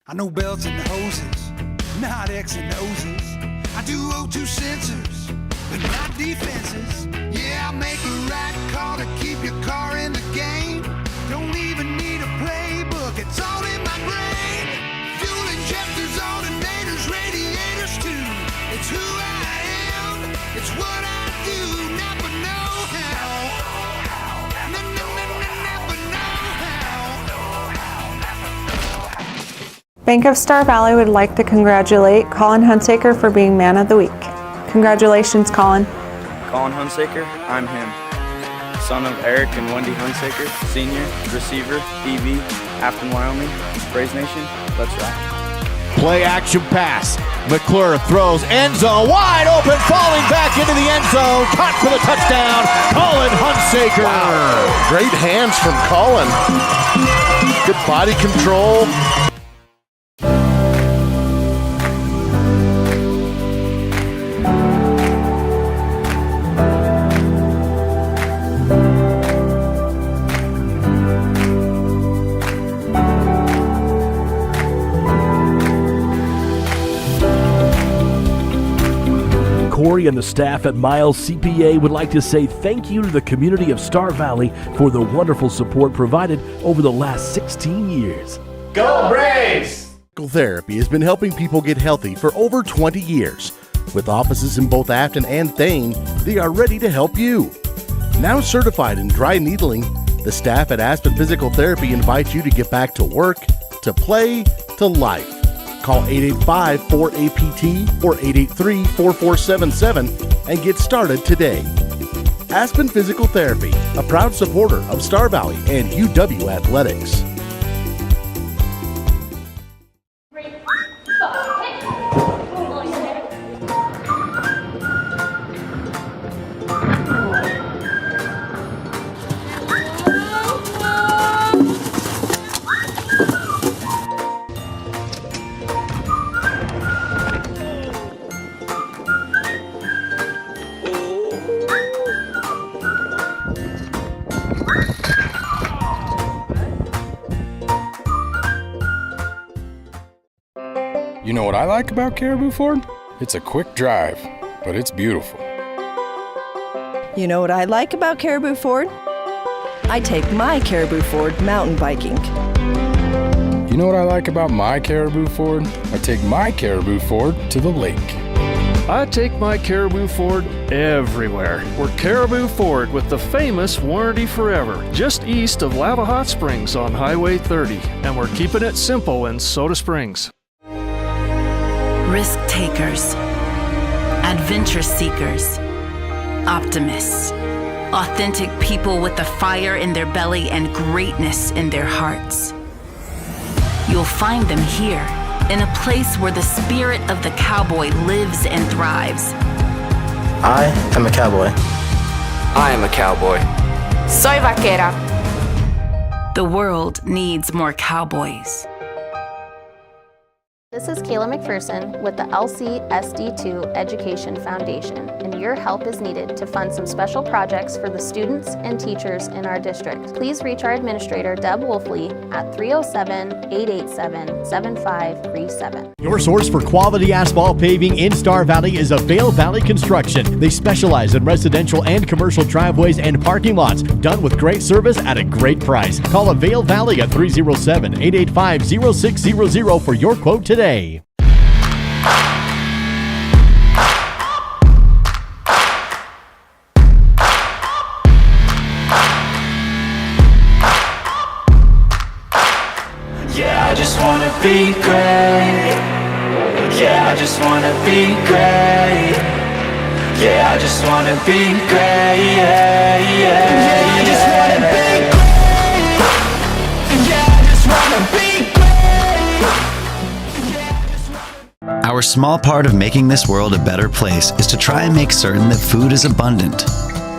I know belts and hoses, not X and O's. I do O2 sensors, but not defenses. Yeah, I make a right call to keep your car in the game. Don't even need a playbook, it's all in my brain. Fuel injectors, alternators, radiators too. It's who I am, it's what I do. Never know how. Never know how. Bank of Star Valley would like to congratulate Colin Hunsaker for being Man of the Week. Congratulations, Colin. Colin Hunsaker, I'm him. Son of Eric and Wendy Hunsaker, senior, receiver, DB, Afton, Wyoming, Braves Nation, let's rock. Play action pass. McClure throws, end zone, wide open, falling back into the end zone. Caught for the touchdown, Colin Hunsaker. Wow. Great hands from Colin. Good body control. Corey and the staff at Miles CPA would like to say thank you to the community of Star Valley for the wonderful support provided over the last 16 years. Go Braves! Physical therapy has been helping people get healthy for over 20 years. With offices in both Afton and Thane, they are ready to help you. Now certified in dry needling, the staff at Aspen Physical Therapy invites you to get back to work, to play, to life. Call 885-4APT or 883-4477 and get started today. Aspen Physical Therapy, a proud supporter of Star Valley and UW Athletics. You know what I like about Caribou Ford? It's a quick drive, but it's beautiful. You know what I like about Caribou Ford? I take my Caribou Ford mountain biking. You know what I like about my Caribou Ford? I take my Caribou Ford to the lake. I take my Caribou Ford everywhere. We're Caribou Ford with the famous Warranty Forever, just east of Lava Hot Springs on Highway 30. And we're keeping it simple in Soda Springs. Risk takers, adventure seekers, optimists, authentic people with the fire in their belly and greatness in their hearts. You'll find them here, in a place where the spirit of the cowboy lives and thrives. I am a cowboy. I am a cowboy. Soy vaquera. The world needs more cowboys. This is Kayla McPherson with the LCSD2 Education Foundation, and your help is needed to fund some special projects for the students and teachers in our district. Please reach our administrator, Deb Wolfley, at 307-887-7537. Your source for quality asphalt paving in Star Valley is Avail Valley Construction. They specialize in residential and commercial driveways and parking lots, done with great service at a great price. Call Avail Valley at 307-885-0600 for your quote today. Yeah, I just wanna be great. Yeah, I just wanna be great. Yeah, I just wanna be great. Yeah, yeah, I just wanna be great. Yeah, I just wanna be great. Our small part of making this world a better place is to try and make certain that food is abundant.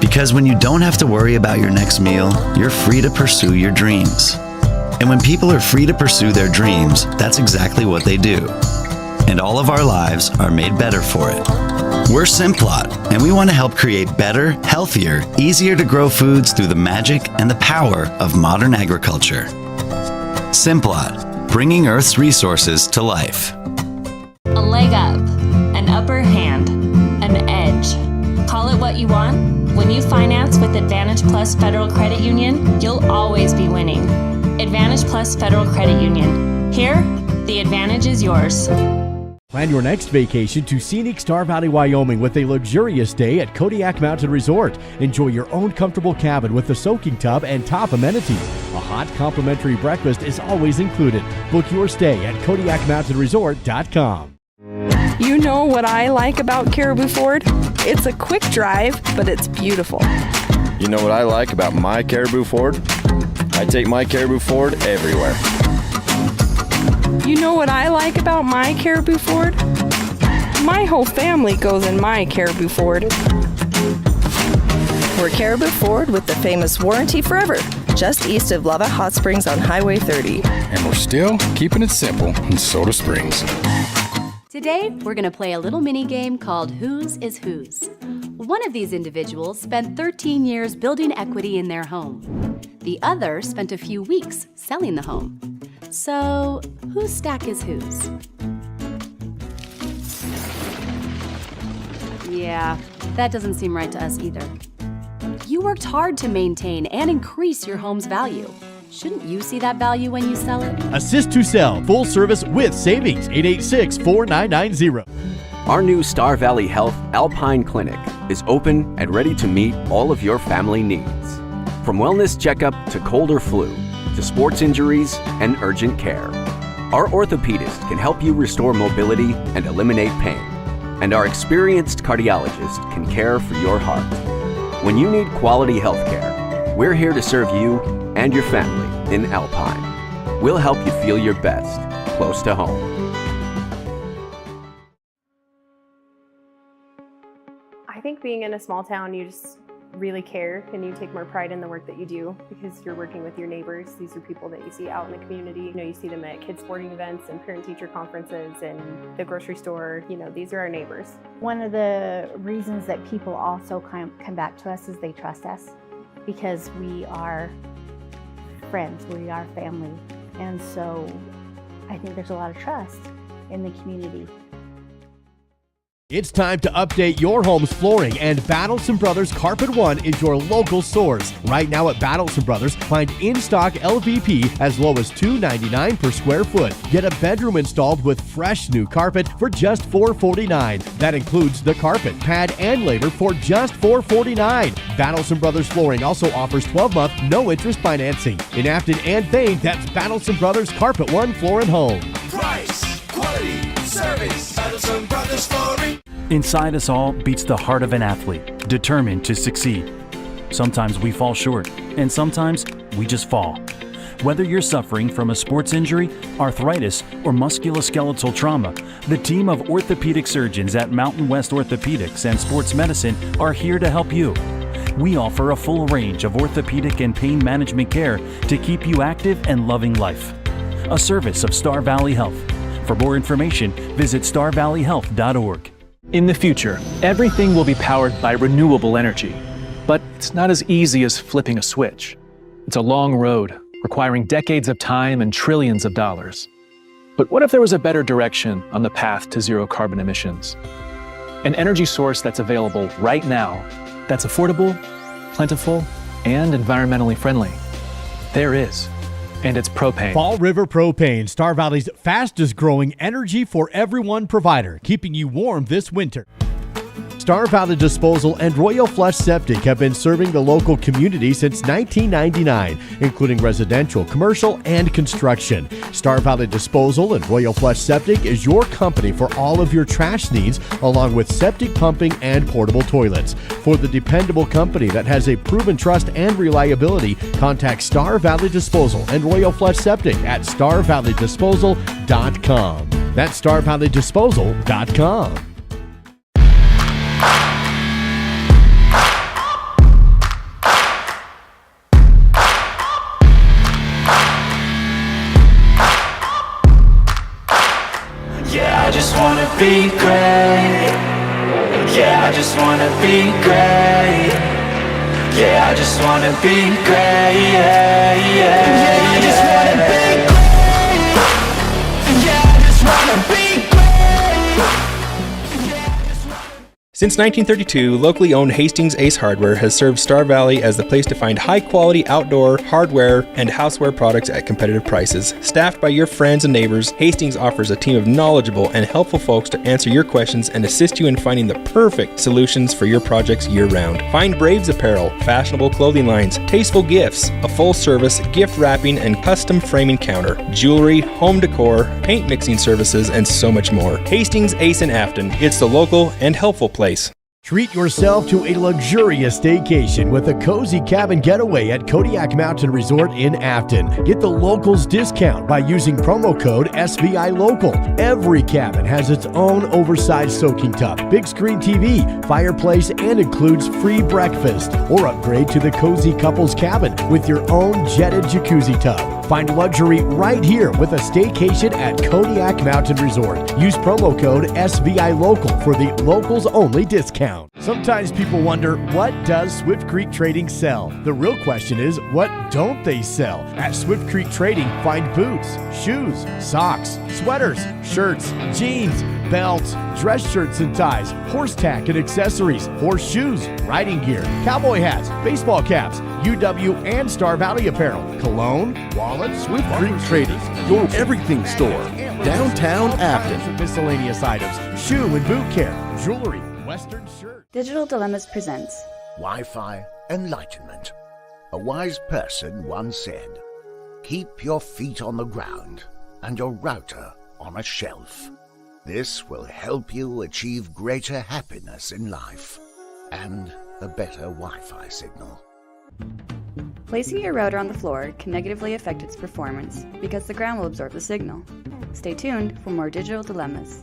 Because when you don't have to worry about your next meal, you're free to pursue your dreams. And when people are free to pursue their dreams, that's exactly what they do. And all of our lives are made better for it. We're Simplot, and we want to help create better, healthier, easier to grow foods through the magic and the power of modern agriculture. Simplot. bringing Earth's resources to life. A leg up, an upper hand, an edge. Call it what you want. When you finance with Advantage Plus Federal Credit Union, you'll always be winning. Advantage Plus Federal Credit Union. Here, the advantage is yours. Plan your next vacation to scenic Star Valley, Wyoming with a luxurious stay at Kodiak Mountain Resort. Enjoy your own comfortable cabin with a soaking tub and top amenities. A hot complimentary breakfast is always included. Book your stay at KodiakMountainResort.com. You know what I like about Caribou Ford? It's a quick drive, but it's beautiful. You know what I like about my Caribou Ford? I take my Caribou Ford everywhere. You know what I like about my Caribou Ford? My whole family goes in my Caribou Ford. We're Caribou Ford with the famous Warranty Forever, just east of Lava Hot Springs on Highway 30. And we're still keeping it simple in Soda Springs. Today, we're going to play a little mini game called Whose is Whose. One of these individuals spent 13 years building equity in their home. The other spent a few weeks selling the home. So, whose stack is whose? Yeah, that doesn't seem right to us either. You worked hard to maintain and increase your home's value. Shouldn't you see that value when you sell it? Assist to sell, full service with savings, 886-4990. Our new Star Valley Health Alpine Clinic is open and ready to meet all of your family needs. From wellness checkup to cold or flu, to sports injuries and urgent care. Our orthopedist can help you restore mobility and eliminate pain. And our experienced cardiologist can care for your heart. When you need quality health care, we're here to serve you and your family in Alpine. We'll help you feel your best, close to home. I think being in a small town, you just really care and you take more pride in the work that you do because you're working with your neighbors. These are people that you see out in the community. You know, you see them at kids sporting events and parent-teacher conferences and the grocery store. You know, these are our neighbors. One of the reasons that people also come back to us is they trust us because we are friends, we are family. And so I think there's a lot of trust in the community. It's time to update your home's flooring, and Battleson Brothers Carpet One is your local source. Right now at Battleson Brothers, find in-stock LVP as low as $2.99 per square foot. Get a bedroom installed with fresh new carpet for just $4.49. That includes the carpet, pad, and labor for just $4.49. Battleson Brothers Flooring also offers 12-month no-interest financing. In Afton and Thane, that's Battleson Brothers Carpet One Floor and Home. Price, quality, service, Battleson Brothers Flooring. Inside us all beats the heart of an athlete, determined to succeed. Sometimes we fall short, and sometimes we just fall. Whether you're suffering from a sports injury, arthritis, or musculoskeletal trauma, the team of orthopedic surgeons at Mountain West Orthopedics and Sports Medicine are here to help you. We offer a full range of orthopedic and pain management care to keep you active and loving life. A service of Star Valley Health. For more information, visit starvalleyhealth.org. In the future, everything will be powered by renewable energy. But it's not as easy as flipping a switch. It's a long road, requiring decades of time and trillions of dollars. But what if there was a better direction on the path to zero carbon emissions? An energy source that's available right now, that's affordable, plentiful, and environmentally friendly. There is. And it's propane. Fall River Propane, Star Valley's fastest growing energy for everyone provider, keeping you warm this winter. Star Valley Disposal and Royal Flush Septic have been serving the local community since 1999, including residential, commercial, and construction. Star Valley Disposal and Royal Flush Septic is your company for all of your trash needs, along with septic pumping and portable toilets. For the dependable company that has a proven trust and reliability, contact Star Valley Disposal and Royal Flush Septic at starvalleydisposal.com. That's starvalleydisposal.com. Yeah, I just wanna be great. Yeah, I just wanna be great. Yeah, I just wanna be great. Yeah, yeah, yeah, I just wanna be great. Since 1932, locally owned Hastings Ace Hardware has served Star Valley as the place to find high-quality outdoor, hardware, and houseware products at competitive prices. Staffed by your friends and neighbors, Hastings offers a team of knowledgeable and helpful folks to answer your questions and assist you in finding the perfect solutions for your projects year-round. Find Braves apparel, fashionable clothing lines, tasteful gifts, a full-service gift wrapping and custom framing counter, jewelry, home decor, paint mixing services, and so much more. Hastings Ace in Afton. It's the local and helpful place. Treat yourself to a luxurious staycation with a cozy cabin getaway at Kodiak Mountain Resort in Afton. Get the locals discount by using promo code SVI Local. Every cabin has its own oversized soaking tub, big screen TV, fireplace, and includes free breakfast. Or upgrade to the cozy couples cabin with your own jetted jacuzzi tub. Find luxury right here with a staycation at Kodiak Mountain Resort. Use promo code SVI Local for the locals only discount. Sometimes people wonder, what does Swift Creek Trading sell? The real question is, what don't they sell? At Swift Creek Trading, find boots, shoes, socks, sweaters, shirts, jeans, belts, dress shirts and ties, horse tack and accessories, horseshoes, riding gear, cowboy hats, baseball caps, UW and Star Valley apparel, cologne, wallets, Swift Creek Trading, your everything store, downtown Afton. Miscellaneous items, shoe and boot care, jewelry, Western shirt. Digital Dilemmas presents Wi-Fi Enlightenment. A wise person once said, "Keep your feet on the ground and your router on a shelf. This will help you achieve greater happiness in life and a better Wi-Fi signal." Placing your router on the floor can negatively affect its performance because the ground will absorb the signal. Stay tuned for more Digital Dilemmas.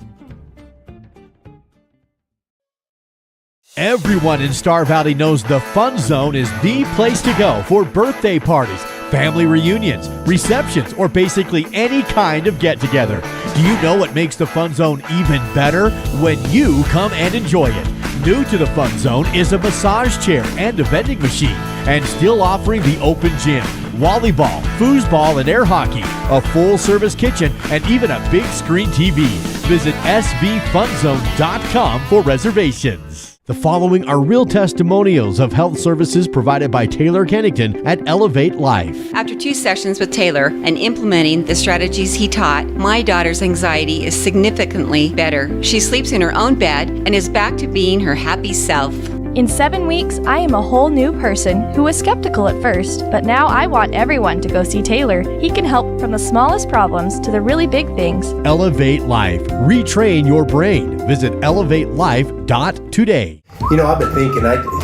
Everyone in Star Valley knows the Fun Zone is the place to go for birthday parties, family reunions, receptions, or basically any kind of get-together. Do you know what makes the Fun Zone even better? When you come and enjoy it. New to the Fun Zone is a massage chair and a vending machine, and still offering the open gym, volleyball, foosball, and air hockey, a full-service kitchen, and even a big screen TV. Visit svfunzone.com for reservations. The following are real testimonials of health services provided by Taylor Kennington at Elevate Life. After 2 sessions with Taylor and implementing the strategies he taught, my daughter's anxiety is significantly better. She sleeps in her own bed and is back to being her happy self. In 7 weeks, I am a whole new person who was skeptical at first, but now I want everyone to go see Taylor. He can help from the smallest problems to the really big things. Elevate Life. Retrain your brain. Visit elevatelife.today. You know, I've been thinking,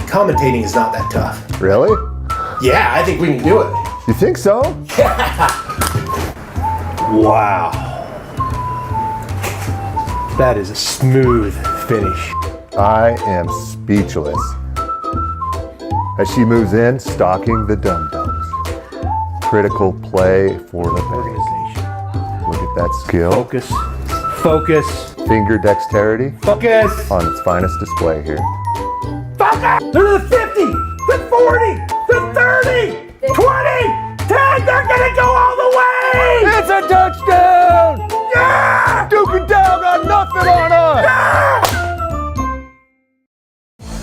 commentating is not that tough. Really? Yeah, I think we can do it. You think so? Wow. That is a smooth finish. I am speechless. As she moves in, stalking the dum-dums. Critical play for the organization. Look at that skill. Focus. Focus. Finger dexterity. Focus. On its finest display here. Focus! They're the 50, the 40, the 30, 20, 10, they're gonna go all the way! It's a touchdown! Yeah! Duke and Dow got nothing on us! Yeah!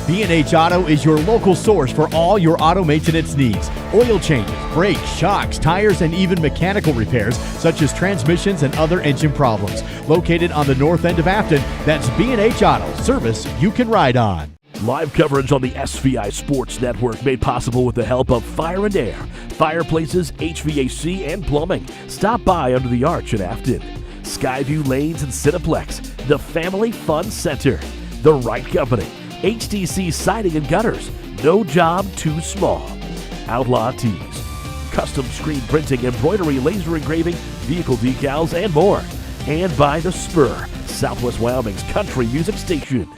B&H Auto is your local source for all your auto maintenance needs. Oil changes, brakes, shocks, tires, and even mechanical repairs such as transmissions and other engine problems. Located on the north end of Afton, that's B&H Auto, service you can ride on. Live coverage on the SVI Sports Network made possible with the help of Fire and Air, fireplaces, HVAC, and plumbing. Stop by under the arch in Afton. Skyview Lanes and Cineplex, the Family Fun Center. The Right Company, HTC Siding and Gutters, no job too small. Outlaw Tees, custom screen printing, embroidery, laser engraving, vehicle decals, and more. And by The Spur, Southwest Wyoming's country music station.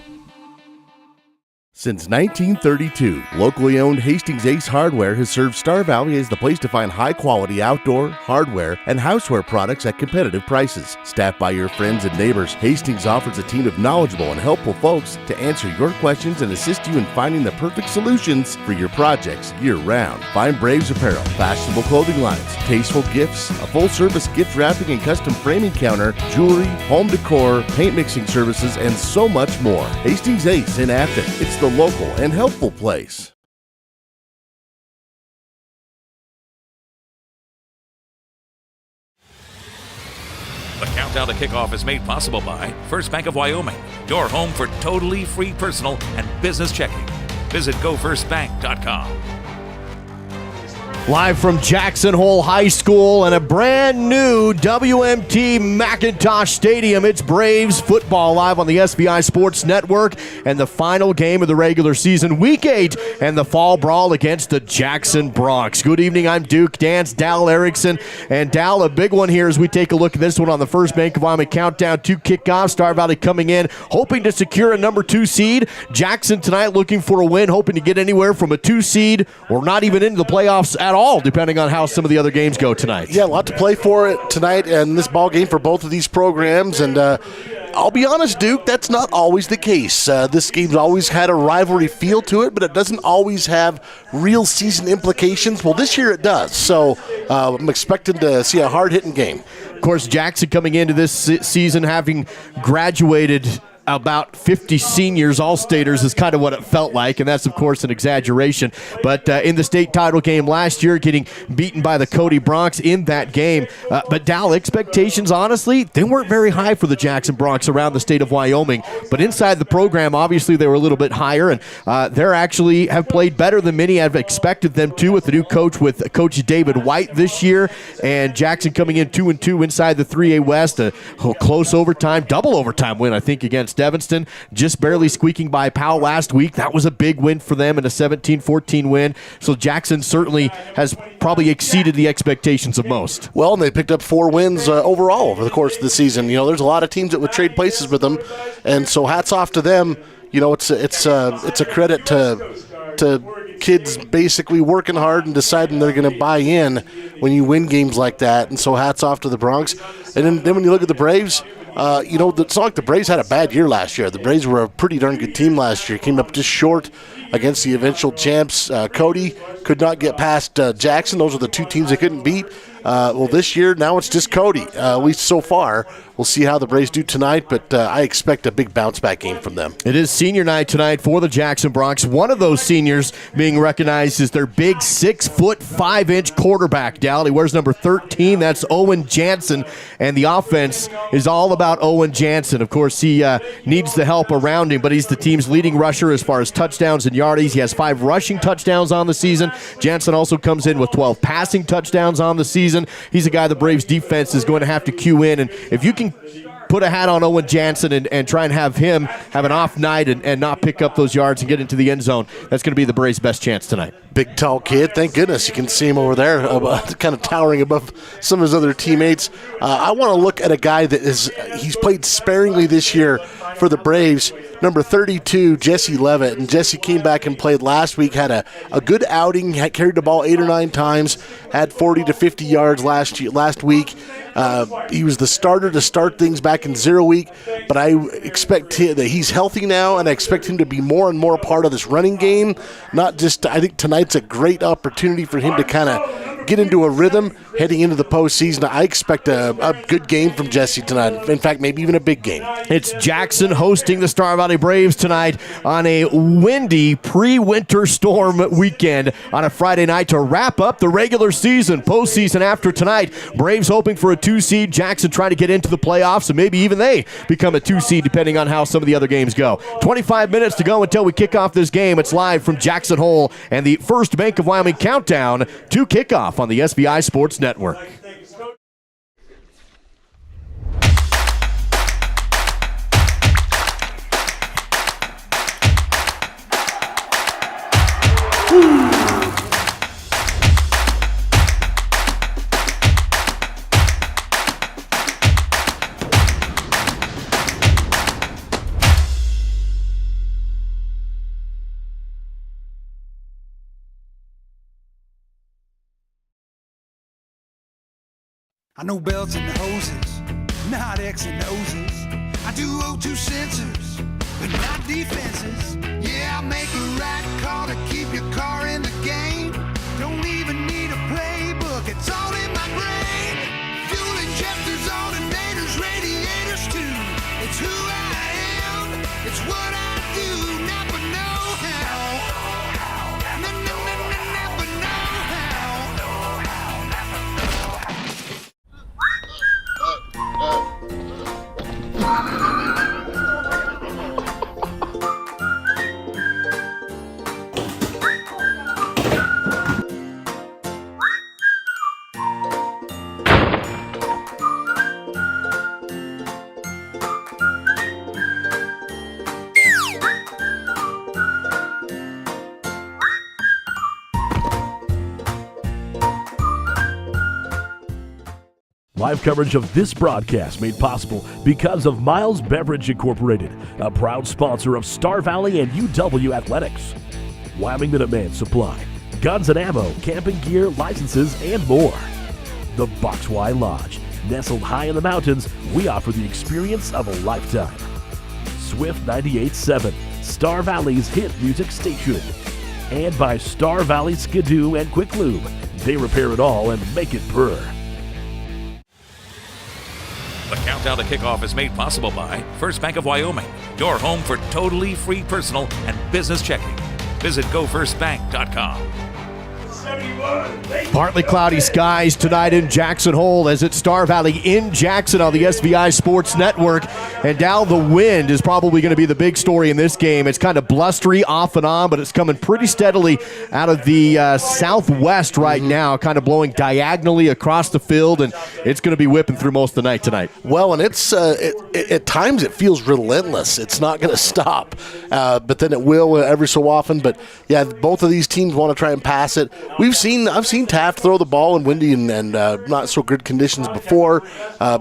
Since 1932, locally owned Hastings Ace Hardware has served Star Valley as the place to find high-quality outdoor, hardware, and houseware products at competitive prices. Staffed by your friends and neighbors, Hastings offers a team of knowledgeable and helpful folks to answer your questions and assist you in finding the perfect solutions for your projects year-round. Find Braves apparel, fashionable clothing lines, tasteful gifts, a full-service gift wrapping and custom framing counter, jewelry, home decor, paint mixing services, and so much more. Hastings Ace in Afton. It's the local and helpful place. The countdown to kickoff is made possible by First Bank of Wyoming, your home for totally free personal and business checking. Visit gofirstbank.com. Live from Jackson Hole High School and a brand new WMT McIntosh Stadium, it's Braves football live on the SVI Sports Network and the final game of the regular season, Week 8, and the fall brawl against the Jackson Bronx. Good evening, I'm Duke Dance, Dal Erickson, and Dal, a big one here as we take a look at this one on the First Bank of Wyoming countdown to kickoff. Star Valley coming in, hoping to secure a number 2 seed. Jackson tonight looking for a win, hoping to get anywhere from a 2 seed or not even into the playoffs at all, depending on how some of the other games go tonight. Yeah, a lot to play for it tonight and this ball game for both of these programs. And I'll be honest, Duke, that's not always the case. This game's always had a rivalry feel to it, but it doesn't always have real season implications. Well, this year it does. So I'm expecting to see a hard-hitting game. Of course, Jackson coming into this season having graduated about 50 seniors, all-staters, is kind of what it felt like, and that's, of course, an exaggeration. But in the state title game last year, getting beaten by the Cody Bronx in that game. But, Dal, expectations, honestly, they weren't very high for the Jackson Bronx around the state of Wyoming. But inside the program, obviously, they were a little bit higher, and they're actually have played better than many have expected them to with the new coach, with Coach David White this year. And Jackson coming in 2-2 inside the 3A West, a close overtime, double overtime win, I think, against Evanston, just barely squeaking by Powell last week. That was a big win for them in a 17-14 win. So Jackson certainly has probably exceeded the expectations of most. Well, and they picked up 4 wins overall over the course of the season. You know, there's a lot of teams that would trade places with them, and so hats off to them. You know, it's a credit to kids basically working hard and deciding they're going to buy in when you win games like that. And so hats off to the Bronx. And then when you look at the Braves, you know, it's not like the Braves had a bad year last year. The Braves were a pretty darn good team last year. Came up just short against the eventual champs. Cody could not get past Jackson. Those are the 2 teams they couldn't beat. Well, this year, now it's just Cody, at least so far. We'll see how the Braves do tonight, but I expect a big bounce-back game from them. It is senior night tonight for the Jackson Bronx. One of those seniors being recognized is their big 6'5" quarterback, Dal. He wears number 13. That's Owen Jansen, and the offense is all about Owen Jansen. Of course, he needs the help around him, but he's the team's leading rusher as far as touchdowns and yardies. He has 5 rushing touchdowns on the season. Jansen also comes in with 12 passing touchdowns on the season. He's a guy the Braves defense is going to have to cue in, and if you can put a hat on Owen Jansen and try and have him have an off night and not pick up those yards and get into the end zone, that's going to be the Braves' best chance tonight. Big, tall kid. Thank goodness you can see him over there, kind of towering above some of his other teammates. I want to look at a guy that he's played sparingly this year for the Braves, number 32, Jesse Levitt. And Jesse came back and played last week, had a good outing, carried the ball 8 or 9 times, had 40 to 50 yards last week. He was the starter to start things back in 0 week, but I expect that he's healthy now, and I expect him to be more and more a part of this running game. Not just, I think tonight's a great opportunity for him to kind of get into a rhythm heading into the postseason. I expect a good game from Jesse tonight. In fact, maybe even a big game. It's Jackson hosting the Star Valley Braves tonight on a windy pre-winter storm weekend on a Friday night to wrap up the regular season. Postseason after tonight, Braves hoping for a 2 seed. Jackson trying to get into the playoffs, and maybe even they become a 2 seed depending on how some of the other games go. 25 minutes to go until we kick off this game. It's live from Jackson Hole and the First Bank of Wyoming countdown to kickoff on the SVI Sports Network. know belts and hoses, not X and O's. I do O2 sensors, but not defenses. Yeah, I make a right call to keep your car in the game. Don't even need a playbook, it's all in my brain. Fuel injectors, alternators, radiators too. It's who I am, it's what I do. Never know how. Never know Live coverage of this broadcast made possible because of Miles Beverage Incorporated, a proud sponsor of Star Valley and UW Athletics. Wyoming Minuteman Supply, guns and ammo, camping gear, licenses, and more. The Boxwhy Lodge, nestled high in the mountains, we offer the experience of a lifetime. Swift 98.7, Star Valley's hit music station. And by Star Valley Skidoo and Quick Lube, they repair it all and make it purr. The countdown to kickoff is made possible by First Bank of Wyoming, your home for totally free personal and business checking. Visit gofirstbank.com. Partly cloudy skies tonight in Jackson Hole as it's Star Valley in Jackson on the SVI Sports Network. And down the wind is probably going to be the big story in this game. It's kind of blustery off and on, but it's coming pretty steadily out of the southwest right now, kind of blowing diagonally across the field, and it's going to be whipping through most of the night tonight. Well, and it's at times it feels relentless. It's not going to stop, but then it will every so often. But yeah, both of these teams want to try and pass it. I've seen Taft throw the ball in windy and not so good conditions before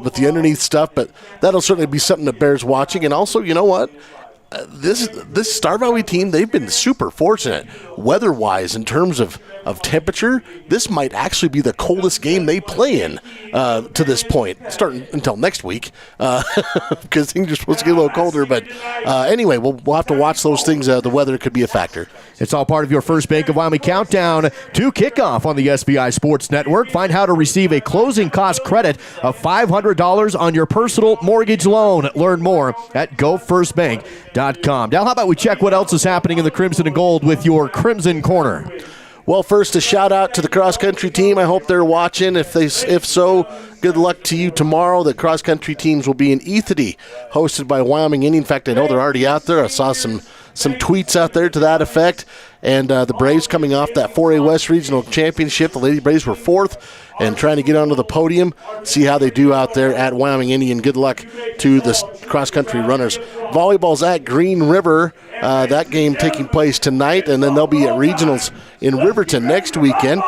with the underneath stuff, but that'll certainly be something that bears watching. And also, you know what? This Star Valley team, they've been super fortunate weather-wise in terms of temperature. This might actually be the coldest game they play in to this point, starting until next week, because things are supposed to get a little colder. But anyway, we'll have to watch those things. The weather could be a factor. It's all part of your First Bank of Wyoming countdown to kickoff on the SVI Sports Network. Find how to receive a closing cost credit of $500 on your personal mortgage loan. Learn more at gofirstbank.com. Dal, how about we check what else is happening in the Crimson and Gold with your Crimson Corner? Well, first, a shout-out to the cross-country team. I hope they're watching. If so, good luck to you tomorrow. The cross-country teams will be in Ethity, hosted by Wyoming Indian. In fact, I know they're already out there. I saw some tweets out there to that effect. And the Braves coming off that 4A West Regional Championship. The Lady Braves were fourth and trying to get onto the podium. See how they do out there at Wyoming Indian. Good luck to the cross-country runners. Volleyball's at Green River. That game taking place tonight, and then they'll be at regionals in Riverton next weekend.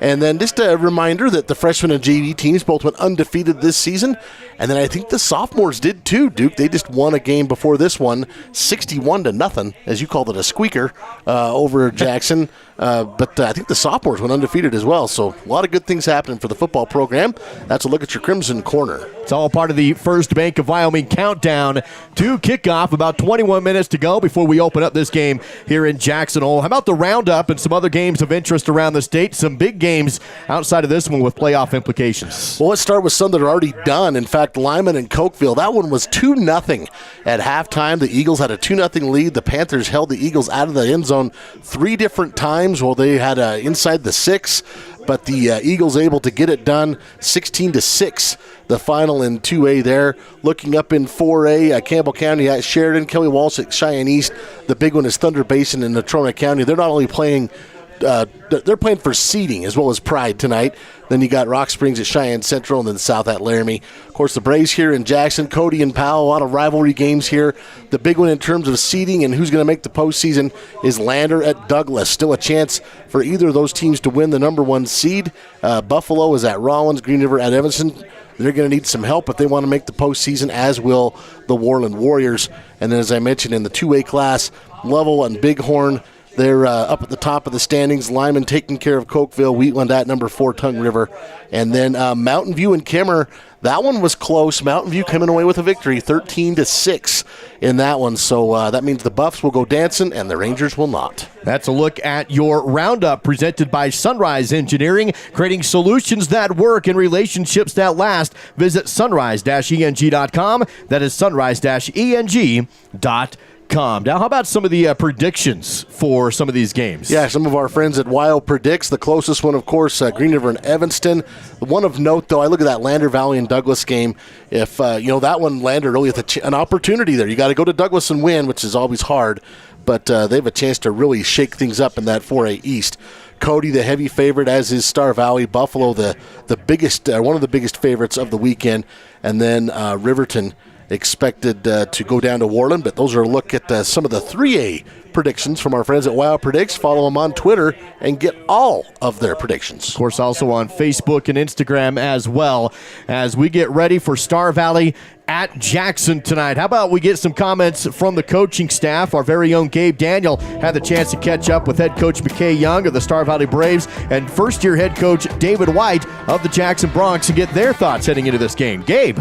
And then just a reminder that the freshman and JV teams both went undefeated this season. And then I think the sophomores did too, Duke. They just won a game before this one, 61-0, as you called it, a squeaker, over Jackson. But I think the sophomores went undefeated as well. So a lot of good things happening for the football program. That's a look at your Crimson Corner. It's all part of the First Bank of Wyoming countdown to kickoff. About 21 minutes to go before we open up this game here in Jackson Hole. How about the roundup and some other games of interest around the state? Some big games outside of this one with playoff implications. Well, let's start with some that are already done. In fact, Lyman and Cokeville, that one was 2-0 at halftime. The Eagles had a 2-0 lead. The Panthers held the Eagles out of the end zone 3 different times. Well, they had inside the 6, but the Eagles able to get it done 16-6. The final in 2A there. Looking up in 4A, Campbell County at Sheridan, Kelly Walsh at Cheyenne East. The big one is Thunder Basin in Natrona County. They're not only playing they're playing for seeding as well as pride tonight. Then you got Rock Springs at Cheyenne Central and then South at Laramie. Of course, the Braves here in Jackson, Cody and Powell, a lot of rivalry games here. The big one in terms of seeding and who's going to make the postseason is Lander at Douglas. Still a chance for either of those teams to win the number 1 seed. Buffalo is at Rollins, Green River at Evanston. They're going to need some help if they want to make the postseason, as will the Worland Warriors. And then, as I mentioned, in the 2A class, Lovell and Bighorn, They're up at the top of the standings. Lyman taking care of Cokeville. Wheatland at number 4, Tongue River. And then Mountain View and Kimmer, that one was close. Mountain View coming away with a victory, 13-6 in that one. So that means the Buffs will go dancing and the Rangers will not. That's a look at your roundup presented by Sunrise Engineering, creating solutions that work and relationships that last. Visit sunrise-eng.com. That is sunrise-eng.com. Now, how about some of the predictions for some of these games? Yeah, some of our friends at Wild predicts. The closest one, of course, Green River and Evanston. One of note, though, I look at that Lander Valley and Douglas game. If, that one, Lander really has an opportunity there. You got to go to Douglas and win, which is always hard, but they have a chance to really shake things up in that 4A East. Cody, the heavy favorite, as is Star Valley. Buffalo, the biggest, one of the biggest favorites of the weekend. And then Riverton expected to go down to Warland, but those are a look at some of the 3A predictions from our friends at Wild Predicts. Follow them on Twitter and get all of their predictions. Of course, also on Facebook and Instagram as well, as we get ready for Star Valley at Jackson tonight. How about we get some comments from the coaching staff? Our very own Gabe Daniel had the chance to catch up with head coach McKay Young of the Star Valley Braves and first-year head coach David White of the Jackson Bronx and get their thoughts heading into this game. Gabe.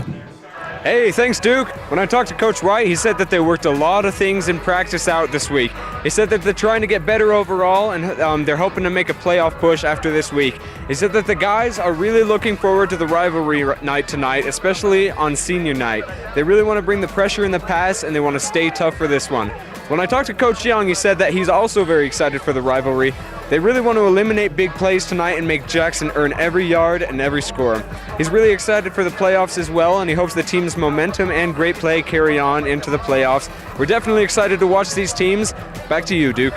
Hey, thanks, Duke. When I talked to Coach White, he said that they worked a lot of things in practice out this week. He said that they're trying to get better overall, and they're hoping to make a playoff push after this week. He said that the guys are really looking forward to the rivalry night tonight, especially on senior night. They really want to bring the pressure in the pass, and they want to stay tough for this one. When I talked to Coach Young, he said that he's also very excited for the rivalry. They really want to eliminate big plays tonight and make Jackson earn every yard and every score. He's really excited for the playoffs as well, and he hopes the team's momentum and great play carry on into the playoffs. We're definitely excited to watch these teams. Back to you, Duke.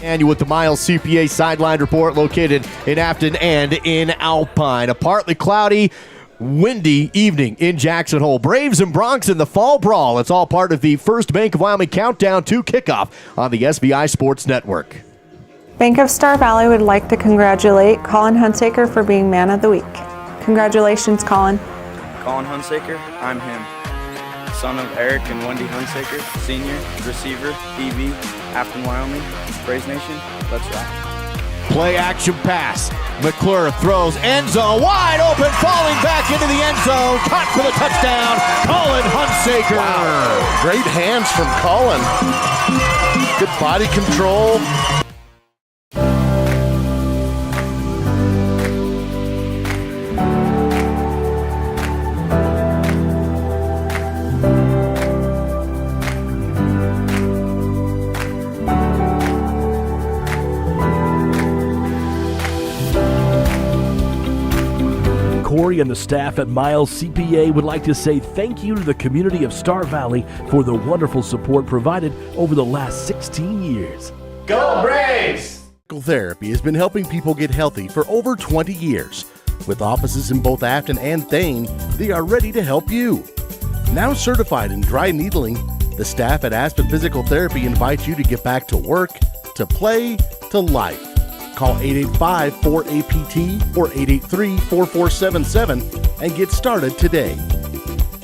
And you with the Miles CPA sideline report located in Afton and in Alpine. A partly cloudy, windy evening in Jackson Hole. Braves and Bronx in the fall brawl. It's all part of the First Bank of Wyoming countdown to kickoff on the SVI Sports Network. Bank of Star Valley would like to congratulate Colin Hunsaker for being Man of the Week. Congratulations, Colin. Colin Hunsaker, I'm him. Son of Eric and Wendy Hunsaker, senior, receiver, DB, Afton, Wyoming, Braves Nation, let's rock. Play action pass. McClure throws, end zone, wide open, falling back into the end zone. Caught for the touchdown, Colin Hunsaker. Wow. Great hands from Colin. Good body control. Corey and the staff at Miles CPA would like to say thank you to the community of Star Valley for the wonderful support provided over the last 16 years. Go Braves! Physical therapy has been helping people get healthy for over 20 years. With offices in both Afton and Thane, they are ready to help you. Now certified in dry needling, the staff at Aspen Physical Therapy invites you to get back to work, to play, to life. Call 885-4APT or 883-4477 and get started today.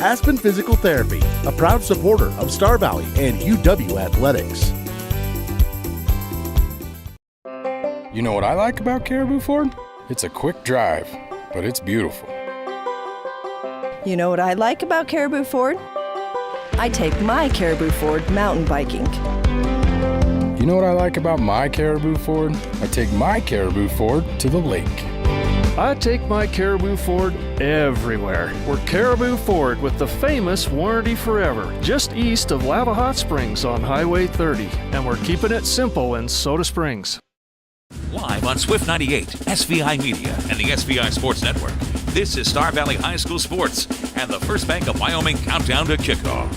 Aspen Physical Therapy, a proud supporter of Star Valley and UW Athletics. You know what I like about Caribou Ford? It's a quick drive, but it's beautiful. You know what I like about Caribou Ford? I take my Caribou Ford mountain biking. You know what I like about my Caribou Ford? I take my Caribou Ford to the lake. I take my Caribou Ford everywhere. We're Caribou Ford with the famous Warranty Forever, just east of Lava Hot Springs on Highway 30. And we're keeping it simple in Soda Springs. Live on Swift 98, SVI Media, and the SVI Sports Network, this is Star Valley High School Sports and the First Bank of Wyoming countdown to kickoff.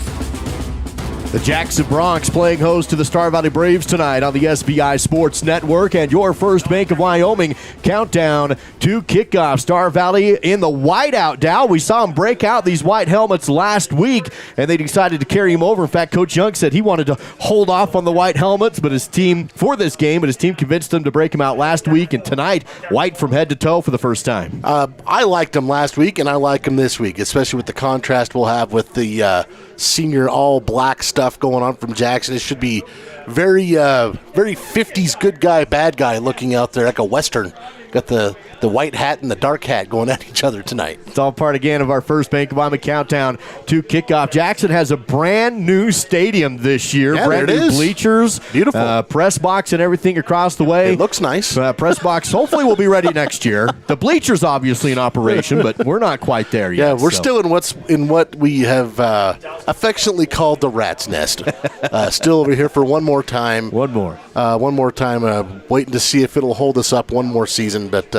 The Jackson Bronx playing host to the Star Valley Braves tonight on the SVI Sports Network, and your First Bank of Wyoming countdown to kickoff. Star Valley in the whiteout. Dow, we saw them break out these white helmets last week, and they decided to carry them over. In fact, Coach Young said he wanted to hold off on the white helmets, but his team convinced him to break them out last week, and tonight, white from head to toe for the first time. I liked them last week, and I like them this week, especially with the contrast we'll have with the senior all-black stuff stuff going on from Jackson. It should be very 50s good guy, bad guy looking out there, like a Western. Got the white hat and the dark hat going at each other tonight. It's all part, again, of our first Bank of Wyoming countdown to kickoff. Jackson has a brand new stadium this year. Yeah, brand there it new is. Bleachers. Beautiful. Press box and everything across the way. It looks nice. Press box hopefully will be ready next year. The bleachers obviously in operation, but we're not quite there yet. Yeah, we're still in what we have affectionately called the rat's nest. Still over here for one more time. One more time, waiting to see if it'll hold us up one more season. But,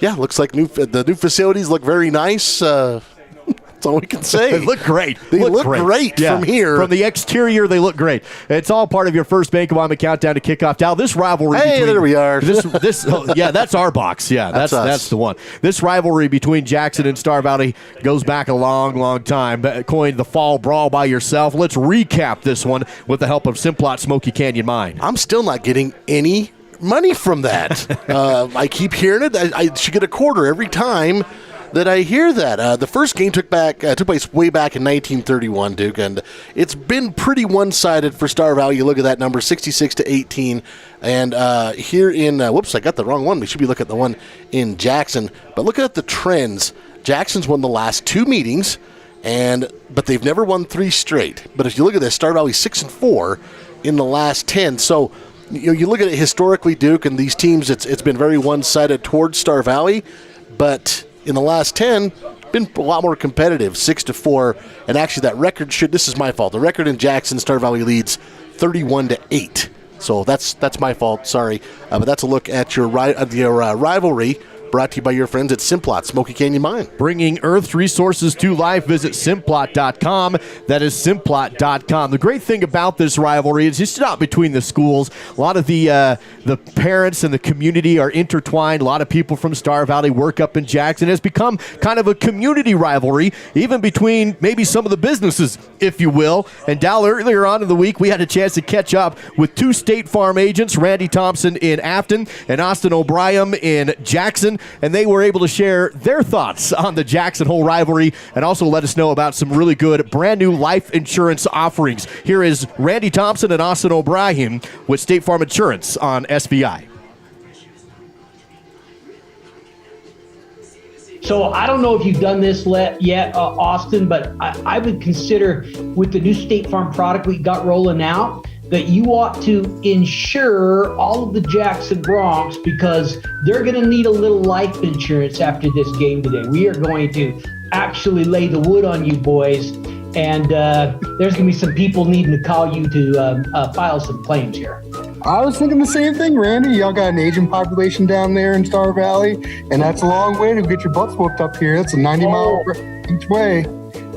yeah, looks like the new facilities look very nice. That's all we can say. They look great. They look great Yeah. from here. From the exterior, they look great. It's all part of your first Bank of Wyoming countdown to kickoff. Now, this rivalry Hey, there we are. Yeah, that's our box. Yeah, That's us. that's the one. This rivalry between Jackson and Star Valley goes back a long, long time. Coined the Fall Brawl by yourself. Let's recap this one with the help of Simplot Smoky Canyon Mine. I'm still not getting any money from that. I keep hearing it. I should get a quarter every time that I hear that. The first game took place way back in 1931, Duke, and it's been pretty one-sided for Star Valley. You look at that number, 66-18, and here in whoops, I got the wrong one. We should be looking at the one in Jackson. But looking at the trends, Jackson's won the last 2 meetings, but they've never won 3 straight. But if you look at this, Star Valley 6-4 in the last 10. So you look at it historically, Duke, and these teams, it's been very one-sided towards Star Valley, but in the last 10, been a lot more competitive, 6-4, and actually that record this is my fault. The record in Jackson, Star Valley leads 31-8. So that's my fault, sorry. But that's a look at your rivalry, brought to you by your friends at Simplot Smoky Canyon Mine. Bringing Earth's resources to life, visit Simplot.com. That is Simplot.com. The great thing about this rivalry is it's not between the schools. A lot of the parents and the community are intertwined. A lot of people from Star Valley work up in Jackson. It has become kind of a community rivalry, even between maybe some of the businesses, if you will. And Dal, earlier on in the week, we had a chance to catch up with 2 State Farm agents, Randy Thompson in Afton and Austin O'Brien in Jackson. And they were able to share their thoughts on the Jackson Hole rivalry and also let us know about some really good brand new life insurance offerings. Here is Randy Thompson and Austin O'Brien with State Farm Insurance on SVI. So I don't know if you've done this yet, Austin, but I would consider with the new State Farm product we got rolling out, that you ought to insure all of the Jackson Broncs because they're going to need a little life insurance after this game today. We are going to actually lay the wood on you boys, and there's going to be some people needing to call you to file some claims here. I was thinking the same thing, Randy. Y'all got an aging population down there in Star Valley, and that's a long way to get your butts whooped up here. That's a 90-mile each way.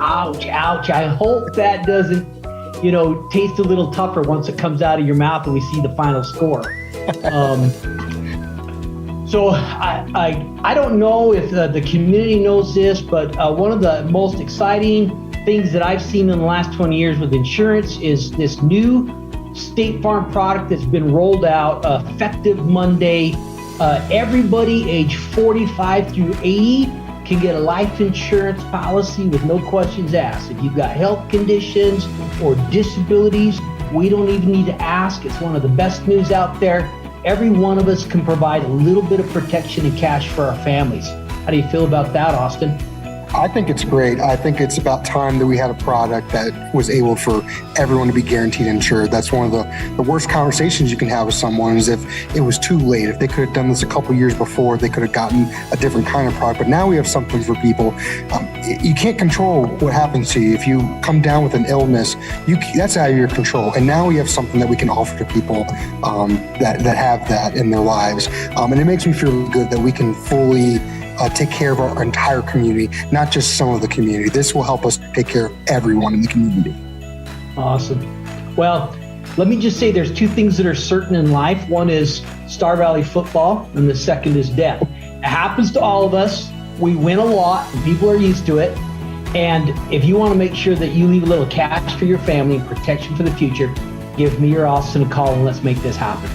Ouch, ouch. I hope that doesn't taste a little tougher once it comes out of your mouth and we see the final score. So I don't know if the community knows this, but one of the most exciting things that I've seen in the last 20 years with insurance is this new State Farm product that's been rolled out effective Monday. Everybody age 45 through 80 can get a life insurance policy with no questions asked. If you've got health conditions or disabilities, we don't even need to ask. It's one of the best news out there. Every one of us can provide a little bit of protection and cash for our families. How do you feel about that, Austin? I think it's great. I think it's about time that we had a product that was able for everyone to be guaranteed insured. That's one of the worst conversations you can have with someone is if it was too late. If they could have done this a couple years before, they could have gotten a different kind of product. But now we have something for people. You can't control what happens to you. If you come down with an illness, that's out of your control. And now we have something that we can offer to people that have that in their lives. And it makes me feel good that we can fully take care of our entire community, not just some of the community. This will help us take care of everyone in the community. Awesome. Well, let me just say there's 2 things that are certain in life. One is Star Valley football, and the second is death. It happens to all of us. We win a lot, and people are used to it. And if you want to make sure that you leave a little cash for your family and protection for the future, give me or Austin a call and let's make this happen.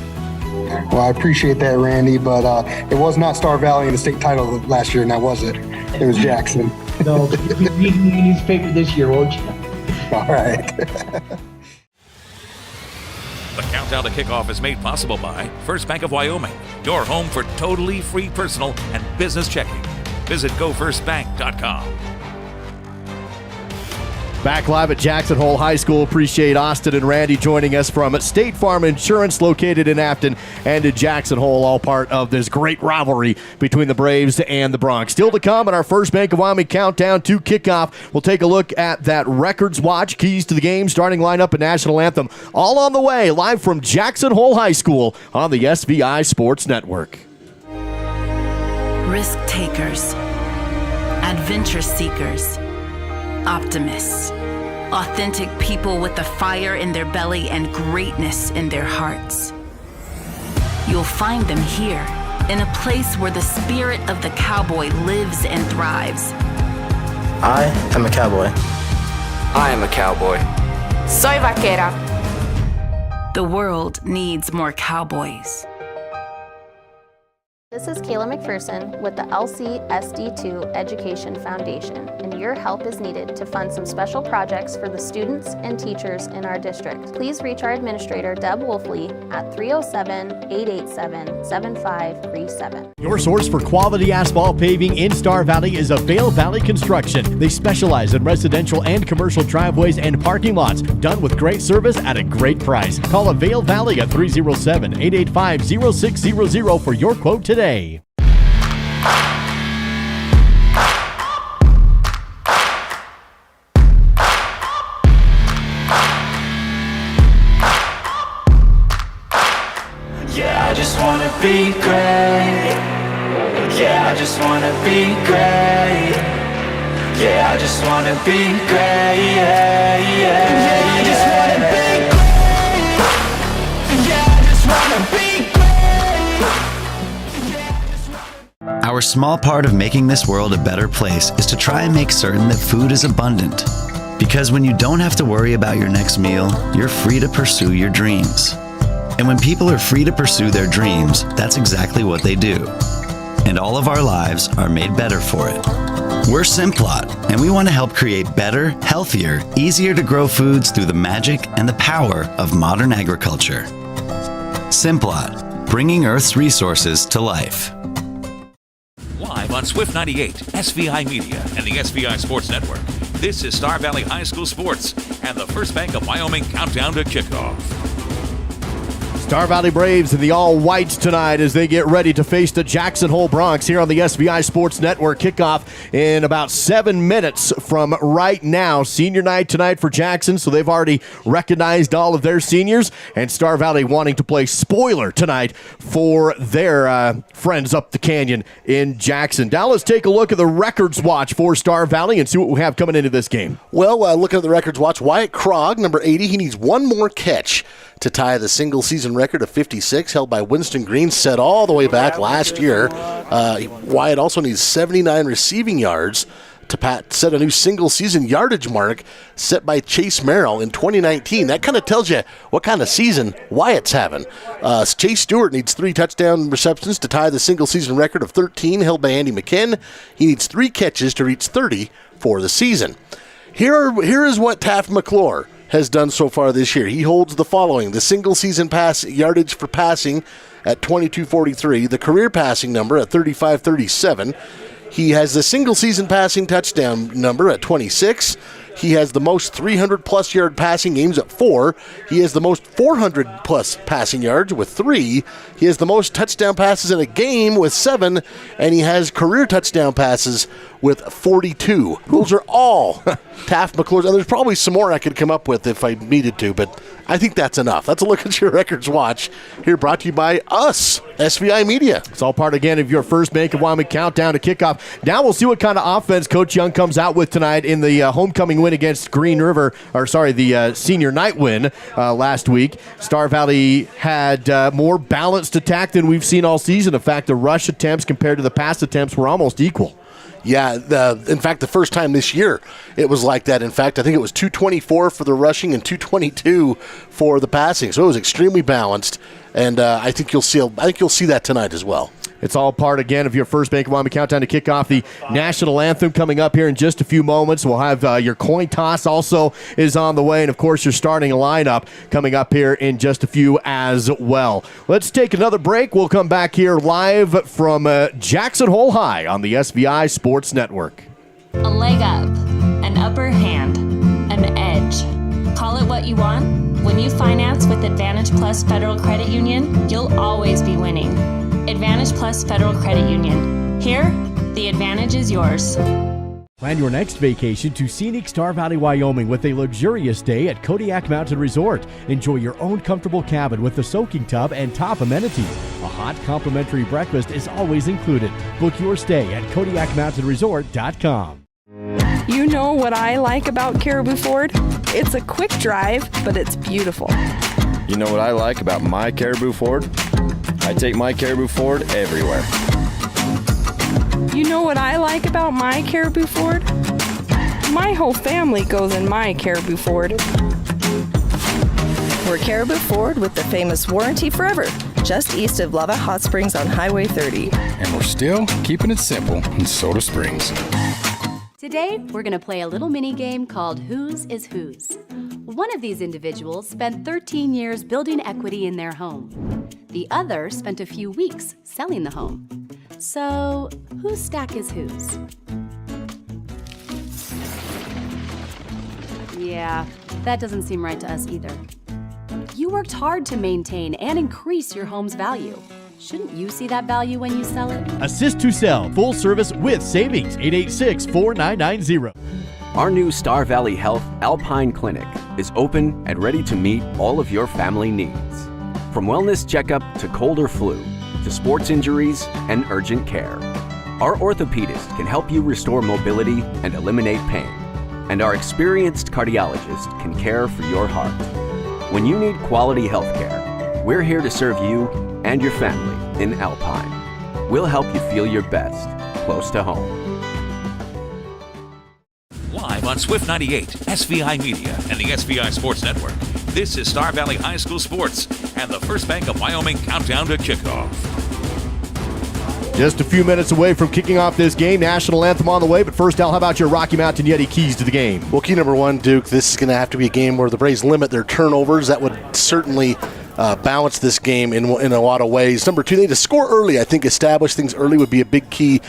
Well, I appreciate that, Randy, but it was not Star Valley in the state title last year, now was it? It was Jackson. No, you'll be reading the newspaper this year, won't you? All right. The countdown to kickoff is made possible by First Bank of Wyoming, your home for totally free personal and business checking. Visit gofirstbank.com. Back live at Jackson Hole High School. Appreciate Austin and Randy joining us from State Farm Insurance, located in Afton and in Jackson Hole, all part of this great rivalry between the Braves and the Bronx. Still to come on our First Bank of Wyoming countdown to kickoff. We'll take a look at that records watch, keys to the game, starting lineup, and national anthem. All on the way, live from Jackson Hole High School on the SVI Sports Network. Risk takers, adventure seekers, optimists, authentic people with the fire in their belly and greatness in their hearts. You'll find them here, in a place where the spirit of the cowboy lives and thrives. I am a cowboy. I am a cowboy. Soy vaquera. The world needs more cowboys. This is Kayla McPherson with the LCSD2 Education Foundation, and your help is needed to fund some special projects for the students and teachers in our district. Please reach our administrator, Deb Wolfley, at 307-887-7537. Your source for quality asphalt paving in Star Valley is Avail Valley Construction. They specialize in residential and commercial driveways and parking lots, done with great service at a great price. Call Avail Valley at 307-885-0600 for your quote today. Yeah, I just wanna be great. Yeah, I just wanna be great. Yeah, I just wanna be great. Yeah, yeah, I just wanna be great. Yeah, I just wanna be great. Our small part of making this world a better place is to try and make certain that food is abundant. Because when you don't have to worry about your next meal, you're free to pursue your dreams. And when people are free to pursue their dreams, that's exactly what they do. And all of our lives are made better for it. We're Simplot, and we want to help create better, healthier, easier to grow foods through the magic and the power of modern agriculture. Simplot, bringing Earth's resources to life. Live on Swift 98, SVI Media, and the SVI Sports Network, this is Star Valley High School Sports and the First Bank of Wyoming countdown to kickoff. Star Valley Braves in the all-whites tonight as they get ready to face the Jackson Hole Bronx here on the SVI Sports Network. Kickoff in about 7 minutes from right now. Senior night tonight for Jackson, so they've already recognized all of their seniors, and Star Valley wanting to play spoiler tonight for their friends up the canyon in Jackson. Now let's take a look at the records watch for Star Valley and see what we have coming into this game. Well, looking at the records watch, Wyatt Krog, number 80, he needs one more catch to tie the single-season record of 56 held by Winston Green, set all the way back last year. Wyatt also needs 79 receiving yards to set a new single-season yardage mark set by Chase Merrill in 2019. That kind of tells you what kind of season Wyatt's having. Chase Stewart needs 3 touchdown receptions to tie the single-season record of 13 held by Andy McKinn. He needs 3 catches to reach 30 for the season. Here is what Taft McClure has done so far this year. He holds the following: the single-season pass yardage for passing at 22.43, the career passing number at 35.37. He has the single-season passing touchdown number at 26. He has the most 300-plus yard passing games at 4. He has the most 400-plus passing yards with 3. He has the most touchdown passes in a game with 7. And he has career touchdown passes with 42. Those are all Taft McClure's. There's probably some more I could come up with if I needed to, but I think that's enough. That's a look at your records watch here, brought to you by us, SVI Media. It's all part, again, of your First Bank of Wyoming countdown to kickoff. Now we'll see what kind of offense Coach Young comes out with tonight in the homecoming win against Green River, the senior night win last week. Star Valley had more balanced attack than we've seen all season. In fact, the rush attempts compared to the pass attempts were almost equal. Yeah, in fact, the first time this year it was like that. In fact, I think it was 224 for the rushing and 222 for the passing. So it was extremely balanced, and I think you'll see that tonight as well. It's all part, again, of your First Bank of Wyoming countdown to kick off the national anthem coming up here in just a few moments. We'll have your coin toss also is on the way, and, of course, your starting lineup coming up here in just a few as well. Let's take another break. We'll come back here live from Jackson Hole High on the SVI Sports Network. A leg up, an upper hand, an edge. Call it what you want. When you finance with Advantage Plus Federal Credit Union, you'll always be winning. Advantage Plus Federal Credit Union. Here, the advantage is yours. Plan your next vacation to scenic Star Valley, Wyoming with a luxurious day at Kodiak Mountain Resort. Enjoy your own comfortable cabin with a soaking tub and top amenities. A hot complimentary breakfast is always included. Book your stay at KodiakMountainResort.com. You know what I like about Caribou Ford? It's a quick drive, but it's beautiful. You know what I like about my Caribou Ford? I take my Caribou Ford everywhere. You know what I like about my Caribou Ford? My whole family goes in my Caribou Ford. We're Caribou Ford with the famous Warranty Forever, just east of Lava Hot Springs on Highway 30. And we're still keeping it simple in Soda Springs. Today, we're going to play a little mini game called Whose is Whose. One of these individuals spent 13 years building equity in their home. The other spent a few weeks selling the home. So, whose stack is whose? Yeah, that doesn't seem right to us either. You worked hard to maintain and increase your home's value. Shouldn't you see that value when you sell it? Assist to sell, full service with savings, 886-4990. Our new Star Valley Health Alpine Clinic is open and ready to meet all of your family needs. From wellness checkup to cold or flu, to sports injuries and urgent care. Our orthopedist can help you restore mobility and eliminate pain. And our experienced cardiologist can care for your heart. When you need quality health care, we're here to serve you and your family in Alpine. We'll help you feel your best, close to home. Live on Swift 98, SVI Media, and the SVI Sports Network, this is Star Valley High School Sports and the First Bank of Wyoming countdown to kickoff. Just a few minutes away from kicking off this game. National anthem on the way, but first, Al, how about your Rocky Mountain Yeti keys to the game? Well, key number one, Duke, this is going to have to be a game where the Braves limit their turnovers. That would certainly balance this game in a lot of ways. Number two, they need to score early. I think establish things early would be a big key.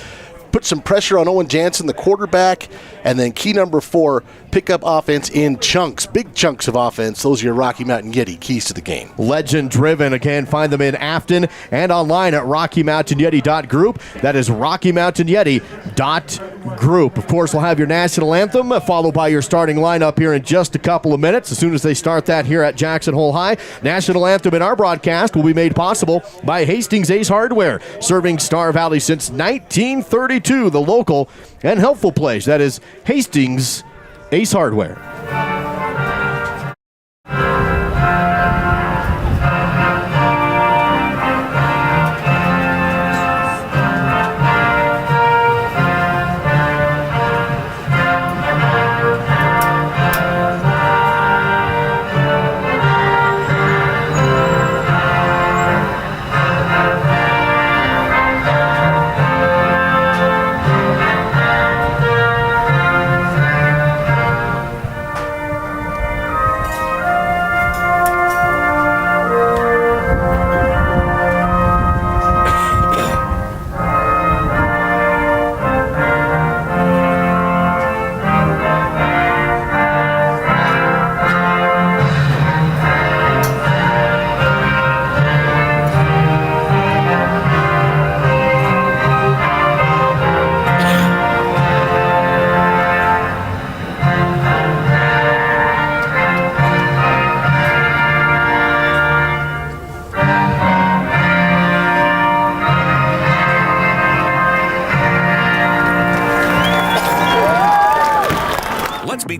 Put some pressure on Owen Jansen, the quarterback. And then key number four, pick up offense in chunks, big chunks of offense. Those are your Rocky Mountain Yeti keys to the game. Legend driven. Again, find them in Afton and online at RockyMountainYeti.group. That is RockyMountainYeti.group. Of course, we'll have your national anthem followed by your starting lineup here in just a couple of minutes. As soon as they start that here at Jackson Hole High, national anthem in our broadcast will be made possible by Hastings Ace Hardware, serving Star Valley since 1932. The local and helpful place. That is Hastings Ace Hardware.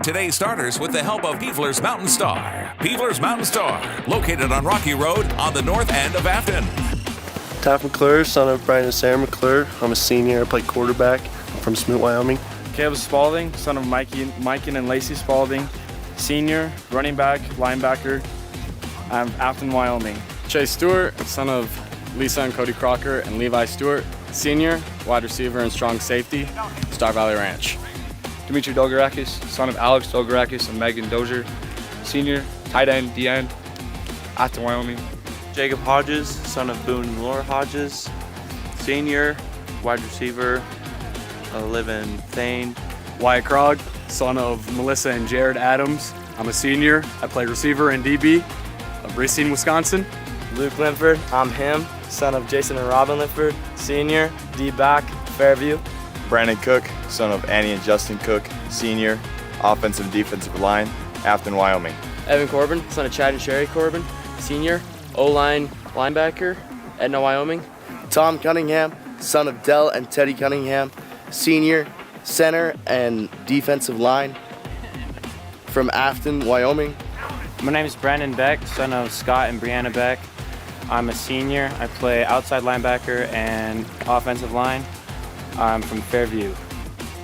Today's starters with the help of Peevler's Mountain Star. Peevler's Mountain Star, located on Rocky Road on the north end of Afton. Taff McClure, son of Brian and Sarah McClure. I'm a senior. I play quarterback. I'm from Smoot, Wyoming. Caleb Spalding, son of Mikey and Lacey Spalding. Senior, running back, linebacker. I'm Afton, Wyoming. Chase Stewart, son of Lisa and Cody Crocker, and Levi Stewart, senior, wide receiver and strong safety, Star Valley Ranch. Dimitri Dolgarakis, son of Alex Dolgarakis and Megan Dozier, senior, tight end, D-end, Afton, Wyoming. Jacob Hodges, son of Boone and Laura Hodges, senior, wide receiver, live in Thane. Wyatt Krog, son of Melissa and Jared Adams. I'm a senior. I play receiver and DB of Racine, Wisconsin. Luke Linford, I'm him, son of Jason and Robin Linford, senior, D-back, Fairview. Brandon Cook, son of Annie and Justin Cook, senior, offensive and defensive line, Afton, Wyoming. Evan Corbin, son of Chad and Sherry Corbin, senior, O-line linebacker, Edna, Wyoming. Tom Cunningham, son of Dell and Teddy Cunningham, senior, center and defensive line from Afton, Wyoming. My name is Brandon Beck, son of Scott and Brianna Beck. I'm a senior. I play outside linebacker and offensive line. I'm from Fairview.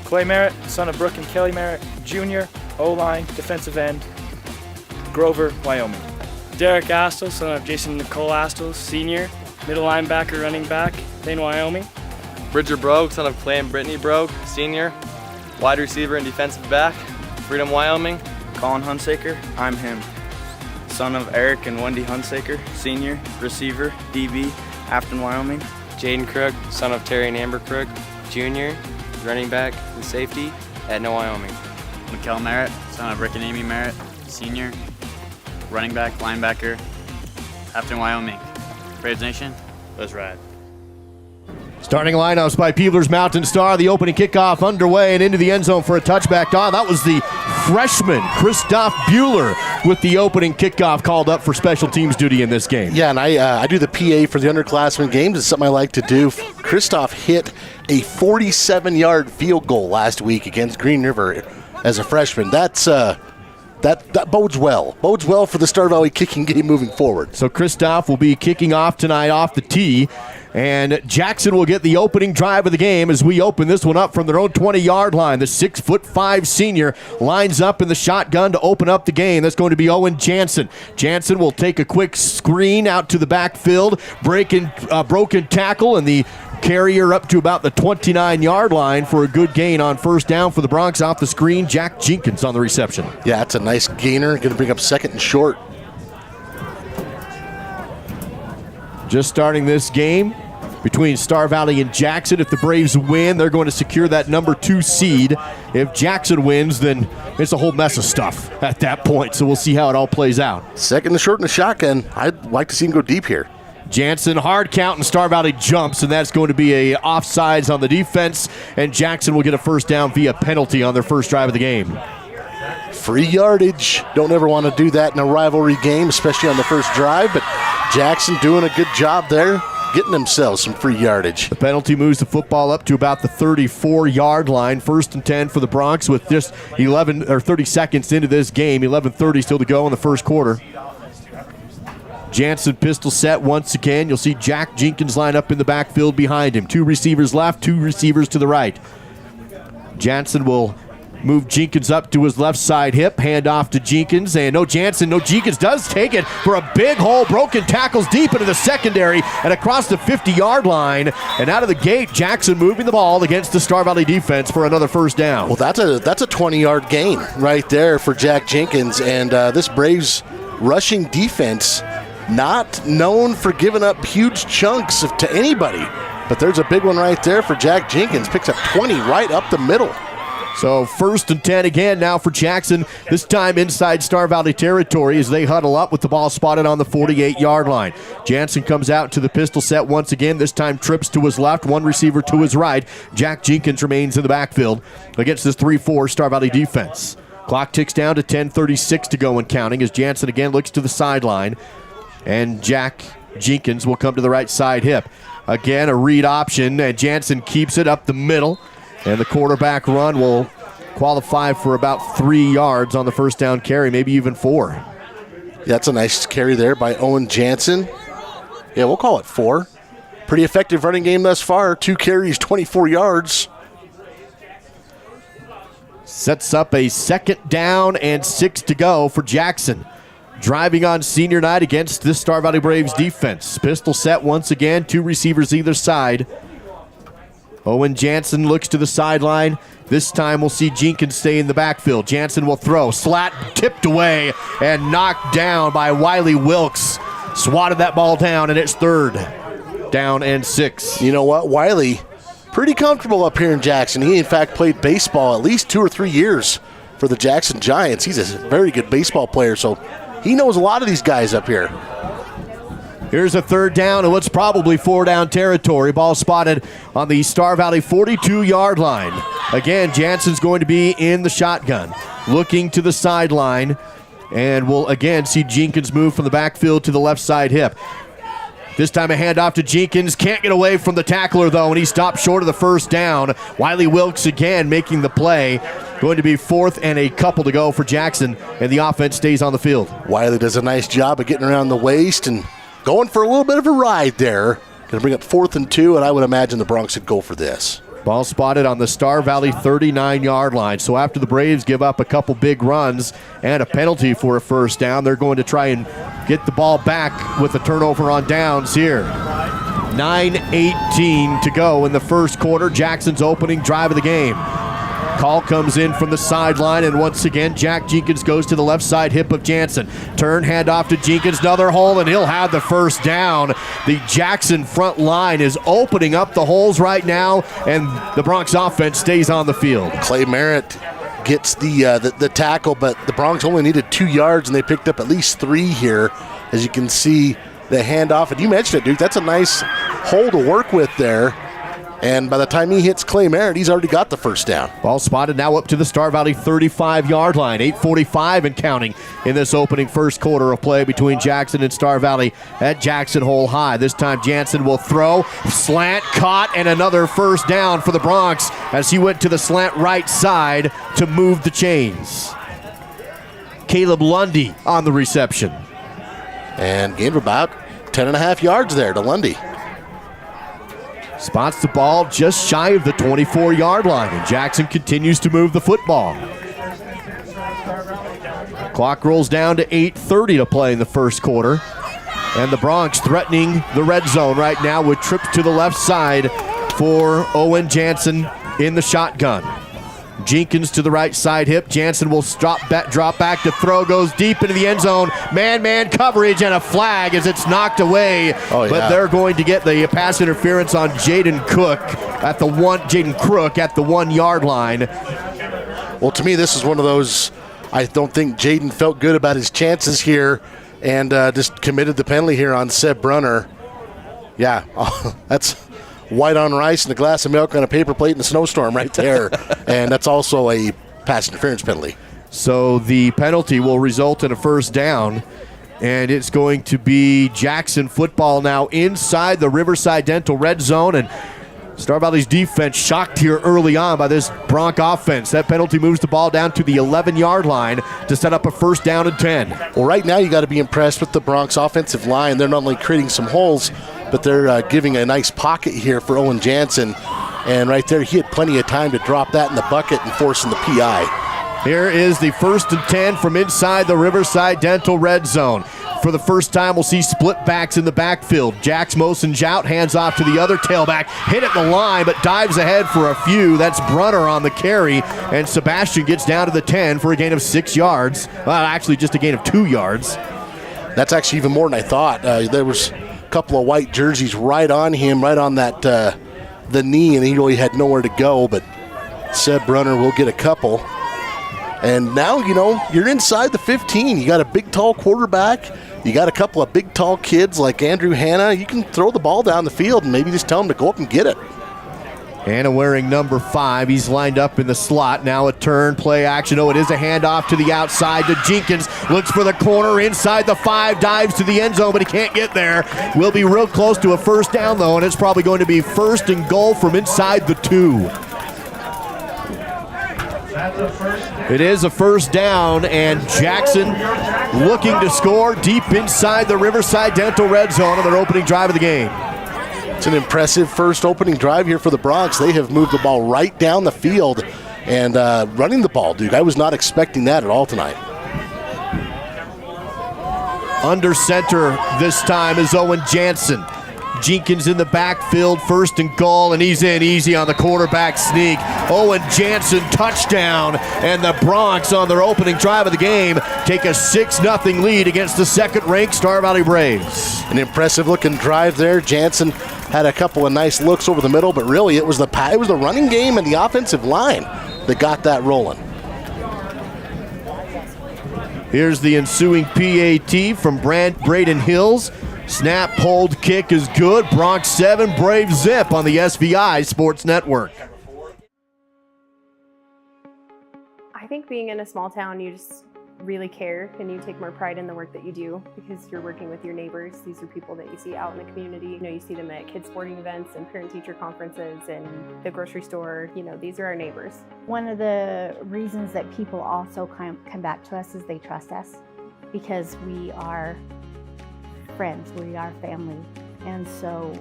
Clay Merritt, son of Brooke and Kelly Merritt, junior, O-line, defensive end, Grover, Wyoming. Derek Astle, son of Jason and Nicole Astle, senior, middle linebacker, running back, Thane, Wyoming. Bridger Brogue, son of Clay and Brittany Brogue, senior, wide receiver and defensive back, Freedom, Wyoming. Colin Hunsaker, I'm him, son of Eric and Wendy Hunsaker, senior, receiver, DB, Afton, Wyoming. Jaden Krug, son of Terry and Amber Krug, junior, running back and safety, Edna, Wyoming. Mikkel Merritt, son of Rick and Amy Merritt, senior, running back, linebacker, Afton, Wyoming. Braves Nation, let's ride. Starting lineups by Peeblers Mountain Star. The opening kickoff underway and into the end zone for a touchback. That was the freshman, Christoph Bueller, with the opening kickoff called up for special teams duty in this game. Yeah, and I do the PA for the underclassmen games. It's something I like to do. Christoph hit a 47-yard field goal last week against Green River as a freshman. That bodes well. Bodes well for the Star Valley kicking game moving forward. So Christoph will be kicking off tonight off the tee, and Jackson will get the opening drive of the game as we open this one up from their own 20-yard line. The 6'5" senior lines up in the shotgun to open up the game. That's going to be Owen Jansen. Jansen will take a quick screen out to the backfield, broken tackle, and the carrier up to about the 29-yard line for a good gain on first down for the Broncs. Off the screen, Jack Jenkins on the reception. Yeah, it's a nice gainer. Going to bring up second and short. Just starting this game between Star Valley and Jackson. If the Braves win, they're going to secure that number 2 seed. If Jackson wins, then it's a whole mess of stuff at that point. So we'll see how it all plays out. Second and short in the shotgun. I'd like to see him go deep here. Jansen, hard count, and Star Valley jumps, and that's going to be a offsides on the defense, and Jackson will get a first down via penalty on their first drive of the game. Free yardage. Don't ever want to do that in a rivalry game, especially on the first drive, but Jackson doing a good job there, getting themselves some free yardage. The penalty moves the football up to about the 34-yard line. First and 10 for the Broncs with just 30 seconds into this game. 11:30 still to go in the first quarter. Jansen pistol set once again. You'll see Jack Jenkins line up in the backfield behind him. 2 receivers left, 2 receivers to the right. Jansen will move Jenkins up to his left side hip. Hand off to Jenkins. And no Jenkins does take it for a big hole. Broken tackles deep into the secondary and across the 50-yard line. And out of the gate, Jackson moving the ball against the Star Valley defense for another first down. Well, that's a 20-yard gain right there for Jack Jenkins. And this Braves rushing defense, not known for giving up huge chunks to anybody. But there's a big one right there for Jack Jenkins. Picks up 20 right up the middle. So first and 10 again now for Jackson, this time inside Star Valley territory as they huddle up with the ball spotted on the 48-yard line. Jansen comes out to the pistol set once again, this time trips to his left, 1 receiver to his right. Jack Jenkins remains in the backfield against this 3-4 Star Valley defense. Clock ticks down to 10:36 to go and counting as Jansen again looks to the sideline. And Jack Jenkins will come to the right side hip. Again, a read option, and Jansen keeps it up the middle. And the quarterback run will qualify for about 3 yards on the first down carry, maybe even 4. That's a nice carry there by Owen Jansen. Yeah, we'll call it 4. Pretty effective running game thus far. 2 carries, 24 yards. Sets up a second down and 6 to go for Jackson. driving on senior night against this Star Valley Braves defense. Pistol set once again, 2 receivers either side. Owen Jansen looks to the sideline. This time we'll see Jenkins stay in the backfield. Jansen will throw. Slat tipped away and knocked down by Wiley Wilkes. Swatted that ball down, and it's 3rd down and 6. You know what? Wiley, pretty comfortable up here in Jackson. He, in fact, played baseball at least 2 or 3 years for the Jackson Giants. He's a very good baseball player, so he knows a lot of these guys up here. Here's a 3rd down and what's probably 4 down territory. Ball spotted on the Star Valley 42-yard line. Again, Jansen's going to be in the shotgun, looking to the sideline, and we'll again see Jenkins move from the backfield to the left side hip. This time a handoff to Jenkins. Can't get away from the tackler, though, and he stopped short of the 1st down. Wiley Wilkes again making the play. Going to be 4th and a couple to go for Jackson, and the offense stays on the field. Wiley does a nice job of getting around the waist and going for a little bit of a ride there. Going to bring up 4th and 2, and I would imagine the Bronx would go for this. Ball spotted on the Star Valley 39-yard line. So after the Braves give up a couple big runs and a penalty for a 1st down, they're going to try and get the ball back with a turnover on downs here. 9:18 to go in the 1st quarter. Jackson's opening drive of the game. Call comes in from the sideline, and once again, Jack Jenkins goes to the left side hip of Jansen. Turn, handoff to Jenkins, another hole, and he'll have the 1st down. The Jackson front line is opening up the holes right now, and the Bronx offense stays on the field. Clay Merritt gets the tackle, but the Bronx only needed 2 yards, and they picked up at least 3 here. As you can see, the handoff, and you mentioned it, Duke, that's a nice hole to work with there. And by the time he hits Clay Merritt, he's already got the 1st down. Ball spotted now up to the Star Valley 35-yard line. 8:45 and counting in this opening 1st quarter of play between Jackson and Star Valley at Jackson Hole High. This time Jansen will throw, slant, caught, and another 1st down for the Bronx as he went to the slant right side to move the chains. Caleb Lundy on the reception. And gained about 10.5 yards there to Lundy. Spots the ball just shy of the 24-yard line, and Jackson continues to move the football. Clock rolls down to 8:30 to play in the 1st quarter. And the Bronx threatening the red zone right now with trips to the left side for Owen Jansen in the shotgun. Jenkins to the right side hip. Jansen will drop back to throw, goes deep into the end zone. Man coverage and a flag as it's knocked away. Oh, yeah. But they're going to get the pass interference on Jaden Crook at the 1-yard line. Well, to me, this is one of those, I don't think Jaden felt good about his chances here and just committed the penalty here on Seb Brunner. Yeah, that's white on rice and a glass of milk on a paper plate in a snowstorm right there. And that's also a pass interference penalty. So the penalty will result in a 1st down, and it's going to be Jackson football now inside the Riverside Dental red zone. And Star Valley's defense shocked here early on by this Bronx offense. That penalty moves the ball down to the 11-yard line to set up a 1st down and 10. Well, right now you got to be impressed with the Bronx offensive line. They're not only creating some holes, but they're giving a nice pocket here for Owen Jansen. And right there, he had plenty of time to drop that in the bucket and forcing the PI. Here is the 1st and 10 from inside the Riverside Dental red zone. For the first time, we'll see split backs in the backfield. Jax Mosens out, hands off to the other tailback. Hit at the line, but dives ahead for a few. That's Brunner on the carry, and Sebastian gets down to the 10 for a gain of 6 yards. Well, actually just a gain of 2 yards. That's actually even more than I thought. There was a couple of white jerseys right on him, right on that the knee, and he really had nowhere to go, but Seb Brunner will get a couple. And now, you're inside the 15. You got a big, tall quarterback. You got a couple of big, tall kids like Andrew Hanna. You can throw the ball down the field and maybe just tell them to go up and get it. Hanna wearing number 5. He's lined up in the slot. Now a turn, play action. Oh, it is a handoff to the outside to Jenkins. Looks for the corner inside the 5. Dives to the end zone, but he can't get there. We'll be real close to a 1st down, though, and it's probably going to be 1st and goal from inside the 2. It is a 1st down, and Jackson looking to score deep inside the Riverside Dental red zone on their opening drive of the game. It's an impressive first opening drive here for the Bronx. They have moved the ball right down the field and running the ball, Duke. I was not expecting that at all tonight. Under center this time is Owen Jansen. Jenkins in the backfield, first and goal, and he's in easy on the quarterback sneak. Owen Jansen, touchdown, and the Broncs on their opening drive of the game take a 6-0 lead against the second-ranked Star Valley Braves. An impressive-looking drive there. Jansen had a couple of nice looks over the middle, but really it was the running game and the offensive line that got that rolling. Here's the ensuing PAT from Braden Hills. Snap, hold, kick is good. Bronx 7, Braves zip on the SVI Sports Network. I think being in a small town, you just really care and you take more pride in the work that you do because you're working with your neighbors. These are people that you see out in the community. You know, you see them at kids sporting events and parent-teacher conferences and the grocery store. You know, these are our neighbors. One of the reasons that people also come back to us is they trust us because we are friends, we are family, and so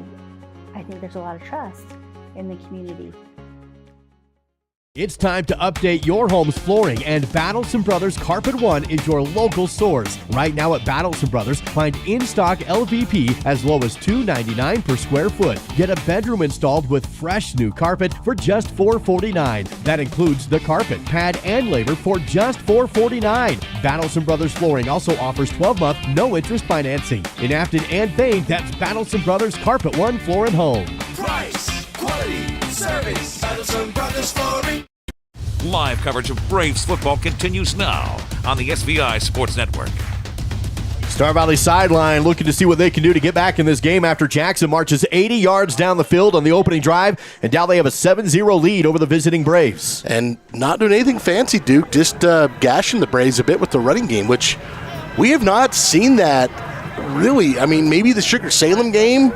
I think there's a lot of trust in the community. It's time to update your home's flooring, and Battleson Brothers Carpet One is your local source. Right now at Battleson Brothers, find in-stock LVP as low as $2.99 per square foot. Get a bedroom installed with fresh new carpet for just $4.49. That includes the carpet, pad, and labor for just $4.49. Battleson Brothers Flooring also offers 12-month no-interest financing. In Afton and Thane, that's Battleson Brothers Carpet One Floor and Home. Price, quality, service, Battleson Brothers Flooring. Live coverage of Braves football continues now on the SVI Sports Network. Star Valley sideline looking to see what they can do to get back in this game after Jackson marches 80 yards down the field on the opening drive, and now they have a 7-0 lead over the visiting Braves. And not doing anything fancy, Duke, just gashing the Braves a bit with the running game, which we have not seen that really. I mean, maybe the Sugar Salem game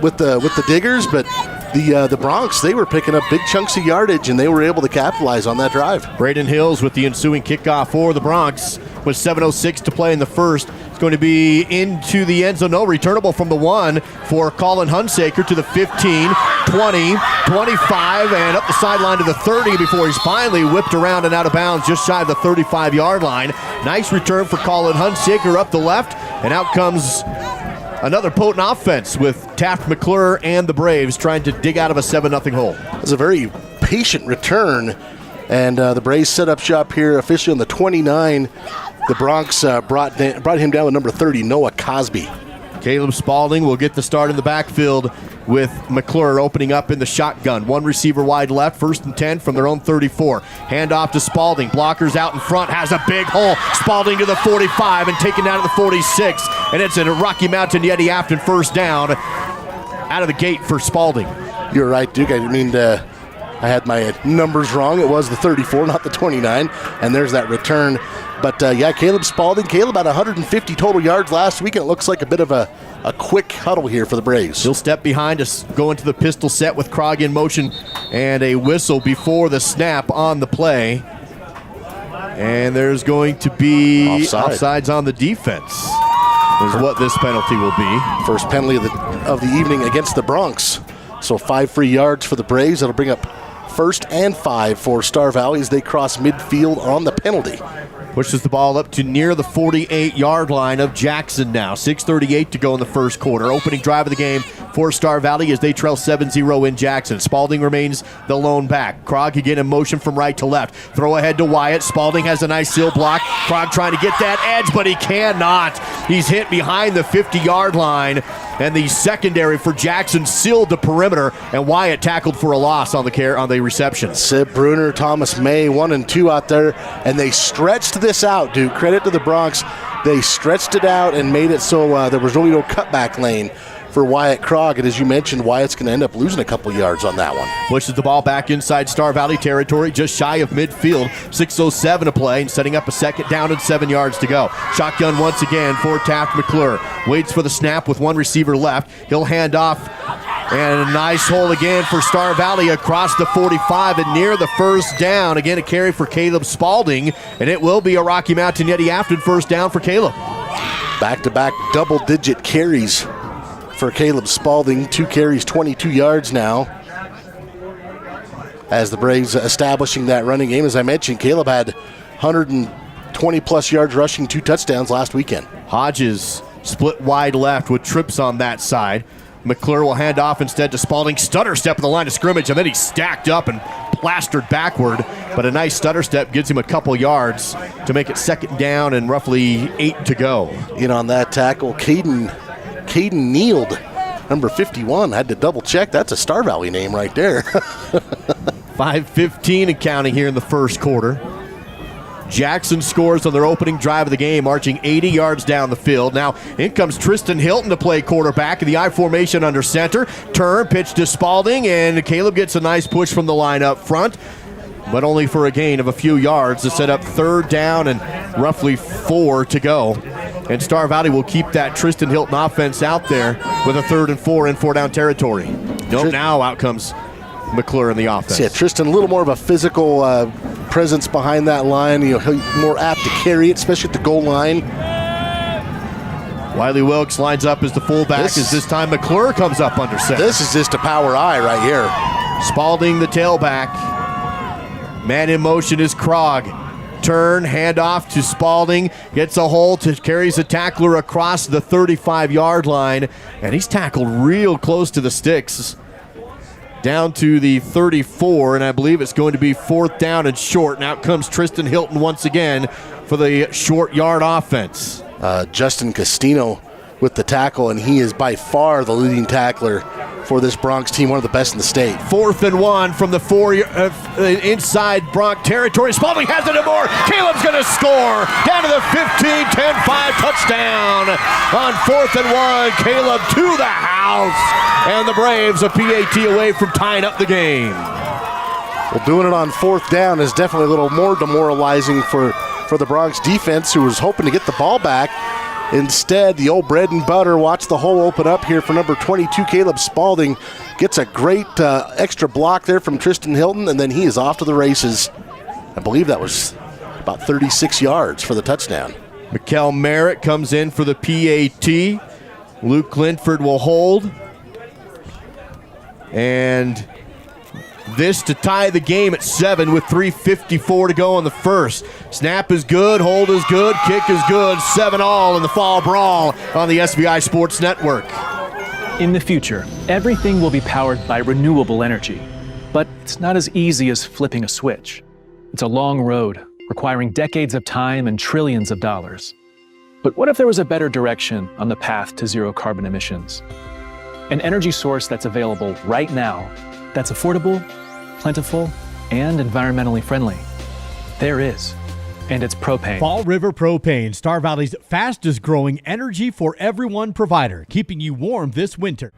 with the Diggers, but the Broncs, they were picking up big chunks of yardage, and they were able to capitalize on that drive. Braden Hills with the ensuing kickoff for the Broncs with 7:06 to play in the first. It's going to be into the end zone. No, returnable from the 1 for Colin Hunsaker to the 15, 20, 25, and up the sideline to the 30 before he's finally whipped around and out of bounds just shy of the 35-yard line. Nice return for Colin Hunsaker up the left, and out comes another potent offense with Taft McClure and the Braves trying to dig out of a 7-0 hole. It was a very patient return, and the Braves set up shop here officially on the 29. The Broncs brought him down with number 30, Noah Cosby. Caleb Spaulding will get the start in the backfield with McClure opening up in the shotgun. One receiver wide left, 1st and 10 from their own 34. Hand off to Spaulding. Blockers out in front, has a big hole. Spaulding to the 45 and taken down to the 46. And it's a Rocky Mountain Yeti Afton first down out of the gate for Spaulding. You're right, Duke. I mean, I had my numbers wrong. It was the 34, not the 29. And there's that return. But, yeah, Caleb Spaulding. Caleb had 150 total yards last week, and it looks like a bit of a quick huddle here for the Braves. He'll step behind us, go into the pistol set with Krog in motion, and a whistle before the snap on the play. And there's going to be offsides on the defense is what this penalty will be. First penalty of the evening against the Broncs. So 5 free yards for the Braves. That'll bring up 1st and 5 for Star Valley as they cross midfield on the penalty. Pushes the ball up to near the 48-yard line of Jackson now. 6:38 to go in the first quarter. Opening drive of the game for Star Valley as they trail 7-0 in Jackson. Spaulding remains the lone back. Krog again in motion from right to left. Throw ahead to Wyatt. Spaulding has a nice seal block. Krog trying to get that edge, but he cannot. He's hit behind the 50-yard line, and the secondary for Jackson sealed the perimeter, and Wyatt tackled for a loss on the reception. Sib Bruner, Thomas May, 1 and 2 out there, and they stretched this out, dude. Credit to the Broncs. They stretched it out and made it so there was really no cutback lane for Wyatt Krog. And as you mentioned, Wyatt's going to end up losing a couple yards on that one. Pushes the ball back inside Star Valley territory, just shy of midfield. 6:07 to play, and setting up a second down and 7 yards to go. Shotgun once again for Taft McClure. Waits for the snap with one receiver left. He'll hand off, and a nice hole again for Star Valley across the 45 and near the first down. Again, a carry for Caleb Spaulding, and it will be a Rocky Mountain Yeti Afton first down for Caleb. Back-to-back double-digit carries for Caleb Spaulding. 2 carries, 22 yards now. As the Braves establishing that running game, as I mentioned, Caleb had 120 20-plus yards rushing, 2 touchdowns last weekend. Hodges split wide left with trips on that side. McClure will hand off instead to Spalding. Stutter step at the line of scrimmage, and then he's stacked up and plastered backward. But a nice stutter step gives him a couple yards to make it 2nd down and roughly 8 to go. In on that tackle, Caden Neald, number 51. Had to double check. That's a Star Valley name right there. 5:15 and counting here in the first quarter. Jackson scores on their opening drive of the game, marching 80 yards down the field. Now in comes Tristan Hilton to play quarterback in the I formation under center. Turn, pitch to Spalding, and Caleb gets a nice push from the line up front, but only for a gain of a few yards to set up 3rd down and roughly 4 to go. And Star Valley will keep that Tristan Hilton offense out there with a 3rd and 4 in 4-down territory. Now out comes McClure in the offense. Yeah, Tristan, a little more of a physical presence behind that line. He's more apt to carry it, especially at the goal line. Wiley Wilkes lines up as the fullback as this time McClure comes up under center. This is just a power I right here. Spalding the tailback. Man in motion is Krog. Turn, hand off to Spalding. Gets a hole, carries a tackler across the 35-yard line. And he's tackled real close to the sticks. Down to the 34, and I believe it's going to be 4th down and short. And out comes Tristan Hilton once again for the short yard offense. Justin Castino with the tackle, and he is by far the leading tackler for this Bronx team, one of the best in the state. 4th and 1 from the 4 inside Bronx territory. Spalding has it and more. Caleb's going to score. Down to the 15, 10-5 touchdown. On 4th and 1, Caleb to the house. And the Braves a PAT away from tying up the game. Well, doing it on 4th down is definitely a little more demoralizing for the Bronx defense, who was hoping to get the ball back. Instead, the old bread and butter, watch the hole open up here for number 22, Caleb Spalding. Gets a great extra block there from Tristan Hilton, and then he is off to the races. I believe that was about 36 yards for the touchdown. Mikkel Merritt comes in for the PAT. Luke Linford will hold. And this to tie the game at 7 with 3:54 to go in the first. Snap is good, hold is good, kick is good, 7-all in the fall brawl on the SVI Sports Network. In the future, everything will be powered by renewable energy, but it's not as easy as flipping a switch. It's a long road, requiring decades of time and trillions of dollars. But what if there was a better direction on the path to zero carbon emissions? An energy source that's available right now, that's affordable, plentiful, and environmentally friendly. There is, and it's propane. Fall River Propane, Star Valley's fastest growing energy for everyone provider, keeping you warm this winter.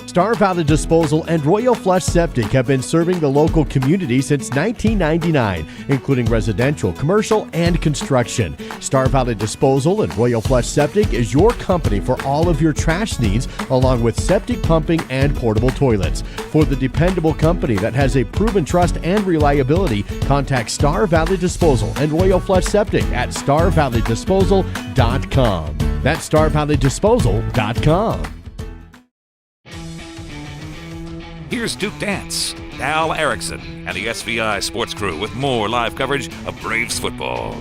Star Valley Disposal and Royal Flush Septic have been serving the local community since 1999, including residential, commercial, and construction. Star Valley Disposal and Royal Flush Septic is your company for all of your trash needs, along with septic pumping and portable toilets. For the dependable company that has a proven trust and reliability, contact Star Valley Disposal and Royal Flush Septic at starvalleydisposal.com. That's starvalleydisposal.com. Here's Duke Dance, Al Erickson, and the SVI Sports Crew with more live coverage of Braves football.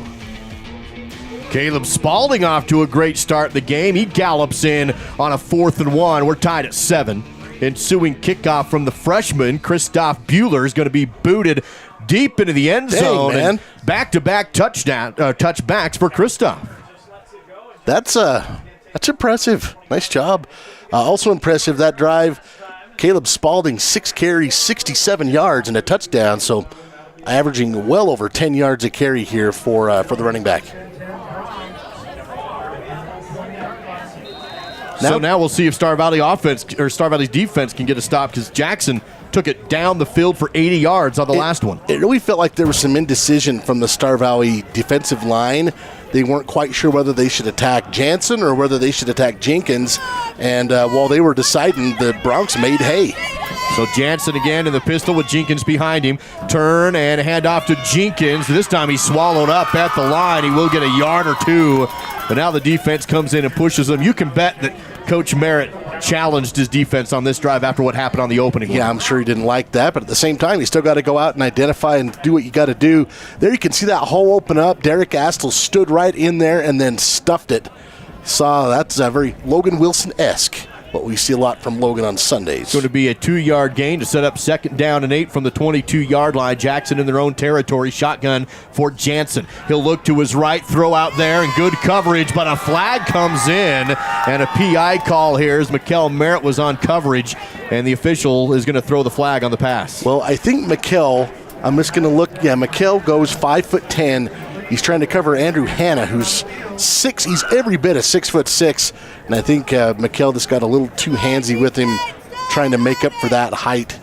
Caleb Spalding off to a great start in the game. He gallops in on a 4th and 1. We're tied at 7. Ensuing kickoff from the freshman, Christoph Bueller, is going to be booted deep into the end zone. Dang, man. And back-to-back touchbacks for Christoph. That's impressive. Nice job. Also impressive, that drive. Caleb Spalding, 6 carries, 67 yards, and a touchdown, so averaging well over 10 yards a carry here for the running back. Now we'll see if Star Valley offense or Star Valley's defense can get a stop, because Jackson took it down the field for 80 yards on the last one. It really felt like there was some indecision from the Star Valley defensive line. They weren't quite sure whether they should attack Jansen or whether they should attack Jenkins. And while they were deciding, the Bronx made hay. So Jansen again in the pistol with Jenkins behind him. Turn and hand off to Jenkins. This time he's swallowed up at the line. He will get a yard or two. But now the defense comes in and pushes him. You can bet that Coach Merritt challenged his defense on this drive after what happened on the opening. Yeah, I'm sure he didn't like that, but at the same time, you still got to go out and identify and do what you got to do. There you can see that hole open up. Derek Astle stood right in there and then stuffed it. That's very Logan Wilson-esque, what we see a lot from Logan on Sundays. It's going to be a 2-yard gain to set up 2nd down and 8 from the 22-yard line. Jackson in their own territory. Shotgun for Jansen. He'll look to his right, throw out there, and good coverage, but a flag comes in, and a PI call here as Mikkel Merritt was on coverage, and the official is going to throw the flag on the pass. Well, I think Mikkel, I'm just going to look, Mikkel goes 5'10". He's trying to cover Andrew Hanna, who's 6. He's every bit of 6'6", and I think Mikkel just got a little too handsy with him, trying to make up for that height.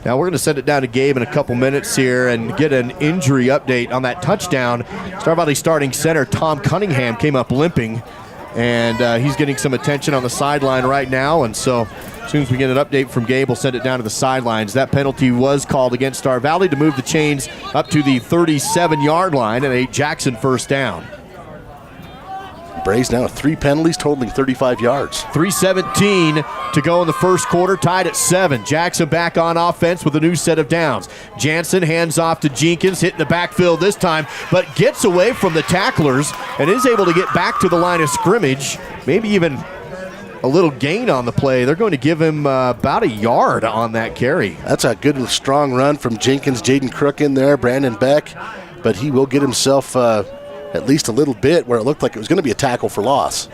Now we're going to send it down to Gabe in a couple minutes here and get an injury update on that touchdown. Star Valley starting center Tom Cunningham came up limping, and he's getting some attention on the sideline right now, and so as soon as we get an update from Gabe, we'll send it down to the sidelines. That penalty was called against Star Valley to move the chains up to the 37-yard line and a Jackson first down. Braves now 3 penalties totaling 35 yards. 3:17 to go in the first quarter, tied at 7. Jackson back on offense with a new set of downs. Jansen hands off to Jenkins, hitting the backfield this time, but gets away from the tacklers and is able to get back to the line of scrimmage, maybe even a little gain on the play. They're going to give him about a yard on that carry. That's a good, strong run from Jenkins. Jaden Crook in there, Brandon Beck, but he will get himself at least a little bit where it looked like it was going to be a tackle for loss.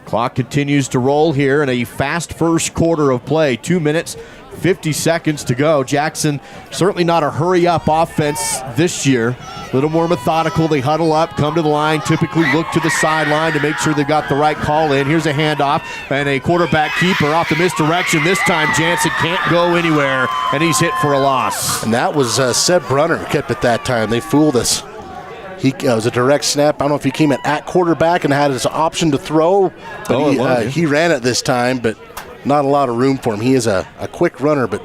Clock continues to roll here in a fast first quarter of play. 2 minutes, 50 seconds to go. Jackson certainly not a hurry-up offense this year. A little more methodical. They huddle up, come to the line, typically look to the sideline to make sure they've got the right call in. Here's a handoff and a quarterback keeper off the misdirection. This time Jansen can't go anywhere, and he's hit for a loss. And that was Seb Brunner who kept it that time. They fooled us. It was a direct snap. I don't know if he came at quarterback and had his option to throw, but he ran it this time, but not a lot of room for him. He is a quick runner, but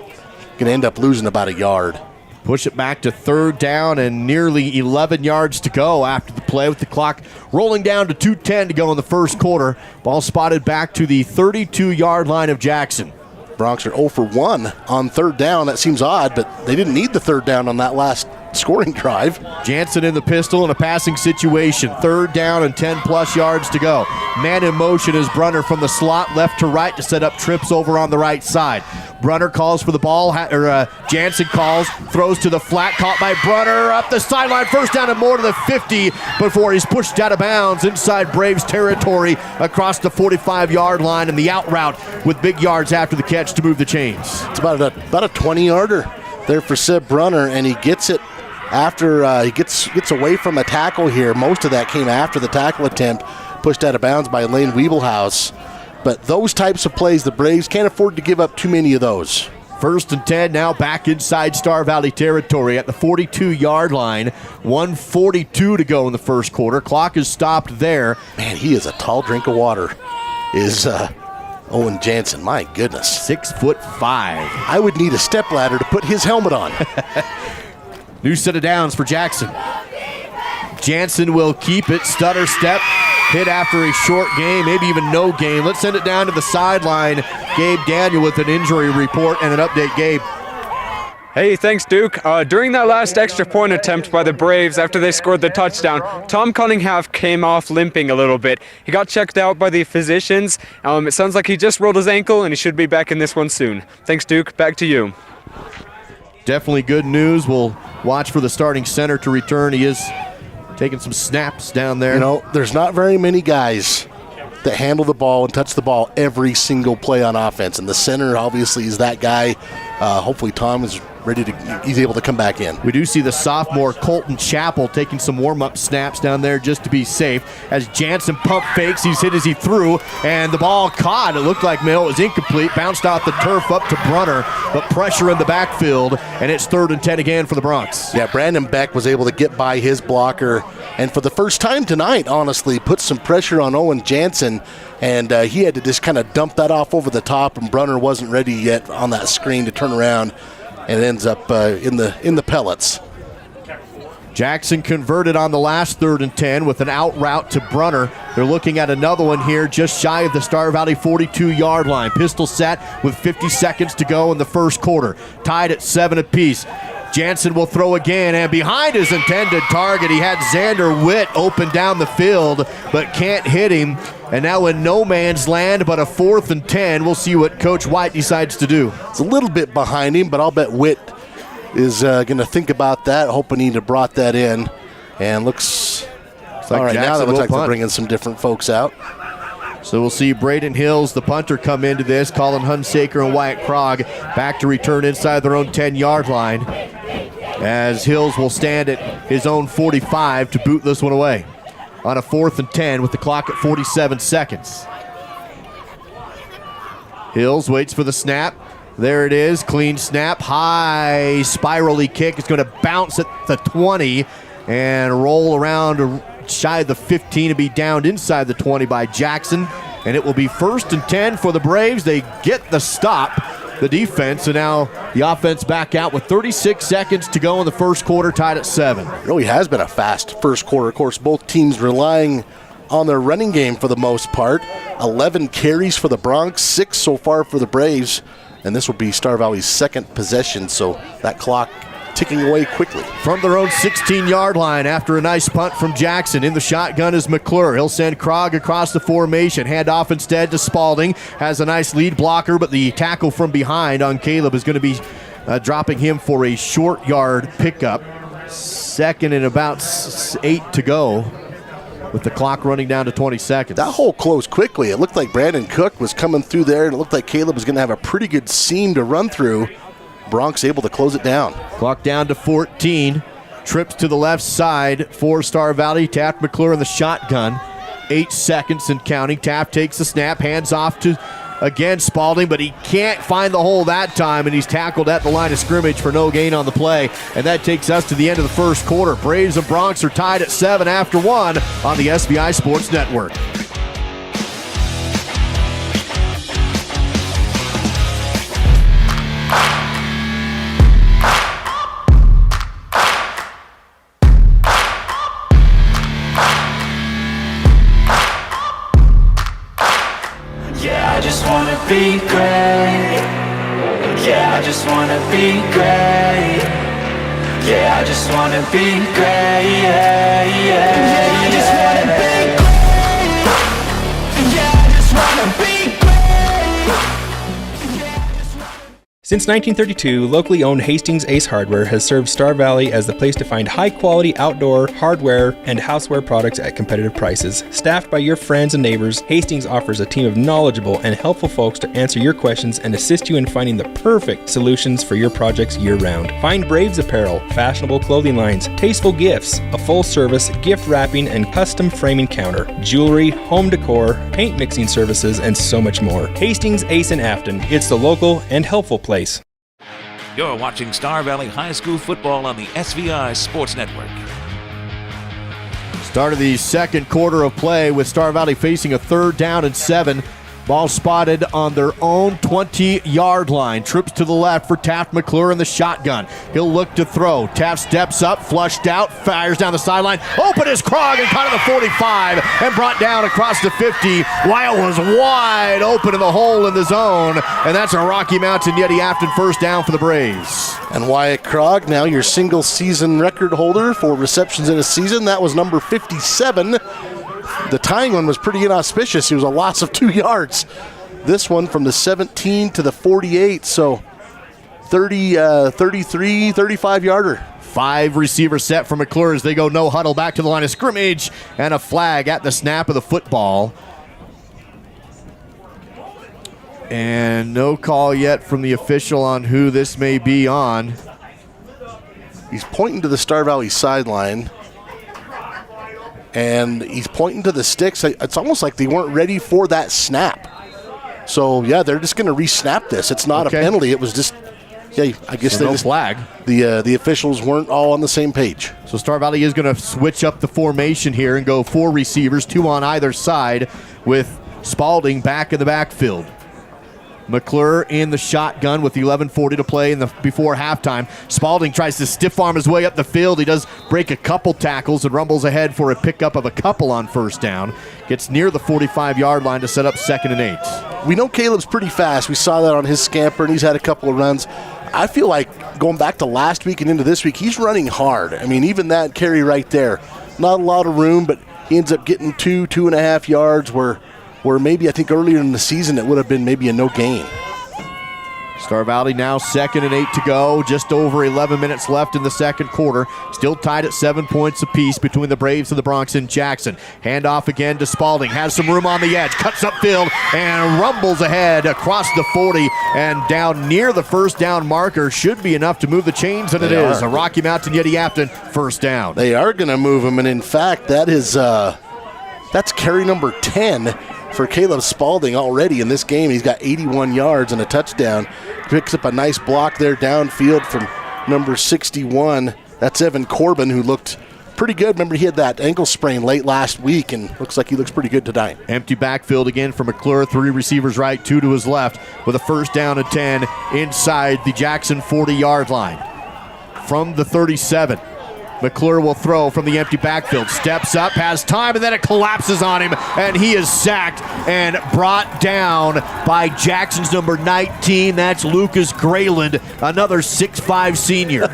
going to end up losing about a yard. Push it back to 3rd down and nearly 11 yards to go after the play with the clock rolling down to 2:10 to go in the first quarter. Ball spotted back to the 32-yard line of Jackson. Broncs are 0 for 1 on 3rd down. That seems odd, but they didn't need the 3rd down on that last scoring drive. Jansen in the pistol in a passing situation. 3rd down and 10-plus yards to go. Man in motion is Brunner from the slot left to right to set up trips over on the right side. Brunner calls for the ball, Jansen calls, throws to the flat, caught by Brunner up the sideline. First down and more to the 50 before he's pushed out of bounds inside Braves territory across the 45-yard line, and the out route with big yards after the catch to move the chains. It's about a 20-yarder there for Seb Brunner, and he gets it after he gets away from a tackle here. Most of that came after the tackle attempt, pushed out of bounds by Lane Wiebelhaus. But those types of plays, the Braves can't afford to give up too many of those. 1st and 10 now back inside Star Valley territory at the 42-yard line. 1:42 to go in the first quarter. Clock is stopped there. Man, he is a tall drink of water, is Owen Jansen. My goodness. 6'5". I would need a stepladder to put his helmet on. New set of downs for Jackson. Jansen will keep it. Stutter step. Hit after a short game, maybe even no game. Let's send it down to the sideline. Gabe Daniel with an injury report and an update. Gabe. Hey, thanks, Duke. During that last extra point attempt by the Braves after they scored the touchdown, Tom Cunningham came off limping a little bit. He got checked out by the physicians. It sounds like he just rolled his ankle, and he should be back in this one soon. Thanks, Duke. Back to you. Definitely good news. We'll watch for the starting center to return. He is taking some snaps down there. You know, there's not very many guys that handle the ball and touch the ball every single play on offense, and the center obviously is that guy. Hopefully Tom is he's able to come back in. We do see the sophomore Colton Chappell taking some warm-up snaps down there just to be safe. As Jansen pump fakes, he's hit as he threw, and the ball caught. It looked like it was incomplete, bounced off the turf up to Brunner, but pressure in the backfield, and it's 3rd and 10 again for the Broncs. Yeah, Brandon Beck was able to get by his blocker, and for the first time tonight, honestly, put some pressure on Owen Jansen, and he had to just kind of dump that off over the top, and Brunner wasn't ready yet on that screen to turn around, and it ends up in the pellets. Jackson converted on the last 3rd and 10 with an out route to Brunner. They're looking at another one here just shy of the Star Valley 42-yard line. Pistol set with 50 seconds to go in the first quarter. Tied at 7 apiece. Jansen will throw again, and behind his intended target, he had Xander Witt open down the field, but can't hit him. And now in no man's land, but a 4th and 10. We'll see what Coach White decides to do. It's a little bit behind him, but I'll bet Witt is going to think about that, hoping he'd have brought that in. And looks like all right, Jackson now that looks like punt. they're bringing some different folks out. So we'll see Braden Hills, the punter, come into this. Colin Hunsaker and Wyatt Krog back to return inside their own 10-yard line, as Hills will stand at his own 45 to boot this one away on a 4th and 10 with the clock at 47 seconds. Hills waits for the snap. There it is, clean snap, high spirally kick. It's going to bounce at the 20 and roll around shy of the 15 to be downed inside the 20 by Jackson. And it will be 1st and 10 for the Braves. They get the stop, the defense, and now the offense back out with 36 seconds to go in the first quarter, tied at 7. It really has been a fast first quarter. Of course, both teams relying on their running game for the most part. 11 carries for the Bronx, 6 so far for the Braves. And this will be Star Valley's second possession, so that clock ticking away quickly. From their own 16-yard line after a nice punt from Jackson. In the shotgun is McClure. He'll send Krog across the formation. Hand off instead to Spalding. Has a nice lead blocker, but the tackle from behind on Caleb is going to be dropping him for a short yard pickup. 2nd and about 8 to go, with the clock running down to 20 seconds. That hole closed quickly. It looked like Brandon Cook was coming through there, and it looked like Caleb was going to have a pretty good seam to run through. Bronx able to close it down. Clock down to 14. Trips to the left side for Star Valley. Taft McClure in the shotgun. 8 seconds and counting. Taft takes the snap, hands off to, again, Spalding, but he can't find the hole that time, and he's tackled at the line of scrimmage for no gain on the play. And that takes us to the end of the first quarter. Braves and Bronx are tied at 7 after 1 on the SVI Sports Network. Be great. Yeah, I just wanna be great. Yeah, I just wanna be great. Yeah, yeah, I just wanna be great. Yeah, I just wanna be great. Since 1932, locally owned Hastings Ace Hardware has served Star Valley as the place to find high-quality outdoor, hardware, and houseware products at competitive prices. Staffed by your friends and neighbors, Hastings offers a team of knowledgeable and helpful folks to answer your questions and assist you in finding the perfect solutions for your projects year-round. Find Braves apparel, fashionable clothing lines, tasteful gifts, a full-service gift wrapping and custom framing counter, jewelry, home decor, paint mixing services, and so much more. Hastings Ace in Afton. It's the local and helpful place. You're watching Star Valley High School football on the SVI Sports Network. Start of the second quarter of play with Star Valley facing a 3rd down and 7. Ball spotted on their own 20-yard line. Trips to the left for Taft McClure in the shotgun. He'll look to throw. Taft steps up, flushed out, fires down the sideline. Open is Krog and caught at the 45 and brought down across the 50. Weil was wide open in the hole in the zone, and that's a Rocky Mountain Yeti Afton first down for the Braves. And Wyatt Krog, now your single-season record holder for receptions in a season. That was number 57. The tying one was pretty inauspicious. It was a loss of 2 yards. This one from the 17 to the 48, so 33, 35-yarder. 5 receiver set for McClure as they go no huddle back to the line of scrimmage, and a flag at the snap of the football. And no call yet from the official on who this may be on. He's pointing to the Star Valley sideline, and he's pointing to the sticks. It's almost like they weren't ready for that snap. So, yeah, they're just going to re-snap this. It's not a penalty. It was just, yeah, I guess no flag. The officials weren't all on the same page. So Star Valley is going to switch up the formation here and go 4 receivers, 2 on either side, with Spalding back in the backfield. McClure in the shotgun with 11:40 to play before halftime. Spalding tries to stiff arm his way up the field. He does break a couple tackles and rumbles ahead for a pickup of a couple on first down. Gets near the 45-yard line to set up 2nd and 8. We know Caleb's pretty fast. We saw that on his scamper, and he's had a couple of runs. I feel like going back to last week and into this week, he's running hard. I mean, even that carry right there, not a lot of room, but he ends up getting 2.5 yards where maybe I think earlier in the season it would have been maybe a no gain. Star Valley now 2nd and 8 to go. Just over 11 minutes left in the second quarter. Still tied at 7 points apiece between the Braves and the Bronx and Jackson. Handoff again to Spalding. Has some room on the edge. Cuts upfield and rumbles ahead across the 40 and down near the first down marker. Should be enough to move the chains, and it is. A Rocky Mountain Yeti Afton first down. They are going to move him, and in fact, that's carry number 10 for Caleb Spalding already in this game. He's got 81 yards and a touchdown. Picks up a nice block there downfield from number 61. That's Evan Corbin, who looked pretty good. Remember, he had that ankle sprain late last week, and looks like he looks pretty good tonight. Empty backfield again for McClure. 3 receivers right, 2 to his left, with a first down and 10 inside the Jackson 40-yard line. From the 37. McClure will throw from the empty backfield. Steps up, has time, and then it collapses on him, and he is sacked and brought down by Jackson's number 19. That's Lucas Grayland, another 6'5 senior.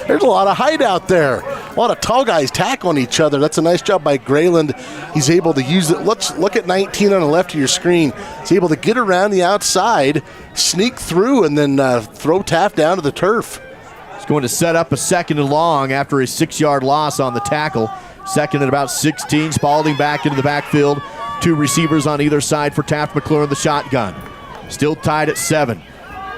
There's a lot of height out there. A lot of tall guys tackling each other. That's a nice job by Grayland. He's able to use it. Let's look at 19 on the left of your screen. He's able to get around the outside, sneak through, and then throw Taft down to the turf. Going to set up a 2nd and long after a 6-yard loss on the tackle. 2nd and about 16. Spalding back into the backfield. 2 receivers on either side for Taft McClure in the shotgun. Still tied at 7.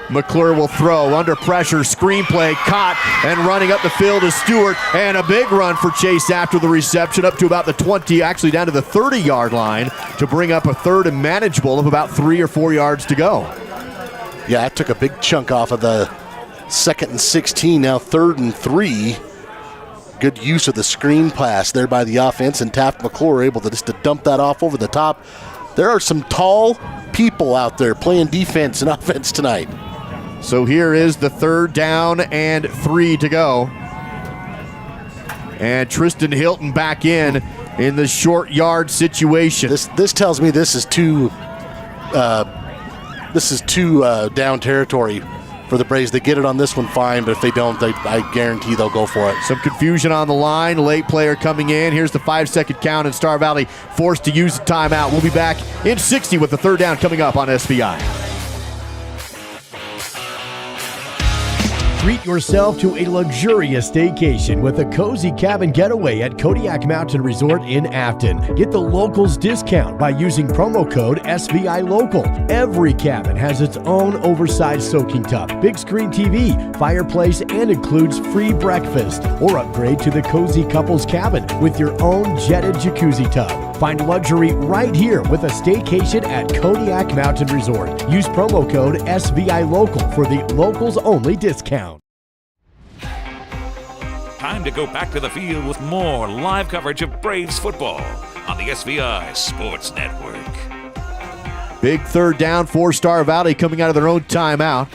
McClure will throw under pressure. Screenplay caught, and running up the field is Stewart, and a big run for Chase after the reception up to about the 20, actually down to the 30-yard line to bring up a 3rd and manageable of about 3 or 4 yards to go. Yeah, that took a big chunk off of the 2nd and 16, now 3rd and 3. Good use of the screen pass there by the offense, and Taft McClure able to just to dump that off over the top. There are some tall people out there playing defense and offense tonight. So here is the 3rd down and 3 to go. And Tristan Hilton back in the short yard situation. This tells me this is two down territory for the Braves. They get it on this one, fine, but if they don't, I guarantee they'll go for it. Some confusion on the line. Late player coming in. Here's the 5-second count, and Star Valley forced to use the timeout. We'll be back in 60 with the 3rd down coming up on SVI. Treat yourself to a luxurious staycation with a cozy cabin getaway at Kodiak Mountain Resort in Afton. Get the locals discount by using promo code SVI Local. Every cabin has its own oversized soaking tub, big screen TV, fireplace, and includes free breakfast. Or upgrade to the cozy couples cabin with your own jetted jacuzzi tub. Find luxury right here with a staycation at Kodiak Mountain Resort. Use promo code SVI Local for the locals only discount. Time to go back to the field with more live coverage of Braves football on the SVI Sports Network. Big 3rd down for Star Valley coming out of their own timeout.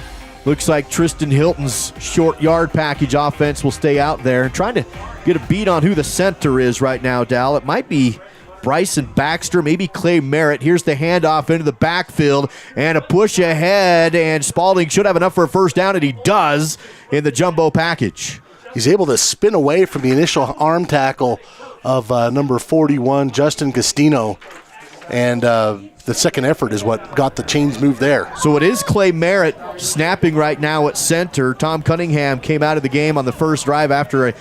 Looks like Tristan Hilton's short yard package offense will stay out there. Trying to get a beat on who the center is right now, Dal. It might be Bryson Baxter, maybe Clay Merritt. Here's the handoff into the backfield and a push ahead, and Spalding should have enough for a first down, and he does in the jumbo package. He's able to spin away from the initial arm tackle of number 41, Justin Castino, and the second effort is what got the chains moved there. So it is Clay Merritt snapping right now at center. Tom Cunningham came out of the game on the first drive after an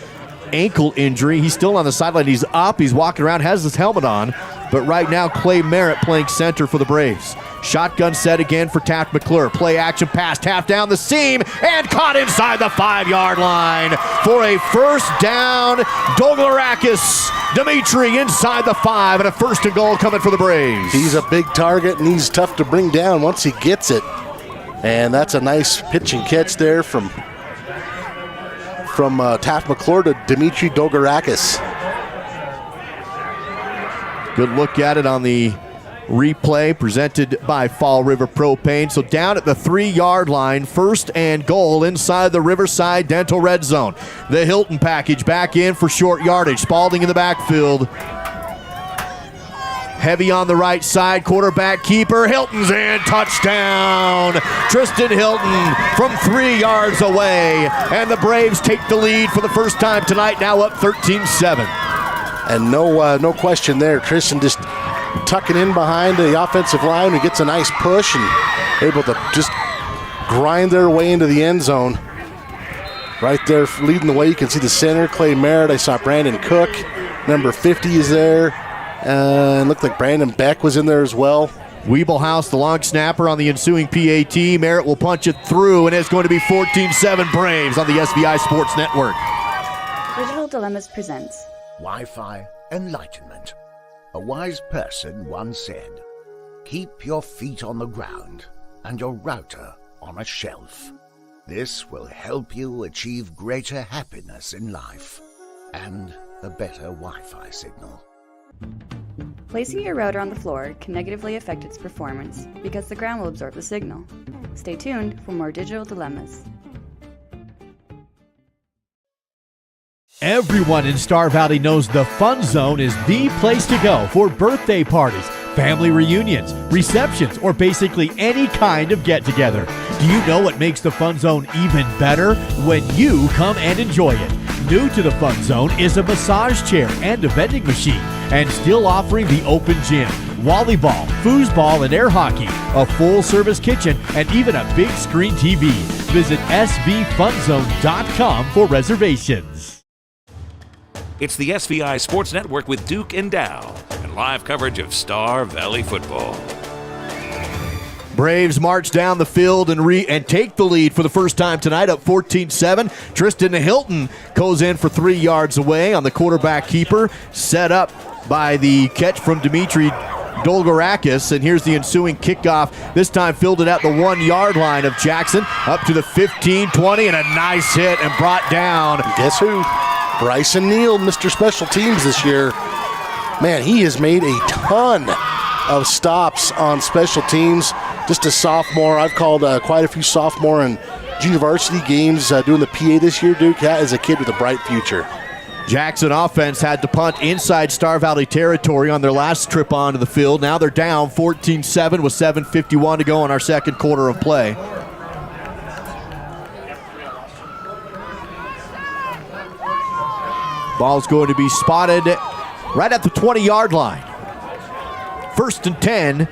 ankle injury. He's still on the sideline. He's up. He's walking around, has his helmet on. But right now, Clay Merritt playing center for the Braves. Shotgun set again for Taft McClure. Play action pass. Taft down the seam and caught inside the 5-yard line for a first down. Doglarakis Dimitri inside the 5 and a 1st and goal coming for the Braves. He's a big target and he's tough to bring down once he gets it. And that's a nice pitch and catch there from Taft McClure to Dimitri Doglarakis. Good look at it on the replay presented by Fall River Propane. So down at the 3-yard line, 1st and goal inside the Riverside Dental red zone. The Hilton package back in for short yardage. Spalding in the backfield. Heavy on the right side, quarterback keeper. Hilton's in, touchdown. Tristan Hilton from 3 yards away. And the Braves take the lead for the first time tonight, now up 13-7. And no question there. Tristan just tucking in behind the offensive line who gets a nice push and able to just grind their way into the end zone. Right there leading the way, you can see the center, Clay Merritt. I saw Brandon Cook. Number 50 is there. And looked like Brandon Beck was in there as well. Weeblehouse, the long snapper on the ensuing PAT. Merritt will punch it through, and it's going to be 14-7 Braves on the SVI Sports Network. Digital Dilemmas presents Wi-Fi Enlightenment. A wise person once said, "Keep your feet on the ground and your router on a shelf. This will help you achieve greater happiness in life and a better Wi-Fi signal." Placing your router on the floor can negatively affect its performance because the ground will absorb the signal. Stay tuned for more Digital Dilemmas. Everyone in Star Valley knows the Fun Zone is the place to go for birthday parties, family reunions, receptions, or basically any kind of get-together. Do you know what makes the Fun Zone even better? When you come and enjoy it. New to the Fun Zone is a massage chair and a vending machine, and still offering the open gym, volleyball, foosball, and air hockey, a full-service kitchen, and even a big screen TV. Visit svfunzone.com for reservations. It's the SVI Sports Network with Duke and Dow and live coverage of Star Valley football. Braves march down the field and take the lead for the first time tonight, up 14-7. Tristan Hilton goes in for 3 yards away on the quarterback keeper, set up by the catch from Dimitri Dolgorakis, and here's the ensuing kickoff. This time fielded at the 1-yard line of Jackson, up to the 15-20, and a nice hit and brought down. Guess who? Bryson Neal, Mr. Special Teams this year. Man, he has made a ton of stops on special teams. Just a sophomore. I've called quite a few sophomore and junior varsity games doing the PA this year, Duke. That is a kid with a bright future. Jackson offense had to punt inside Star Valley territory on their last trip onto the field. Now they're down 14-7 with 7:51 to go in our second quarter of play. Ball's going to be spotted right at the 20-yard line. 1st and 10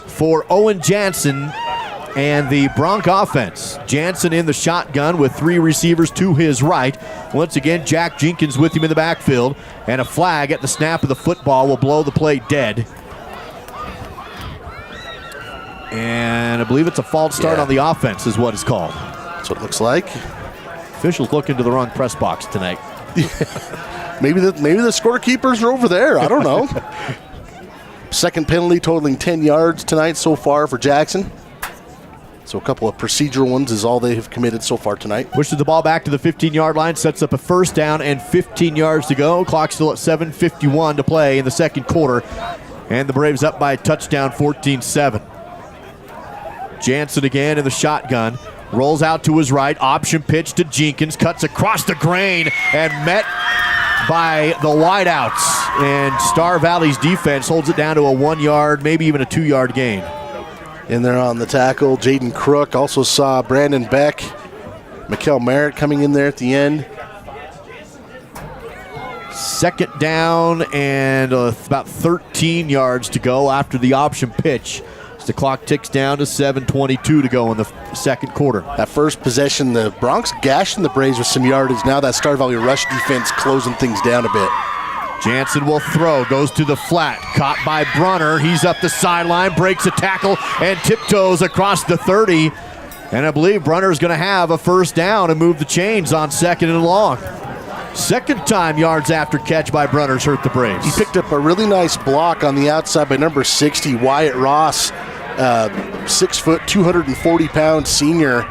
for Owen Jansen and the Bronc offense. Jansen in the shotgun with 3 receivers to his right. Once again, Jack Jenkins with him in the backfield, and a flag at the snap of the football will blow the play dead. And I believe it's a false start on the offense is what it's called. That's what it looks like. Officials look into the wrong press box tonight. Maybe the scorekeepers are over there. I don't know. Second penalty totaling 10 yards tonight so far for Jackson. So a couple of procedural ones is all they have committed so far tonight. Pushes the ball back to the 15-yard line, sets up a first down and 15 yards to go. Clock still at 7:51 to play in the second quarter. And the Braves up by a touchdown, 14-7. Jansen again in the shotgun. Rolls out to his right. Option pitch to Jenkins. Cuts across the grain and met by the wideouts. And Star Valley's defense holds it down to a 1-yard, maybe even a 2-yard gain. In there on the tackle, Jaden Crook. Also saw Brandon Beck. Mikael Merritt coming in there at the end. Second down and about 13 yards to go after the option pitch. As the clock ticks down to 7:22 to go in the second quarter. That first possession, the Bronx gashing the Braves with some yardage. Now that Star Valley rush defense closing things down a bit. Jansen will throw, goes to the flat, caught by Brunner. He's up the sideline, breaks a tackle, and tiptoes across the 30. And I believe Brunner's going to have a first down and move the chains on 2nd and long. Second time yards after catch by Brunner's hurt the Braves. He picked up a really nice block on the outside by number 60, Wyatt Ross, 6 foot, 240-pound senior.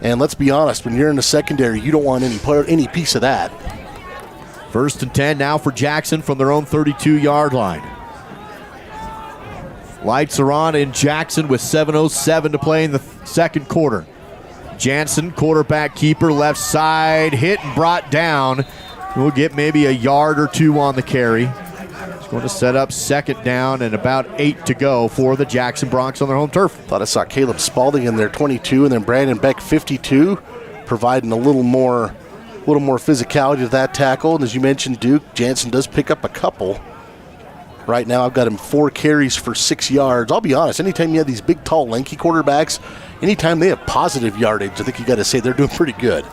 And let's be honest, when you're in the secondary, you don't want any piece of that. 1st and 10 now for Jackson from their own 32-yard line. Lights are on in Jackson with 7:07 to play in the second quarter. Jansen, quarterback keeper, left side, hit and brought down. We'll get maybe a yard or two on the carry. It's going to set up second down and about 8 to go for the Jackson Broncs on their home turf. Thought I saw Caleb Spalding in there, 22, and then Brandon Beck, 52, providing a little more physicality to that tackle. And as you mentioned, Duke, Jansen does pick up a couple. Right now, I've got him 4 carries for 6 yards. I'll be honest, anytime you have these big, tall, lanky quarterbacks, anytime they have positive yardage, I think you got to say they're doing pretty good.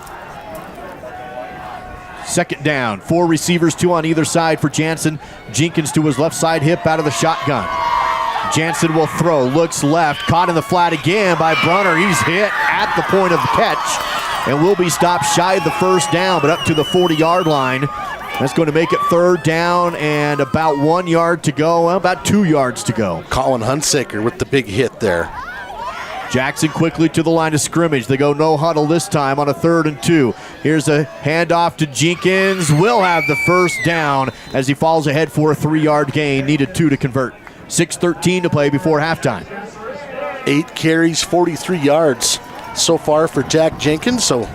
Second down, 4 receivers, 2 on either side for Jansen. Jenkins to his left side hip out of the shotgun. Jansen will throw, looks left, caught in the flat again by Brunner. He's hit at the point of the catch and will be stopped shy of the first down, but up to the 40-yard line. That's going to make it third down and about 1 yard to go, well, about 2 yards to go. Colin Hunsaker with the big hit there. Jackson quickly to the line of scrimmage. They go no huddle this time on a 3rd and 2. Here's a handoff to Jenkins. Will have the first down as he falls ahead for a 3-yard gain. Needed 2 to convert. 6:13 to play before halftime. 8 carries, 43 yards so far for Jack Jenkins, so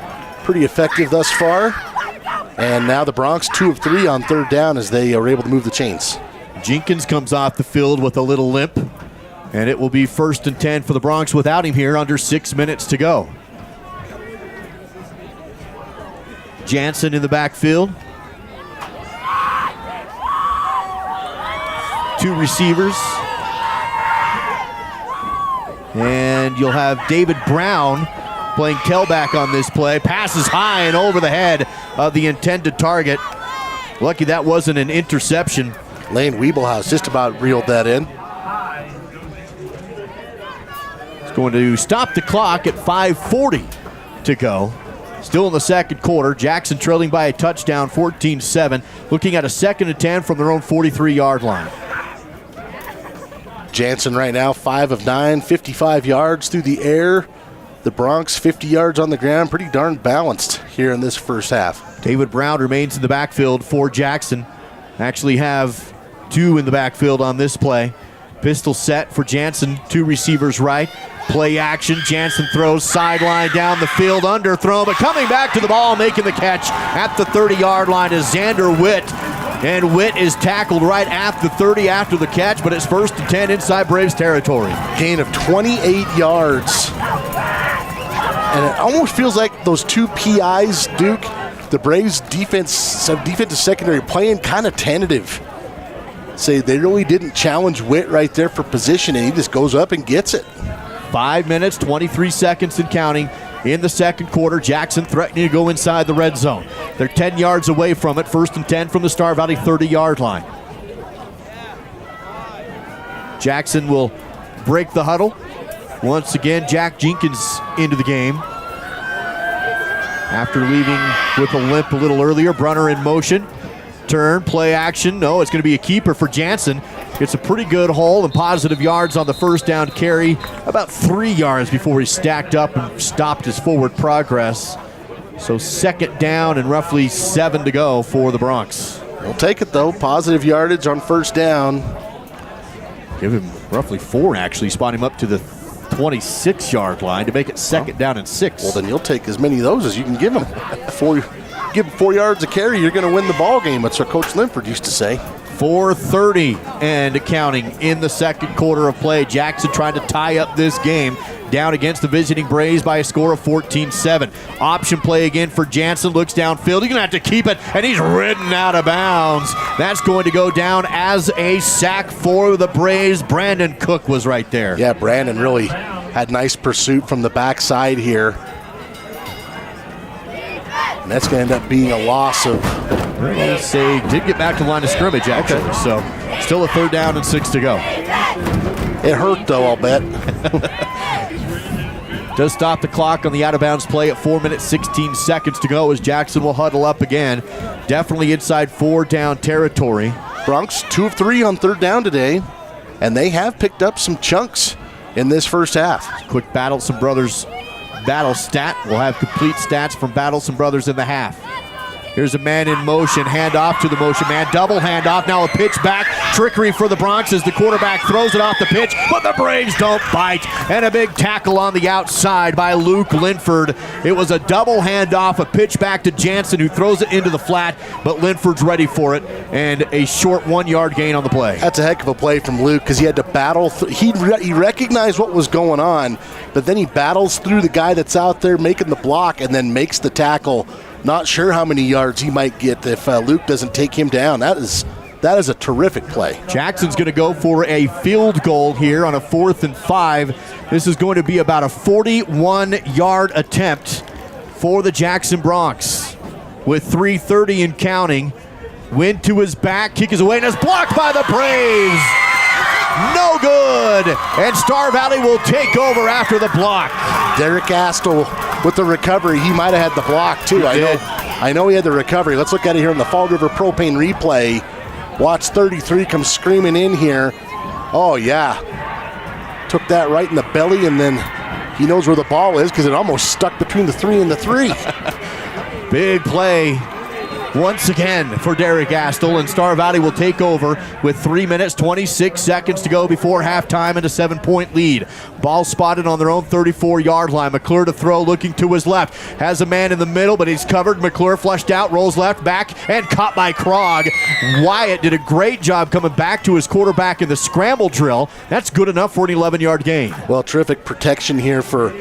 pretty effective thus far. And now the Broncs 2 of 3 on 3rd down as they are able to move the chains. Jenkins comes off the field with a little limp, and it will be 1st and 10 for the Broncs without him here, under 6 minutes to go. Jansen in the backfield. 2 receivers. And you'll have David Brown playing tailback on this play. Passes high and over the head of the intended target. Lucky that wasn't an interception. Lane Wiebelhaus just about reeled that in. It's going to stop the clock at 5:40 to go. Still in the second quarter. Jackson trailing by a touchdown, 14-7. Looking at a 2nd and 10 from their own 43-yard line. Jansen right now 5 of 9, 55 yards through the air. The Broncs 50 yards on the ground, pretty darn balanced here in this first half. David Brown remains in the backfield for Jackson. Actually have 2 in the backfield on this play. Pistol set for Jansen, 2 receivers right. Play action, Jansen throws sideline down the field, underthrown, but coming back to the ball, making the catch at the 30-yard line is Xander Witt. And Witt is tackled right at the 30 after the catch, but it's 1st and 10 inside Braves territory. Gain of 28 yards. And it almost feels like those 2 PIs, Duke, the Braves defensive secondary playing kind of tentative. Say they really didn't challenge Witt right there for position, and he just goes up and gets it. 5 minutes, 23 seconds and counting in the second quarter. Jackson threatening to go inside the red zone. They're 10 yards away from it. 1st and 10 from the Star Valley 30-yard line. Jackson will break the huddle. Once again, Jack Jenkins into the game. After leaving with a limp a little earlier, Brunner in motion. Turn, play action. No, it's going to be a keeper for Jansen. Gets a pretty good haul and positive yards on the first down carry. About 3 yards before he stacked up and stopped his forward progress. So 2nd down and roughly 7 to go for the Broncs. We'll take it though. Positive yardage on first down. Give him roughly 4 actually. Spot him up to the 26-yard line to make it 2nd down and 6. Well, then you'll take as many of those as you can give him. Give him 4 yards a carry, you're going to win the ball game. That's what Coach Linford used to say. 4:30 and counting in the second quarter of play. Jackson trying to tie up this game down against the visiting Braves by a score of 14-7. Option play again for Jansen. Looks downfield. He's going to have to keep it, and he's ridden out of bounds. That's going to go down as a sack for the Braves. Brandon Cook was right there. Yeah, Brandon really had nice pursuit from the backside here. And that's going to end up being a loss of... Let's say did get back to the line of scrimmage, actually. Okay. So still a 3rd down and 6 to go. It hurt, though, I'll bet. Does stop the clock on the out-of-bounds play at 4 minutes, 16 seconds to go as Jackson will huddle up again. Definitely inside 4-down territory. Broncs 2 of 3 on 3rd down today, and they have picked up some chunks in this first half. Quick Battlesome Brothers battle stat. We'll have complete stats from Battlesome Brothers in the half. Here's a man in motion, handoff to the motion man, double handoff, now a pitch back, trickery for the Bronx as the quarterback throws it off the pitch, but the Braves don't bite, and a big tackle on the outside by Luke Linford. It was a double handoff, a pitch back to Jansen, who throws it into the flat, but Linford's ready for it, and a short 1 yard gain on the play. That's a heck of a play from Luke because he had to battle. He recognized what was going on, but then he battles through the guy that's out there making the block and then makes the tackle. Not sure how many yards he might get if Luke doesn't take him down. That is a terrific play. Jackson's going to go for a field goal here on a 4th and 5. This is going to be about a 41-yard attempt for the Jackson Bronx. With 3:30 and counting, wind to his back, kick is away, and is blocked by the Braves. No good, and Star Valley will take over after the block. Derek Astle with the recovery. He might have had the block too. I know he had the recovery. Let's look at it here in the Fall River Propane replay. Watch 33 come screaming in here. Oh yeah, took that right in the belly, and then he knows where the ball is because it almost stuck between the 3 and the 3. Big play once again for Derek Astle, and Star Valley will take over with 3 minutes, 26 seconds to go before halftime and a 7-point lead. Ball spotted on their own 34-yard line. McClure to throw, looking to his left. Has a man in the middle, but he's covered. McClure flushed out, rolls left, back, and caught by Krog. Wyatt did a great job coming back to his quarterback in the scramble drill. That's good enough for an 11-yard gain. Well, terrific protection here for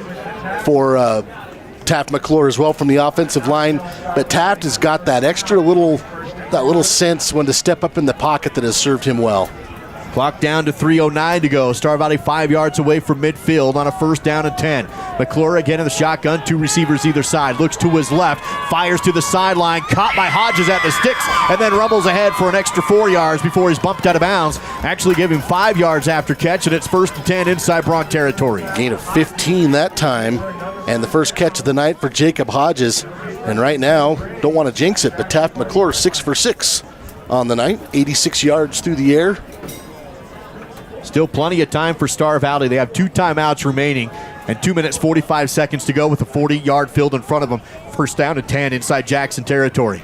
Taft McClure as well from the offensive line, but Taft has got that extra little sense when to step up in the pocket that has served him well. Clock down to 3:09 to go. Star Valley 5 yards away from midfield on a 1st down and 10. McClure again in the shotgun, 2 receivers either side. Looks to his left, fires to the sideline, caught by Hodges at the sticks, and then rumbles ahead for an extra 4 yards before he's bumped out of bounds. Actually give him 5 yards after catch, and it's 1st and 10 inside Bronx territory. Gain of 15 that time, and the first catch of the night for Jacob Hodges. And right now, don't want to jinx it, but Taft McClure 6 for 6 on the night, 86 yards through the air. Still plenty of time for Star Valley. They have 2 timeouts remaining and 2 minutes, 45 seconds to go with a 40-yard field in front of them. 1st down and 10 inside Jackson territory.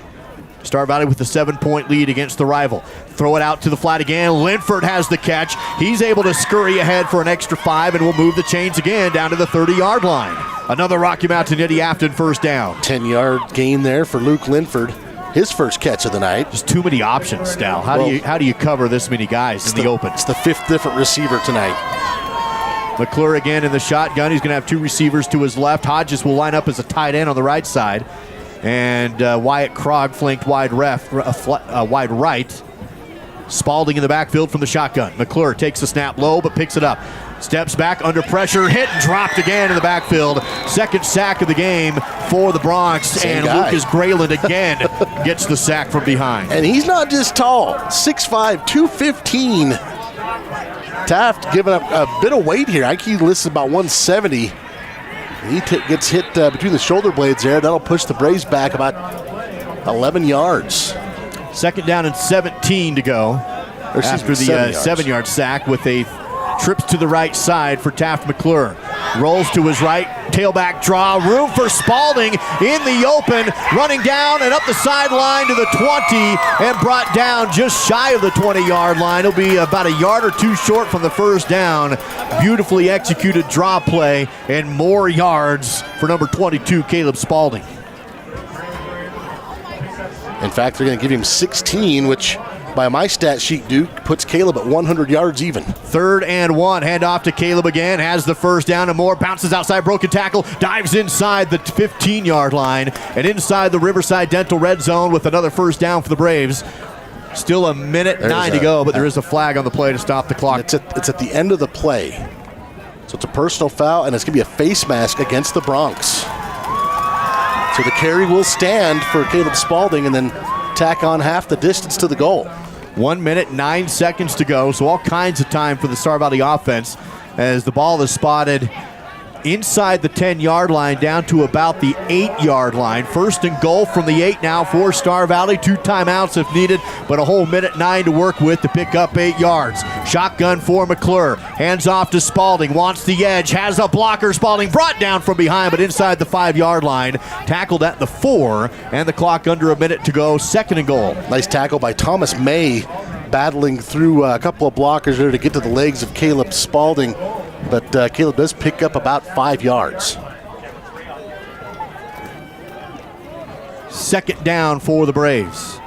Star Valley with a 7-point lead against the rival. Throw it out to the flat again. Linford has the catch. He's able to scurry ahead for an extra 5 and will move the chains again down to the 30-yard line. Another Rocky Mountain Eddie Afton 1st down. 10-yard gain there for Luke Linford. His first catch of the night. Just too many options, Stal. How do you cover this many guys in the open? It's the 5th different receiver tonight. McClure again in the shotgun. He's going to have 2 receivers to his left. Hodges will line up as a tight end on the right side. And Wyatt Krog flanked wide right. Spalding in the backfield from the shotgun. McClure takes the snap low but picks it up. Steps back under pressure, hit and dropped again in the backfield. 2nd sack of the game for the Bronx. Same and guy. Lucas Grayland again gets the sack from behind. And he's not just tall, 6'5", 215. Taft giving up a bit of weight here. I think he lists about 170. He gets hit between the shoulder blades there. That'll push the Braves back about 11 yards. 2nd down and 17 to go after the 7-yard sack with a trips to the right side for Taft McClure. Rolls to his right, tailback draw, room for Spalding in the open, running down and up the sideline to the 20 and brought down just shy of the 20-yard line. He'll be about a yard or 2 short from the 1st down. Beautifully executed draw play and more yards for number 22, Caleb Spalding. In fact, they're going to give him 16, which by my stat sheet, Duke, puts Caleb at 100 yards even. 3rd and 1. Hand off to Caleb again. Has the 1st down and more. Bounces outside. Broken tackle. Dives inside the 15-yard line. And inside the Riverside Dental red zone with another 1st down for the Braves. Still a minute 9 to go, but there is a flag on the play to stop the clock. It's at the end of the play. So it's a personal foul, and it's going to be a face mask against the Bronx. So the carry will stand for Caleb Spalding and then tack on half the distance to the goal. 1 minute, 9 seconds to go, so all kinds of time for the Star Valley offense as the ball is spotted inside the 10-yard line down to about the 8-yard line. First and goal from the 8 now for Star Valley. 2 timeouts if needed, but a whole minute 9 to work with to pick up 8 yards. Shotgun for McClure. Hands off to Spalding. Wants the edge. Has a blocker. Spalding brought down from behind, but inside the 5-yard line. Tackled at the 4, and the clock under a minute to go. Second and goal. Nice tackle by Thomas May, battling through a couple of blockers there to get to the legs of Caleb Spalding. But Caleb does pick up about 5 yards. Second down for the Braves.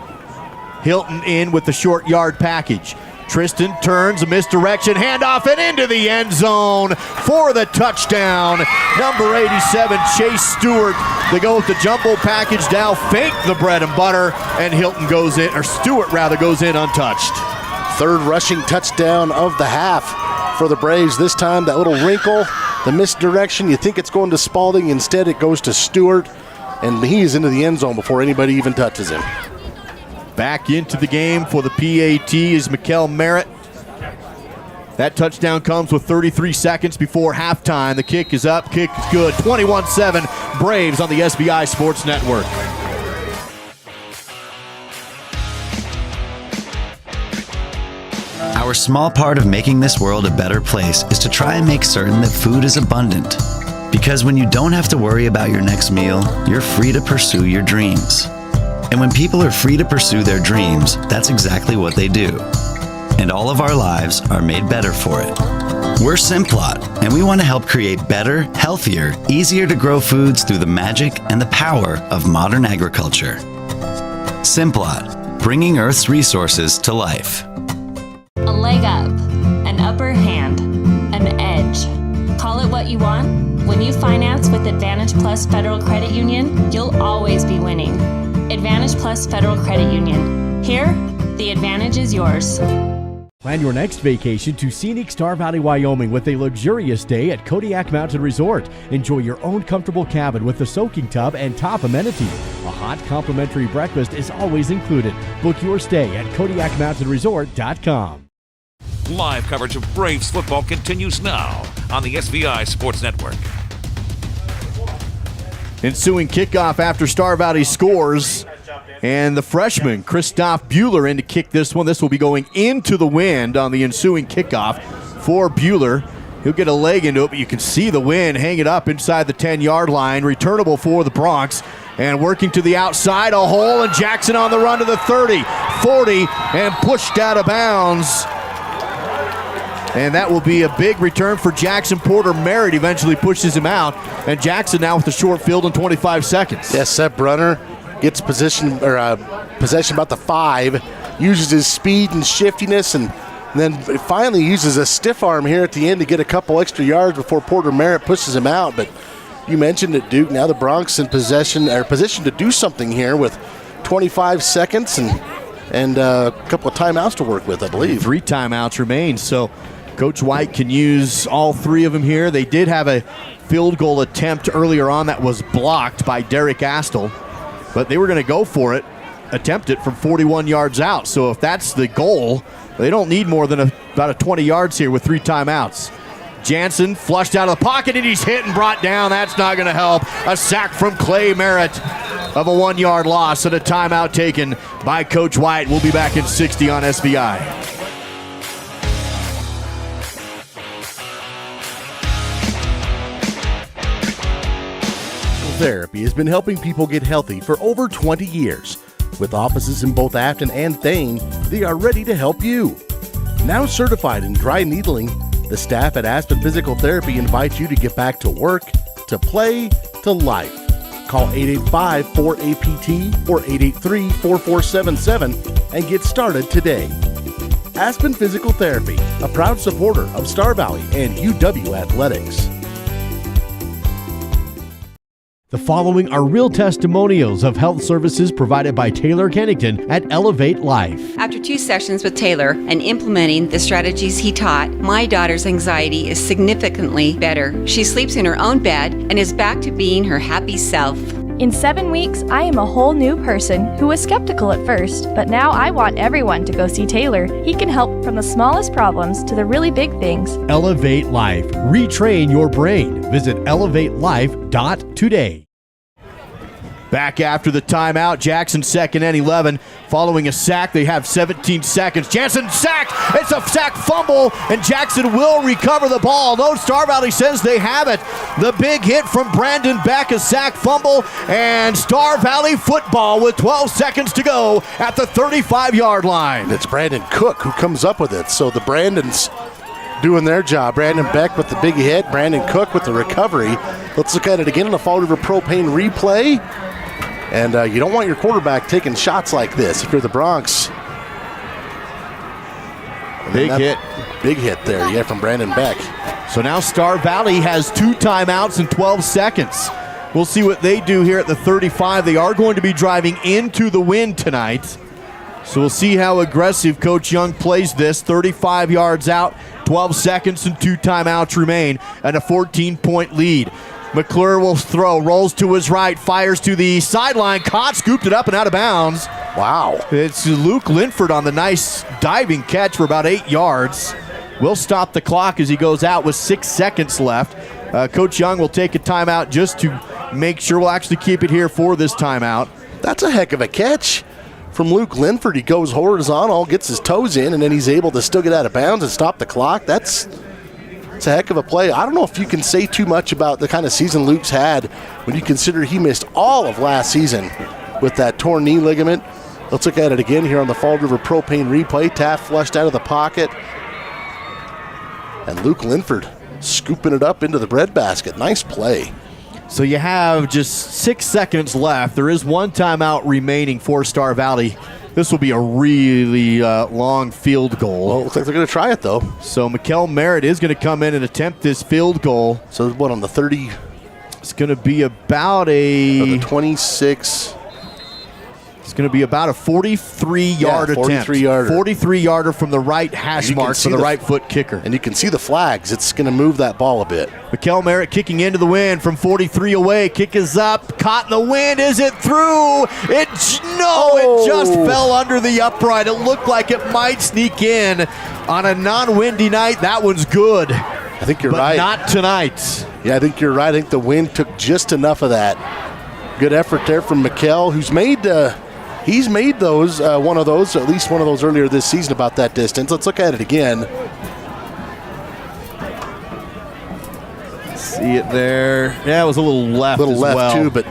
Hilton in with the short yard package. Tristan turns, a misdirection, handoff, and into the end zone for the touchdown. Number 87, Chase Stewart. They go with the jumbo package now, fake the bread and butter, and Hilton goes in, or Stewart rather, goes in untouched. Third rushing touchdown of the half for the Braves. This time, that little wrinkle, the misdirection, you think it's going to Spalding. Instead, it goes to Stewart, and he is into the end zone before anybody even touches him. Back into the game for the PAT is Mikkel Merritt. That touchdown comes with 33 seconds before halftime. The kick is up, kick is good. 21-7 Braves on the SBI Sports Network. Our small part of making this world a better place is to try and make certain that food is abundant. Because when you don't have to worry about your next meal, you're free to pursue your dreams. And when people are free to pursue their dreams, that's exactly what they do. And all of our lives are made better for it. We're Simplot, and we want to help create better, healthier, easier to grow foods through the magic and the power of modern agriculture. Simplot, bringing Earth's resources to life. A leg up, an upper hand, an edge. Call it what you want. When you finance with Advantage Plus Federal Credit Union, you'll always be winning. Advantage Plus Federal Credit Union. Here, the advantage is yours. Plan your next vacation to scenic Star Valley, Wyoming with a luxurious stay at Kodiak Mountain Resort. Enjoy your own comfortable cabin with a soaking tub and top amenities. A hot complimentary breakfast is always included. Book your stay at KodiakMountainResort.com. Live coverage of Braves football continues now on the SBI Sports Network. Ensuing kickoff after Star Valley scores. And the freshman, Christoph Bueller, in to kick this one. This will be going into the wind on the ensuing kickoff for Bueller. He'll get a leg into it, but you can see the wind hang it up inside the 10-yard line. Returnable for the Bronx. And working to the outside, a hole, and Jackson on the run to the 30, 40, and pushed out of bounds. And that will be a big return for Jackson. Porter Merritt eventually pushes him out. And Jackson now with the short field in 25 seconds. Yes, Seth Brunner gets possession about the 5, uses his speed and shiftiness, and then finally uses a stiff arm here at the end to get a couple extra yards before Porter Merritt pushes him out. But you mentioned it, Duke. Now the Bronx in position to do something here with 25 seconds and a couple of timeouts to work with, I believe. 3 timeouts remain, so Coach White can use all 3 of them here. They did have a field goal attempt earlier on that was blocked by Derek Astle, but they were going to go for it, attempt it from 41 yards out. So if that's the goal, they don't need more than about 20 yards here with 3 timeouts. Jansen flushed out of the pocket, and he's hit and brought down. That's not going to help. A sack from Clay Merritt of a 1-yard loss, and a timeout taken by Coach White. We'll be back in 60 on SBI. Therapy has been helping people get healthy for over 20 years. With offices in both Afton and Thane, they are ready to help you. Now certified in dry needling, the staff at Aspen Physical Therapy invites you to get back to work, to play, to life. Call 885-4APT or 883-4477 and get started today. Aspen Physical Therapy, a proud supporter of Star Valley and UW Athletics. The following are real testimonials of health services provided by Taylor Kennington at Elevate Life. After 2 sessions with Taylor and implementing the strategies he taught, my daughter's anxiety is significantly better. She sleeps in her own bed and is back to being her happy self. In 7 weeks, I am a whole new person who was skeptical at first, but now I want everyone to go see Taylor. He can help from the smallest problems to the really big things. Elevate Life. Retrain your brain. Visit elevatelife.today. Back after the timeout, Jackson second and 11. Following a sack, they have 17 seconds. Jansen sack! It's a sack fumble, and Jackson will recover the ball. No, Star Valley says they have it. The big hit from Brandon Beck, a sack fumble, and Star Valley football with 12 seconds to go at the 35-yard line. It's Brandon Cook who comes up with it. So the Brandons doing their job. Brandon Beck with the big hit, Brandon Cook with the recovery. Let's look at it again on the Fall River Propane replay. And you don't want your quarterback taking shots like this if you're the Bronx. Big hit. Big hit there, yeah, from Brandon Beck. So now Star Valley has 2 timeouts in 12 seconds. We'll see what they do here at the 35. They are going to be driving into the wind tonight. So we'll see how aggressive Coach Young plays this. 35 yards out, 12 seconds and 2 timeouts remain, and a 14-point lead. McClure will throw, rolls to his right, fires to the sideline, caught, scooped it up and out of bounds. Wow. It's Luke Linford on the nice diving catch for about 8 yards. We'll stop the clock as he goes out with 6 seconds left. Coach Young will take a timeout just to make sure we'll actually keep it here for this timeout. That's a heck of a catch from Luke Linford. He goes horizontal, gets his toes in, and then he's able to still get out of bounds and stop the clock. It's a heck of a play. I don't know if you can say too much about the kind of season Luke's had when you consider he missed all of last season with that torn knee ligament. Let's look at it again here on the Fall River Propane replay. Taft flushed out of the pocket. And Luke Linford scooping it up into the breadbasket. Nice play. So you have just 6 seconds left. There is 1 timeout remaining for Star Valley. This will be a really long field goal. Well, looks like they're going to try it, though. So Mikkel Merritt is going to come in and attempt this field goal. So what, on the 30? It's going to be about the 26. It's going to be about a 43-yard attempt. 43-yarder. 43-yarder from the right hash mark for the right foot kicker. And you can see the flags. It's going to move that ball a bit. Mikkel Merritt kicking into the wind from 43 away. Kick is up. Caught in the wind. Is it through? It just fell under the upright. It looked like it might sneak in on a non-windy night. That one's good. I think you're right. But not tonight. Yeah, I think you're right. I think the wind took just enough of that. Good effort there from Mikkel, who's made... He's made those, at least one of those earlier this season about that distance. Let's look at it again. See it there. Yeah, it was a little left as well. Too, but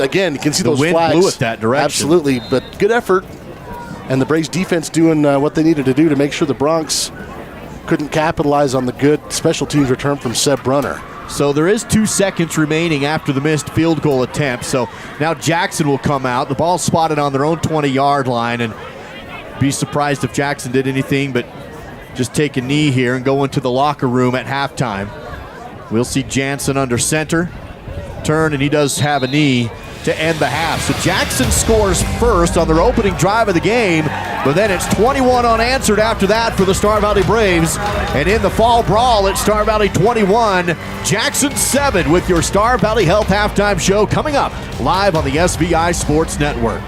again, you can see those wind flags. Blew it that direction. Absolutely, but good effort. And the Braves defense doing what they needed to do to make sure the Bronx couldn't capitalize on the good special teams return from Seb Brunner. So there is 2 seconds remaining after the missed field goal attempt. So now Jackson will come out. The ball's spotted on their own 20-yard line, and be surprised if Jackson did anything but just take a knee here and go into the locker room at halftime. We'll see Jansen under center. Turn, and he does have a knee to end the half. So Jackson scores first on their opening drive of the game, but then it's 21 unanswered after that for the Star Valley Braves. And in the fall brawl, it's Star Valley 21, Jackson 7 with your Star Valley Health Halftime Show coming up live on the SVI Sports Network.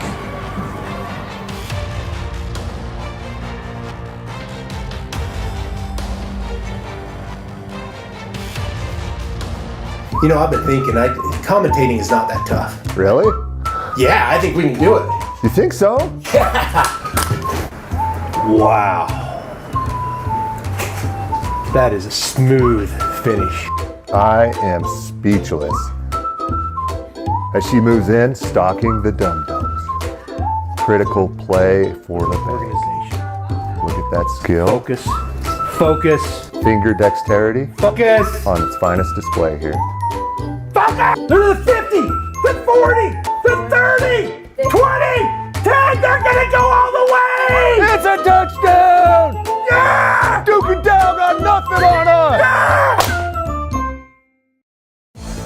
You know, I've been thinking, commentating is not that tough. Really? Yeah, I think we can do it. You think so? Wow. That is a smooth finish. I am speechless. As she moves in, stalking the dum-dums. Critical play for the organization. Look at that skill. Focus. Focus. Finger dexterity. Focus. On its finest display here. Focus! They're the 50, the 40, the 30, 20, 10, they're gonna go all the way! It's a touchdown! Yeah! Duke and Dow got nothing on us! Yeah!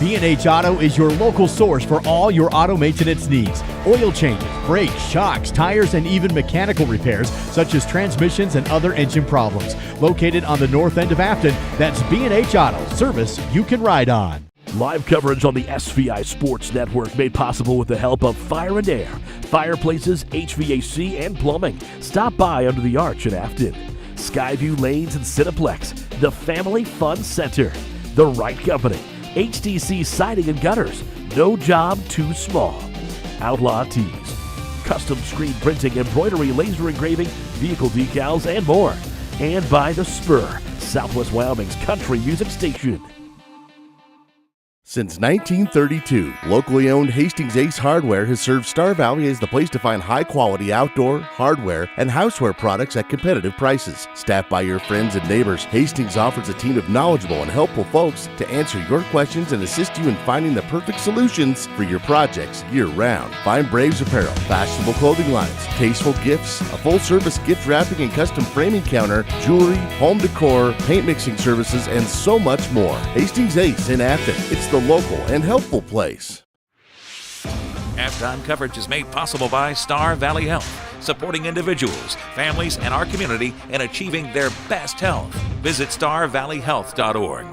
B&H Auto is your local source for all your auto maintenance needs. Oil changes, brakes, shocks, tires, and even mechanical repairs, such as transmissions and other engine problems. Located on the north end of Afton, that's B&H Auto, service you can ride on. Live coverage on the SVI Sports Network made possible with the help of Fire and Air, fireplaces, HVAC, and plumbing. Stop by under the arch in Afton. Skyview Lanes and Cineplex, the Family Fun Center. The Right Company, HTC Siding and Gutters, no job too small. Outlaw Tees, custom screen printing, embroidery, laser engraving, vehicle decals, and more. And by The Spur, Southwest Wyoming's country music station. Since 1932, locally owned Hastings Ace Hardware has served Star Valley as the place to find high-quality outdoor, hardware, and houseware products at competitive prices. Staffed by your friends and neighbors, Hastings offers a team of knowledgeable and helpful folks to answer your questions and assist you in finding the perfect solutions for your projects year-round. Find Braves apparel, fashionable clothing lines, tasteful gifts, a full-service gift wrapping and custom framing counter, jewelry, home decor, paint mixing services, and so much more. Hastings Ace in Afton. It's the local and helpful place. Halftime coverage is made possible by Star Valley Health, supporting individuals, families, and our community in achieving their best health. Visit starvalleyhealth.org.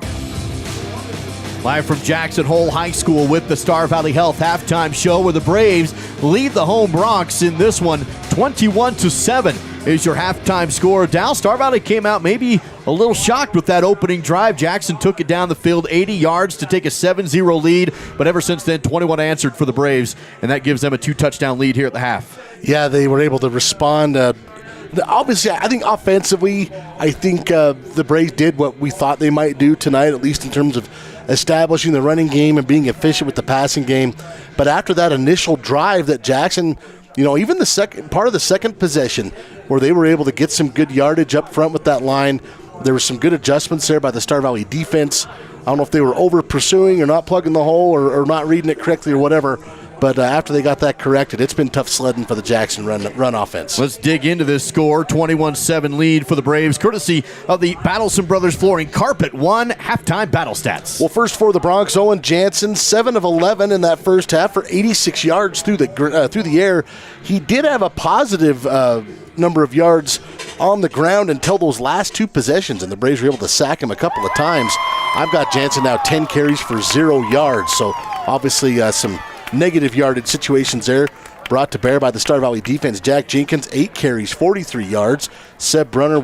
Live from Jackson Hole High School with the Star Valley Health halftime show, where the Braves lead the home Broncs in this one 21-7 is your halftime score. Dow, Star Valley came out maybe a little shocked with that opening drive. Jackson took it down the field 80 yards to take a 7-0 lead, but ever since then 21 answered for the Braves, and that gives them a 2-touchdown lead here at the half. Yeah, they were able to respond. Obviously, I think offensively, the Braves did what we thought they might do tonight, at least in terms of establishing the running game and being efficient with the passing game. But after that initial drive that Jackson, even the second part of the second possession where they were able to get some good yardage up front with that line, there were some good adjustments there by the Star Valley defense. I don't know if they were over pursuing or not plugging the hole or not reading it correctly or whatever. But after they got that corrected, it's been tough sledding for the Jackson run offense. Let's dig into this score. 21-7 lead for the Braves, courtesy of the Battleson Brothers Flooring Carpet One halftime battle stats. Well, first for the Broncs, Owen Jansen, 7 of 11 in that first half for 86 yards through the air. He did have a positive number of yards on the ground until those last two possessions, and the Braves were able to sack him a couple of times. I've got Jansen now 10 carries for 0 yards, so obviously some negative yardage situations there brought to bear by the Star Valley defense. Jack Jenkins, 8 carries, 43 yards. Seb Brunner,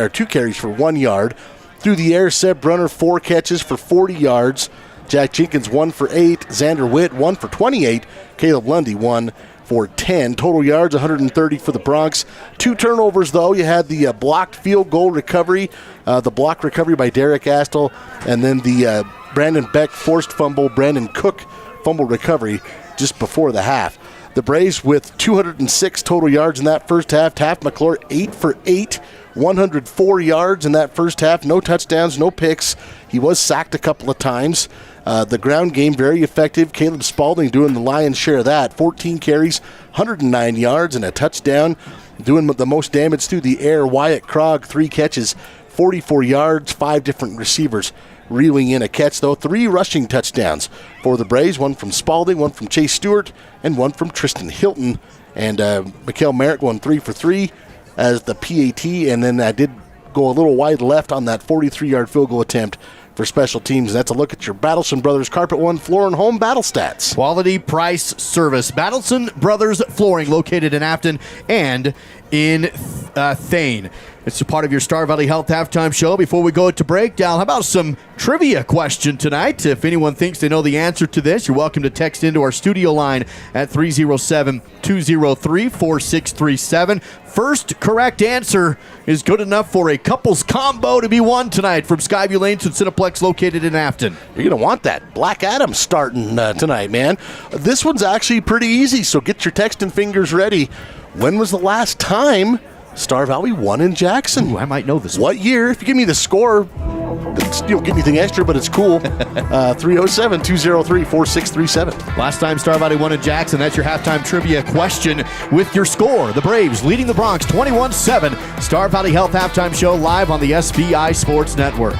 2 carries for 1 yard. Through the air, Seb Brunner, 4 catches for 40 yards. Jack Jenkins, 1 for 8. Xander Witt, 1 for 28. Caleb Lundy, 1 for 10. Total yards, 130 for the Broncs. 2 turnovers, though. You had the blocked field goal recovery, the block recovery by Derek Astle, and then the Brandon Beck forced fumble, Brandon Cook fumble recovery just before the half. The Braves with 206 total yards in that first half. Taft McClure 8 for 8, 104 yards in that first half. No touchdowns, no picks. He was sacked a couple of times. The ground game very effective. Caleb Spaulding doing the lion's share of that. 14 carries, 109 yards and a touchdown. Doing the most damage through the air. Wyatt Krog, 3 catches, 44 yards, 5 different receivers reeling in a catch, though. 3 rushing touchdowns for the Braves, 1 from Spaulding, 1 from Chase Stewart, and 1 from Tristan Hilton. And Mikael Merrick going 3 for 3 as the PAT, and then I did go a little wide left on that 43-yard field goal attempt for special teams. That's a look at your Battleson Brothers Carpet One Floor and Home battle stats. Quality, price, service. Battleson Brothers Flooring, located in Afton and in Thane. It's a part of your Star Valley Health halftime show. Before we go to break, Dal, how about some trivia question tonight? If anyone thinks they know the answer to this, you're welcome to text into our studio line at 307-203-4637. First correct answer is good enough for a couples combo to be won tonight from Skyview Lanes and Cineplex, located in Afton. You're going to want that Black Adam starting tonight, man. This one's actually pretty easy, so get your texting fingers ready. When was the last time Star Valley won in Jackson? Ooh, I might know this one. What year? If you give me the score, you don't get anything extra, but it's cool. 307-203-4637. Last time Star Valley won in Jackson. That's your halftime trivia question with your score. The Braves leading the Broncs 21-7. Star Valley Health halftime show live on the SVI Sports Network.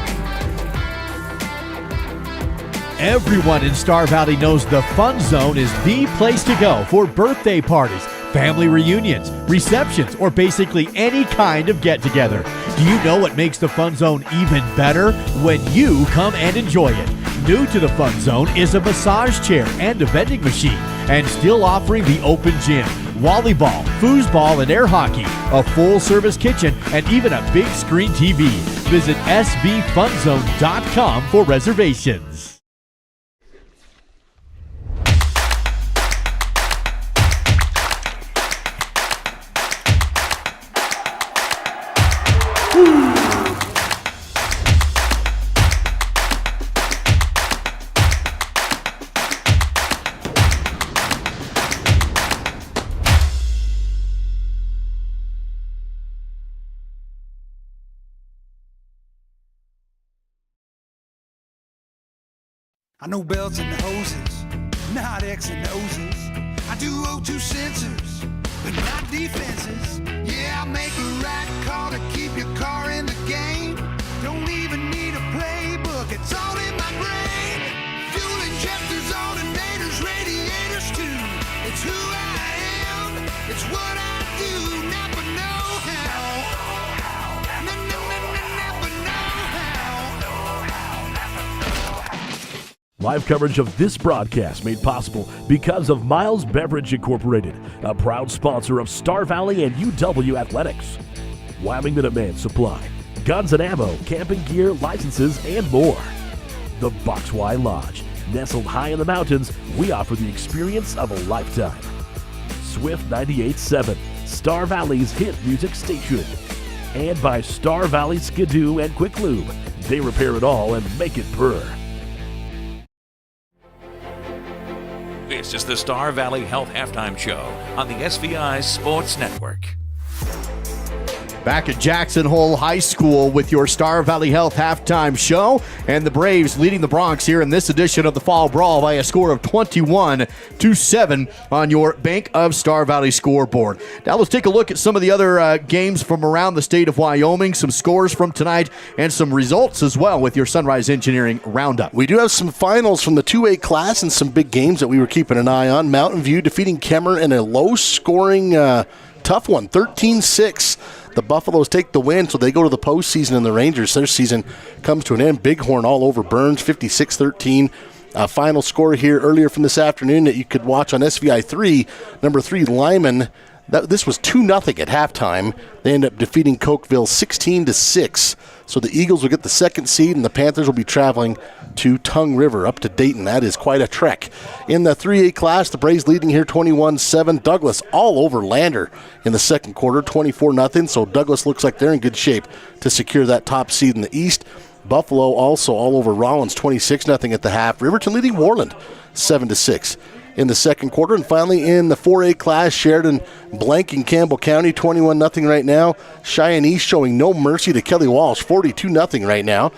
Everyone in Star Valley knows the Fun Zone is the place to go for birthday parties, family reunions, receptions, or basically any kind of get-together. Do you know what makes the Fun Zone even better? When you come and enjoy it. New to the Fun Zone is a massage chair and a vending machine, and still offering the open gym, volleyball, foosball, and air hockey, a full-service kitchen, and even a big screen TV. Visit sbfunzone.com for reservations. I know belts and hoses, not X and O's. I do O2 sensors, but not defenses. Yeah, I make a right call to keep your car in the game. Don't even need a playbook, it's all in my brain. Fuel injectors, alternators, radiators too. It's who I am, it's what I do. Never know how. Never know how. Live coverage of this broadcast made possible because of Miles Beverage Incorporated, a proud sponsor of Star Valley and UW Athletics. Wyoming Minuteman Supply, guns and ammo, camping gear, licenses, and more. The Box Y Lodge, nestled high in the mountains, we offer the experience of a lifetime. Swift 98.7, Star Valley's hit music station. And by Star Valley Skidoo and Quick Lube, they repair it all and make it purr. This is the Star Valley Health Halftime Show on the SVI Sports Network. Back at Jackson Hole High School with your Star Valley Health Halftime Show, and the Braves leading the Bronx here in this edition of the Fall Brawl by a score of 21-7 on your Bank of Star Valley scoreboard. Now let's take a look at some of the other games from around the state of Wyoming, some scores from tonight, and some results as well with your Sunrise Engineering Roundup. We do have some finals from the 2A class and some big games that we were keeping an eye on. Mountain View defeating Kemmer in a low-scoring, tough one, 13-6. The Buffaloes take the win, so they go to the postseason, and the Rangers, their season comes to an end. Bighorn all over Burns, 56-13. Final score here earlier from this afternoon that you could watch on SVI 3. Number 3, Lyman. This was 2-0 at halftime. They end up defeating Cokeville 16-6. So the Eagles will get the second seed, and the Panthers will be traveling to Tongue River up to Dayton. That is quite a trek. In the 3A class, the Braves leading here 21-7. Douglas all over Lander in the second quarter, 24-0. So Douglas looks like they're in good shape to secure that top seed in the East. Buffalo also all over Rollins, 26-0 at the half. Riverton leading Worland 7-6. In the second quarter. And finally in the 4A class, Sheridan blanking Campbell County 21-0 right now. Cheyenne East showing no mercy to Kelly Walsh, 42-0 right now.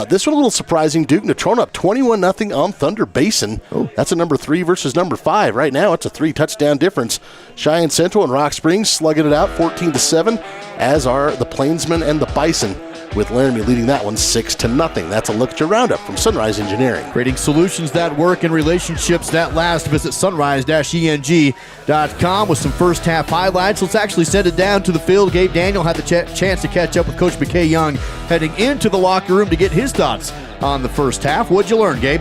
This one a little surprising. Duke Natrona up 21-0 on Thunder Basin. That's a number 3 versus number 5. Right now it's a 3-touchdown difference. Cheyenne Central and Rock Springs slugging it out 14-7, as are the Plainsmen and the Bison, with Laramie leading that one 6-0. That's a look at your roundup from Sunrise Engineering. Creating solutions that work and relationships that last. Visit sunrise-eng.com with some first half highlights. Let's actually send it down to the field. Gabe Daniel had the chance to catch up with Coach McKay Young heading into the locker room to get his thoughts on the first half. What'd you learn, Gabe?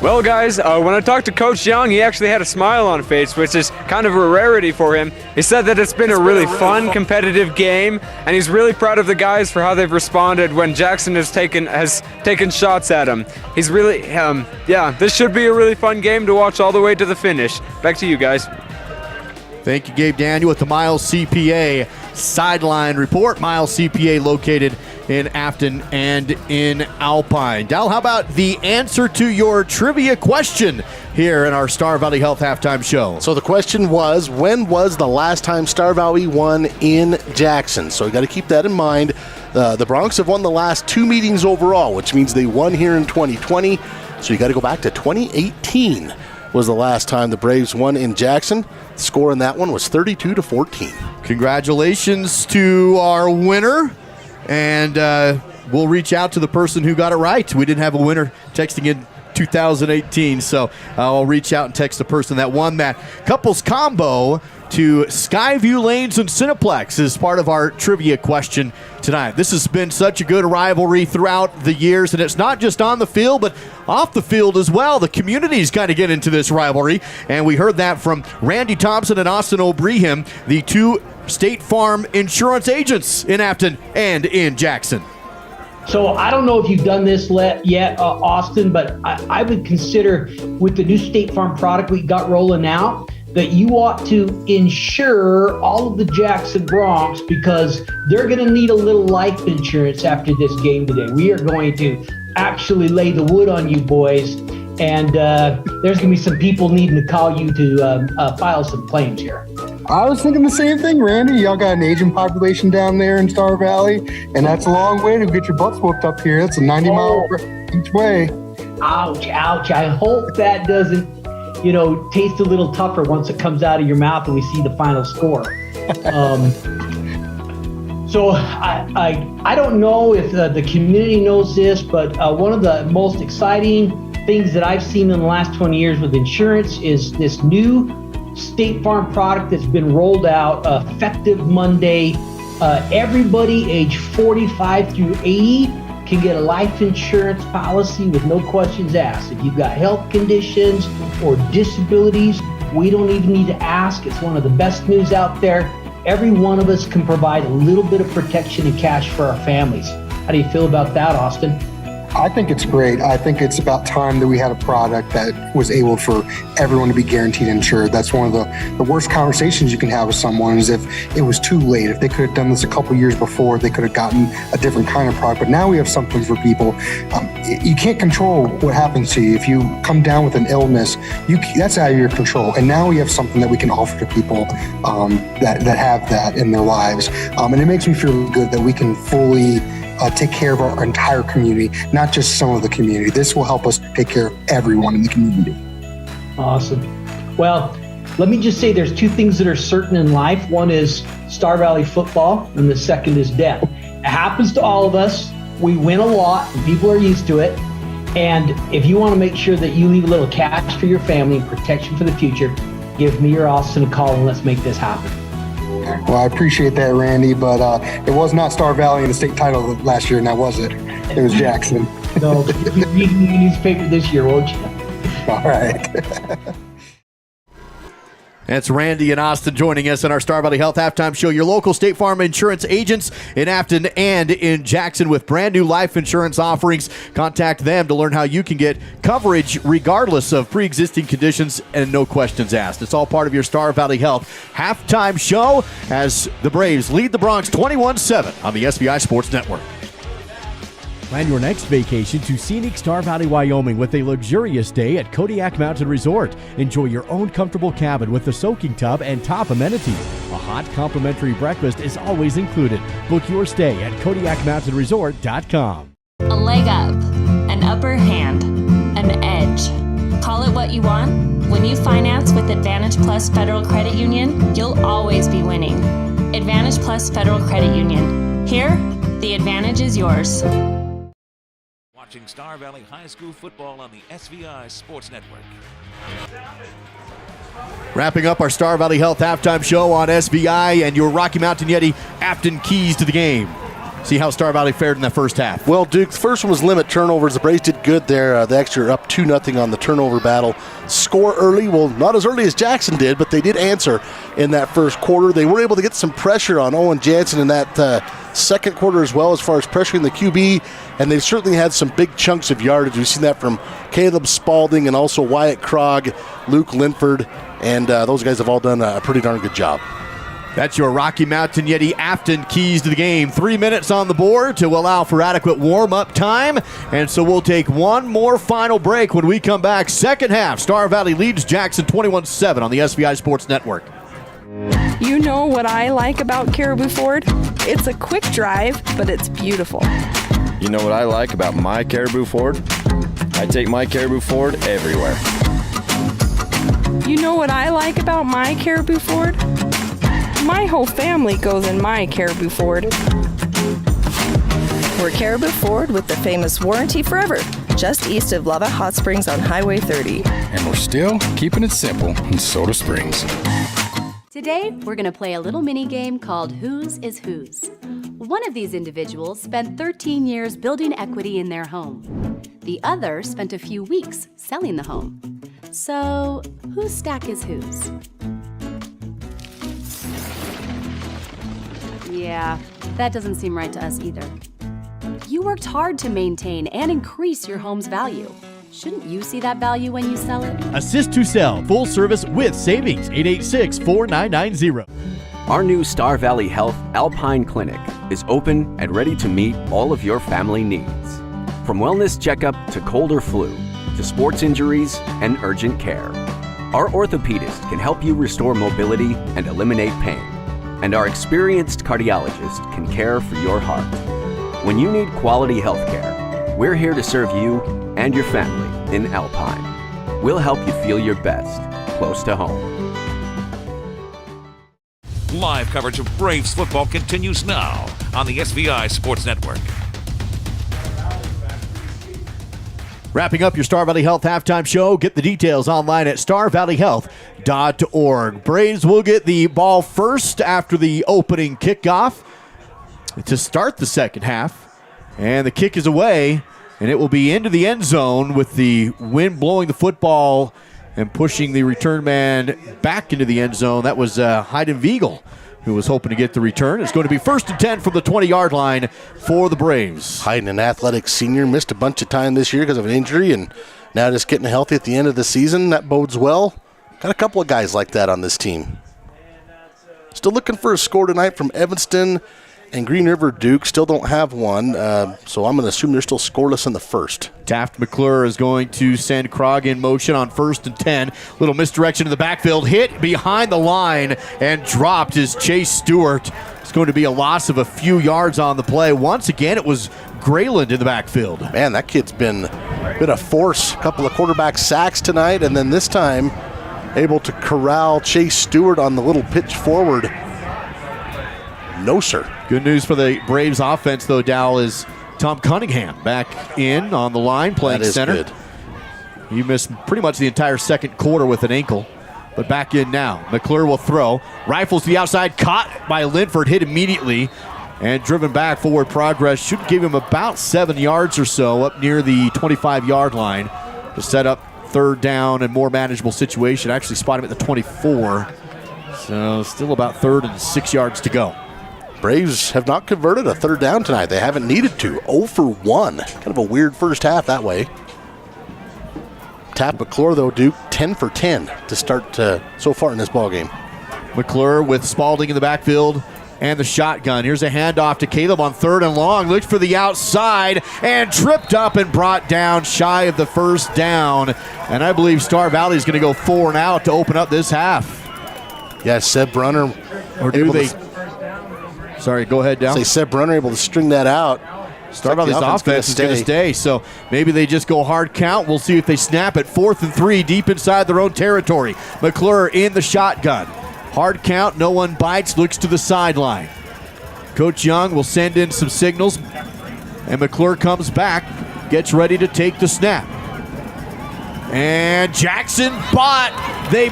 Well, guys, when I talked to Coach Young, he actually had a smile on his face, which is kind of a rarity for him. He said that it's been a really fun, competitive game, and he's really proud of the guys for how they've responded when Jackson has taken shots at him. He's really, this should be a really fun game to watch all the way to the finish. Back to you guys. Thank you, Gabe Daniel, with the Miles CPA sideline report. Miles CPA located in Afton and in Alpine. Dal, how about the answer to your trivia question here in our Star Valley Health Halftime Show? So the question was, when was the last time Star Valley won in Jackson? So you got to keep that in mind. The Bronx have won the last 2 meetings overall, which means they won here in 2020. So you got to go back to 2018 was the last time the Braves won in Jackson. The score in that one was 32-14. Congratulations to our winner. And we'll reach out to the person who got it right. We didn't have a winner texting in 2018. So I'll reach out and text the person that won that couples combo to Skyview Lanes and Cineplex as part of our trivia question tonight. This has been such a good rivalry throughout the years, and it's not just on the field, but off the field as well. The community's kind of get into this rivalry, and we heard that from Randy Thompson and Austin O'Brien, the two State Farm insurance agents in Afton and in Jackson. So I don't know if you've done this yet, Austin, but I would consider with the new State Farm product we got rolling out, that you ought to insure all of the Jackson Broncs because they're going to need a little life insurance after this game today. We are going to actually lay the wood on you boys, and there's going to be some people needing to call you to file some claims here. I was thinking the same thing, Randy. Y'all got an aging population down there in Star Valley, and that's a long way to get your butts whooped up here. That's a 90-mile each way. Ouch, ouch. I hope that doesn't taste a little tougher once it comes out of your mouth and we see the final score. So I don't know if the community knows this, but one of the most exciting things that I've seen in the last 20 years with insurance is this new State Farm product that's been rolled out effective Monday. Everybody age 45 through 80 can get a life insurance policy with no questions asked. If you've got health conditions or disabilities, we don't even need to ask. It's one of the best news out there. Every one of us can provide a little bit of protection and cash for our families. How do you feel about that, Austin? I think it's great. I think it's about time that we had a product that was able for everyone to be guaranteed insured. That's one of the worst conversations you can have with someone is if it was too late. If they could have done this a couple years before, they could have gotten a different kind of product. But now we have something for people. You can't control what happens to you. If you come down with an illness, that's out of your control. And now we have something that we can offer to people that have that in their lives. And it makes me feel good that we can fully take care of our entire community, not just some of the community. This will help us take care of everyone in the community. Awesome. Well, let me just say there's two things that are certain in life. One is Star Valley football, and the second is death. It happens to all of us. We win a lot, and people are used to it. And if you want to make sure that you leave a little cash for your family and protection for the future, give me or Austin a call and let's make this happen. Well, I appreciate that, Randy, but it was not Star Valley in the state title last year, now was it? It was Jackson. No, you're reading the newspaper this year, won't you? All right. That's Randy and Austin joining us on our Star Valley Health Halftime Show. Your local State Farm insurance agents in Afton and in Jackson with brand new life insurance offerings. Contact them to learn how you can get coverage regardless of pre-existing conditions and no questions asked. It's all part of your Star Valley Health Halftime Show as the Braves lead the Broncs 21-7 on the SVI Sports Network. Plan your next vacation to scenic Star Valley, Wyoming with a luxurious day at Kodiak Mountain Resort. Enjoy your own comfortable cabin with a soaking tub and top amenities. A hot complimentary breakfast is always included. Book your stay at KodiakMountainResort.com. A leg up, an upper hand, an edge. Call it what you want. When you finance with Advantage Plus Federal Credit Union, you'll always be winning. Advantage Plus Federal Credit Union. Here, the advantage is yours. Watching Star Valley High School football on the SVI Sports Network. Wrapping up our Star Valley Health Halftime Show on SVI and your Rocky Mountain Yeti Afton keys to the game. See how Star Valley fared in that first half. Well, Duke, the first one was limit turnovers. The Braves did good there. They actually are up 2-0 on the turnover battle. Score early, well, not as early as Jackson did, but they did answer in that first quarter. They were able to get some pressure on Owen Jansen in that second quarter as well as far as pressuring the QB, and they've certainly had some big chunks of yardage. We've seen that from Caleb Spaulding and also Wyatt Krog, Luke Linford, and those guys have all done a pretty darn good job. That's your Rocky Mountain Yeti Afton keys to the game. 3 minutes on the board to allow for adequate warm-up time. And so we'll take one more final break when we come back. Second half, Star Valley leads Jackson 21-7 on the SVI Sports Network. You know what I like about Caribou Ford? It's a quick drive, but it's beautiful. You know what I like about my Caribou Ford? I take my Caribou Ford everywhere. You know what I like about my Caribou Ford? My whole family goes in my Caribou Ford. We're Caribou Ford with the famous Warranty Forever. just east of Lava Hot Springs on Highway 30. And we're still keeping it simple in Soda Springs. Today, we're going to play a little mini game called Whose is Whose. One of these individuals spent 13 years building equity in their home. The other spent a few weeks selling the home. So, whose stack is whose? Yeah, that doesn't seem right to us either. You worked hard to maintain and increase your home's value. Shouldn't you see that value when you sell it? Assist to sell, full service with savings, 886-4990. Our new Star Valley Health Alpine Clinic is open and ready to meet all of your family needs. From wellness checkup to cold or flu, to sports injuries and urgent care. Our orthopedist can help you restore mobility and eliminate pain. And our experienced cardiologist can care for your heart. When you need quality health care, we're here to serve you and your family in Alpine. We'll help you feel your best, close to home. Live coverage of Braves football continues now on the SVI Sports Network. Wrapping up your Star Valley Health halftime show. Get the details online at starvalleyhealth.org. Braves will get the ball first after the opening kickoff to start the second half. And the kick is away, and it will be into the end zone with the wind blowing the football and pushing the return man back into the end zone. That was Hayden Viegel, who was hoping to get the return. It's going to be 1st and 10 from the 20-yard line for the Braves. Hayden, an athletic senior, missed a bunch of time this year because of an injury, and now just getting healthy at the end of the season. That bodes well. Got a couple of guys like that on this team. Still looking for a score tonight from Evanston and Green River Duke. Still don't have one, so I'm going to assume they're still scoreless in the first. Taft McClure is going to send Krog in motion on 1st and 10. Little misdirection in the backfield. Hit behind the line and dropped is Chase Stewart. It's going to be a loss of a few yards on the play. Once again, it was Grayland in the backfield. Man, that kid's been a force. A couple of quarterback sacks tonight, and then this time able to corral Chase Stewart on the little pitch forward. No, sir. Good news for the Braves offense, though, Dow, is Tom Cunningham back in on the line playing center. Good. He missed pretty much the entire second quarter with an ankle, but back in now. McClure will throw. Rifles to the outside, caught by Linford, hit immediately, and driven back. Forward progress should give him about 7 yards or so up near the 25-yard line to set up third down and more manageable situation. Actually spot him at the 24. So still about 3rd and 6 yards to go. Braves have not converted a third down tonight. They haven't needed to. 0 for 1. Kind of a weird first half that way. Taft McClure, though, Duke 10 for 10 to start so far in this ballgame. McClure with Spalding in the backfield and the shotgun. Here's a handoff to Caleb on 3rd and long. Looked for the outside and tripped up and brought down shy of the first down. And I believe Star Valley is going to go 4 and out to open up this half. Yeah, Seb Brunner. Or do they... Sorry, go ahead, Down. Say Seb Brunner able to string that out. Star Valley's offense is going to stay, so maybe they just go hard count. We'll see if they snap it. 4th and 3 deep inside their own territory. McClure in the shotgun. Hard count, no one bites, looks to the sideline. Coach Young will send in some signals, and McClure comes back, gets ready to take the snap. And Jackson They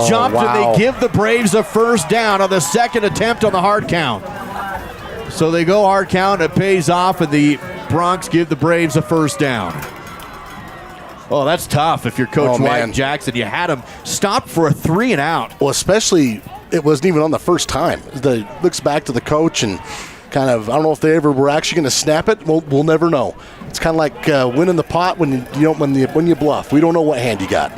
jumped, and they give the Braves a first down on the second attempt on the hard count. So they go hard count, it pays off, and the Bronx give the Braves a first down. Oh, that's tough if you're Coach White Jackson. You had him stopped for a 3 and out. Well, especially it wasn't even on the first time. Looks back to the coach and kind of, I don't know if they ever were actually going to snap it. We'll never know. It's kind of like winning the pot when you bluff. We don't know what hand you got.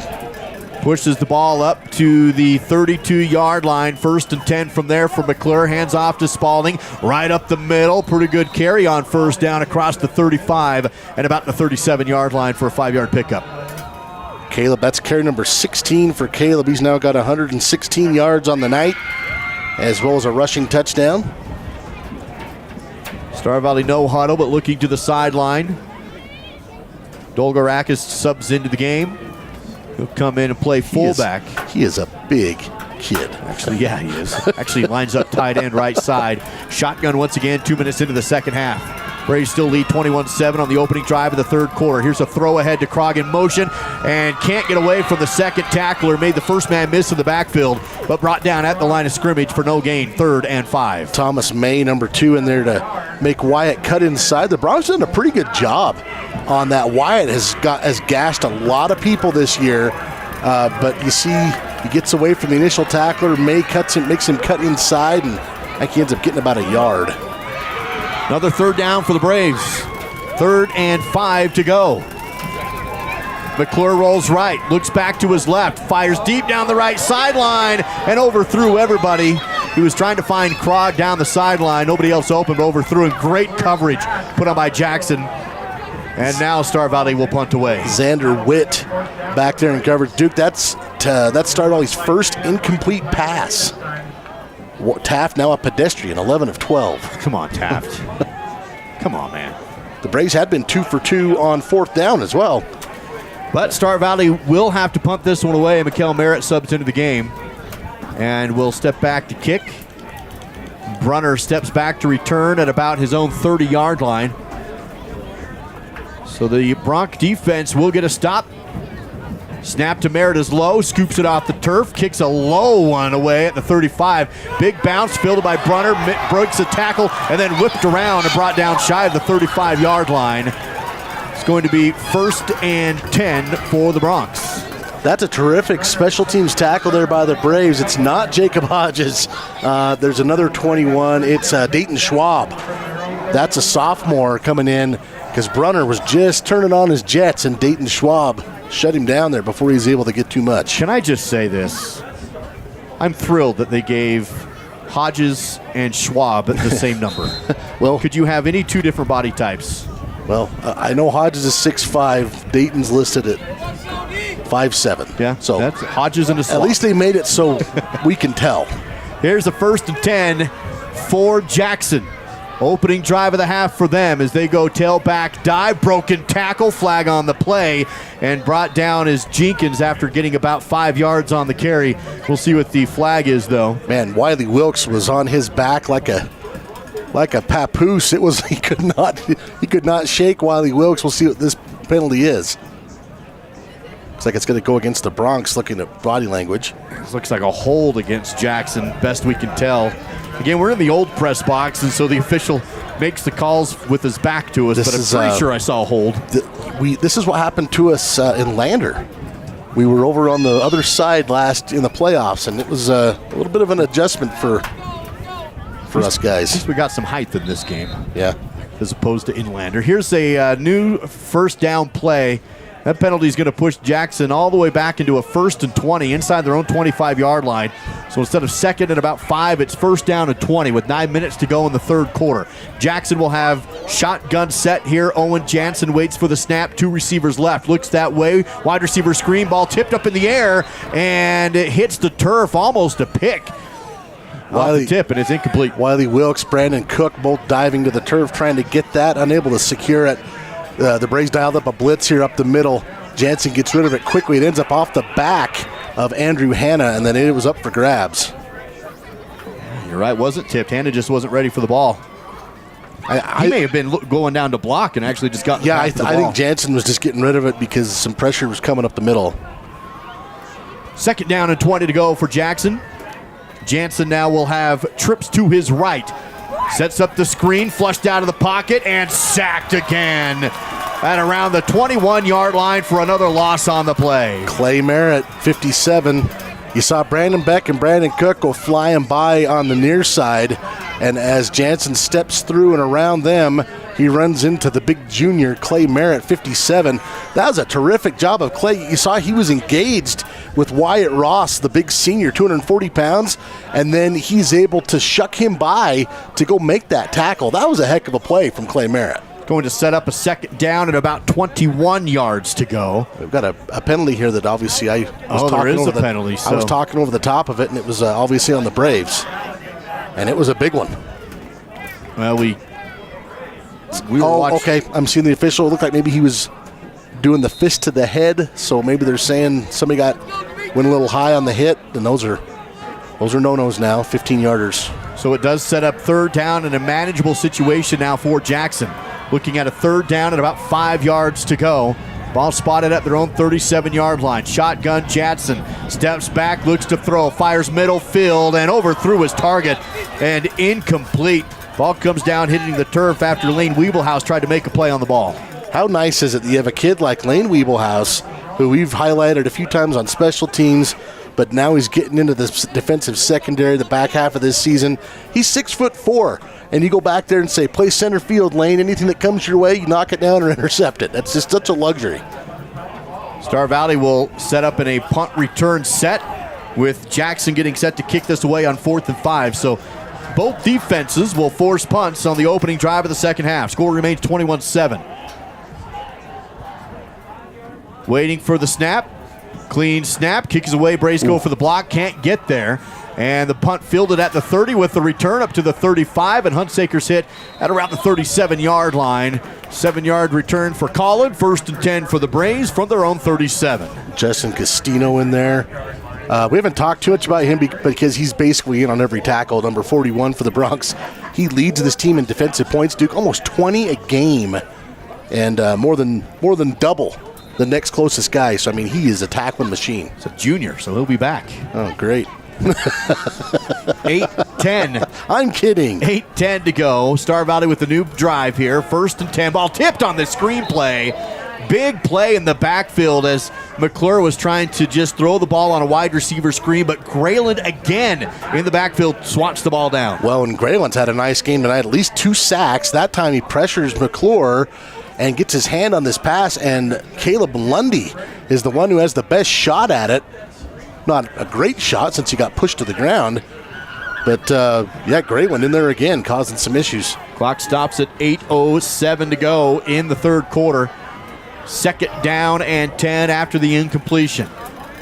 Pushes the ball up to the 32-yard line. 1st and 10 from there for McClure. Hands off to Spalding. Right up the middle. Pretty good carry on first down across the 35 and about the 37-yard line for a 5-yard pickup. Caleb, that's carry number 16 for Caleb. He's now got 116 yards on the night, as well as a rushing touchdown. Star Valley no huddle, but looking to the sideline. Dolgorakis subs into the game. He'll come in and play fullback. He is a big kid. Actually, yeah, he is. Actually lines up tight end right side. Shotgun once again, 2 minutes into the second half. Braves still lead 21-7 on the opening drive of the third quarter. Here's a throw ahead to Krog in motion and can't get away from the second tackler. Made the first man miss in the backfield, but brought down at the line of scrimmage for no gain. 3rd and 5. Thomas May, number 2, in there to make Wyatt cut inside. The Bronx done a pretty good job on that. Wyatt has gashed a lot of people this year, but you see he gets away from the initial tackler. May makes him cut inside, and I think he ends up getting about a yard. Another 3rd down for the Braves. 3rd and 5 to go. McClure rolls right, looks back to his left, fires deep down the right sideline, and overthrew everybody. He was trying to find Krog down the sideline. Nobody else open, but overthrew him. Great coverage put on by Jackson. And now Star Valley will punt away. Xander Witt back there in coverage. Duke, that started Ollie's first incomplete pass. Taft now a pedestrian, 11 of 12. Come on, Taft. Come on, man. The Braves had been 2 for 2 on 4th down as well. But Star Valley will have to punt this one away. Mikkel Merritt subs into the game. And will step back to kick. Brunner steps back to return at about his own 30-yard line. So the Bronc defense will get a stop. Snap to Merritt is low, scoops it off the turf, kicks a low one away at the 35. Big bounce, fielded by Brunner, breaks a tackle, and then whipped around and brought down shy of the 35-yard line. It's going to be 1st and 10 for the Bronx. That's a terrific special teams tackle there by the Braves. It's not Jacob Hodges. There's another 21. It's Dayton Schwab. That's a sophomore coming in because Brunner was just turning on his jets, and Dayton Schwab shut him down there before he was able to get too much. Can I just say this? I'm thrilled that they gave Hodges and Schwab the same number. Well, could you have any 2 different body types? Well, I know Hodges is 6'5". Dayton's listed at 5'7". Yeah, so that's Hodges and a slot. At least they made it so we can tell. Here's a 1st and 10 for Jackson. Opening drive of the half for them as they go tailback dive, broken tackle, flag on the play, and brought down is Jenkins after getting about 5 yards on the carry. We'll see what the flag is, though. Man, Wiley Wilkes was on his back like a papoose. It was he could not shake Wiley Wilkes. We'll see what this penalty is. Looks like it's going to go against the Bronx, looking at body language. This looks like a hold against Jackson, best we can tell. Again, we're in the old press box, and so the official makes the calls with his back to us, but I'm pretty sure I saw a hold. This is what happened to us in Lander. We were over on the other side last in the playoffs, and it was a little bit of an adjustment for us guys. At least we got some height in this game. Yeah. As opposed to in Lander. Here's a new 1st down play. That penalty is going to push Jackson all the way back into a 1st and 20 inside their own 25-yard line. So instead of 2nd and about 5, it's 1st down and 20 with 9 minutes to go in the 3rd quarter. Jackson will have shotgun set here. Owen Jansen waits for the snap. 2 receivers left. Looks that way. Wide receiver screen. Ball tipped up in the air, and it hits the turf. Almost a pick. Wiley tip, and it's incomplete. Wiley Wilkes, Brandon Cook both diving to the turf trying to get that. Unable to secure it. The Braves dialed up a blitz here up the middle. Jansen gets rid of it quickly. It ends up off the back of Andrew Hanna, and then it was up for grabs. You're right, wasn't tipped. Hanna just wasn't ready for the ball. He may have been going down to block and actually just got I the ball. think Jansen was just getting rid of it because some pressure was coming up the middle. 2nd down and 20 to go for Jackson. Jansen now will have trips to his right. Sets up the screen, flushed out of the pocket, and sacked again at around the 21-yard line for another loss on the play. Clay Merritt, 57. You saw Brandon Beck and Brandon Cook go flying by on the near side, and as Jansen steps through and around them, he runs into the big junior, Clay Merritt, 57. That was a terrific job of Clay. You saw he was engaged with Wyatt Ross, the big senior, 240 pounds, and then he's able to shuck him by to go make that tackle. That was a heck of a play from Clay Merritt. Going to set up a 2nd down at about 21 yards to go. We've got a penalty here that obviously I was talking over the penalty. I was talking over the top of it, and it was obviously on the Braves, and it was a big one. Well, we were watching. Okay. I'm seeing the official. It looked like maybe he was doing the fist to the head, so maybe they're saying somebody went a little high on the hit, and those are no-nos now, 15-yarders. So it does set up 3rd down in a manageable situation now for Jackson. looking at a third down and about 5 yards to go. Ball spotted at their own 37-yard line. Shotgun, Jadson steps back, looks to throw, fires middle field, and overthrew his target, and incomplete. Ball comes down, hitting the turf after Lane Wiebelhaus tried to make a play on the ball. How nice is it that you have a kid like Lane Wiebelhaus, who we've highlighted a few times on special teams, but now he's getting into the defensive secondary the back half of this season. He's 6'4", and you go back there and say, play center field, Lane. Anything that comes your way, you knock it down or intercept it. That's just such a luxury. Star Valley will set up in a punt return set with Jackson getting set to kick this away on 4th and 5. So both defenses will force punts on the opening drive of the second half. Score remains 21-7. Waiting for the snap. Clean snap. Kicks away. Braves go for the block. Can't get there. And the punt fielded at the 30 with the return up to the 35. And Hunsaker's hit at around the 37-yard line. 7-yard return for Colin. 1st and 10 for the Braves from their own 37. Justin Castino in there. We haven't talked too much about him because he's basically in on every tackle. Number 41 for the Bronx. He leads this team in defensive points, Duke. Almost 20 a game. And more than double the next closest guy. So, I mean, he is a tackling machine. He's a junior, so he'll be back. Oh, great. 8-10. I'm kidding. 8-10 to go. Star Valley with the new drive here. 1st and 10. Ball tipped on the screenplay. Big play in the backfield as McClure was trying to just throw the ball on a wide receiver screen, but Grayland again in the backfield swats the ball down. Well, and Grayland's had a nice game tonight. At least 2 sacks. That time he pressures McClure and gets his hand on this pass, and Caleb Lundy is the one who has the best shot at it. Not a great shot since he got pushed to the ground, but yeah, Grayland in there again, causing some issues. Clock stops at 8:07 to go in the third quarter. 2nd down and 10 after the incompletion.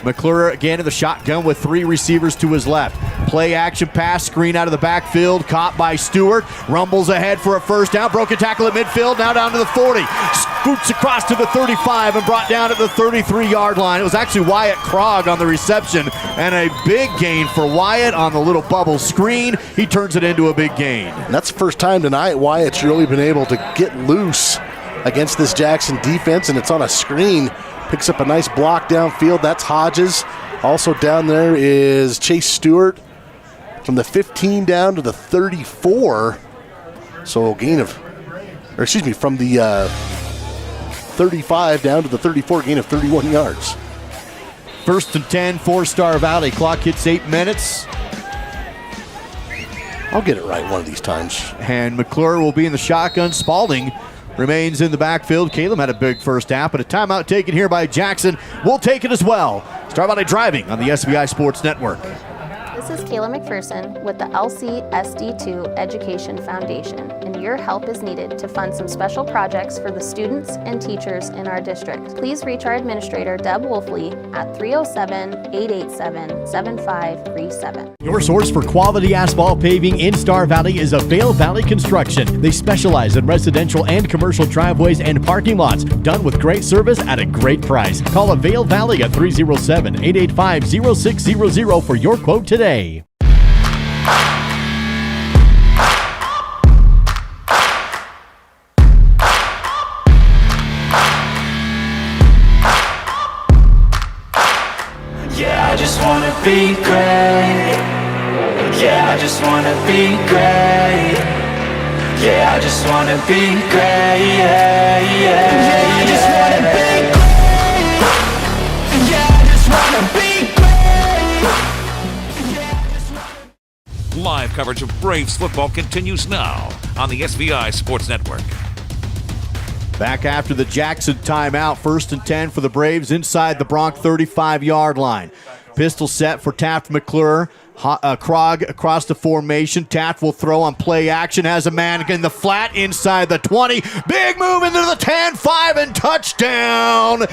McClure again in the shotgun with 3 receivers to his left. Play action pass, screen out of the backfield, caught by Stewart. Rumbles ahead for a first down. Broken tackle at midfield, now down to the 40. Scoots across to the 35 and brought down at the 33-yard line. It was actually Wyatt Krog on the reception, and a big gain for Wyatt on the little bubble screen. He turns it into a big gain. And that's the first time tonight Wyatt's really been able to get loose against this Jackson defense, and it's on a screen. Picks up a nice block downfield. That's Hodges. Also down there is Chase Stewart from the 15 down to the 34. So a gain of, or excuse me, from the 35 down to the 34, gain of 31 yards. 1st and 10 for Star Valley. Clock hits 8 minutes. I'll get it right one of these times. And McClure will be in the shotgun. Spalding remains in the backfield. Caleb had a big first half, but a timeout taken here by Jackson. We'll take it as well. Star Valley driving on the SVI Sports Network. This is Kayla McPherson with the LCSD2 Education Foundation, and your help is needed to fund some special projects for the students and teachers in our district. Please reach our administrator, Deb Wolfley, at 307-887-7537. Your source for quality asphalt paving in Star Valley is Vail Valley Construction. They specialize in residential and commercial driveways and parking lots, done with great service at a great price. Call Vail Valley at 307-885-0600 for your quote today. Yeah, I just wanna be great. Yeah, I just wanna be great. Yeah, I just wanna be great. Yeah, yeah, I just wanna be great. Yeah, I just wanna be great. Live coverage of Braves football continues now on the SVI Sports Network. Back after the Jackson timeout, 1st and 10 for the Braves inside the Bronx 35-yard line. Pistol set for Taft McClure. Krog across the formation. Taft will throw on play action. Has a man in the flat inside the 20. Big move into the 10-5 and touchdown.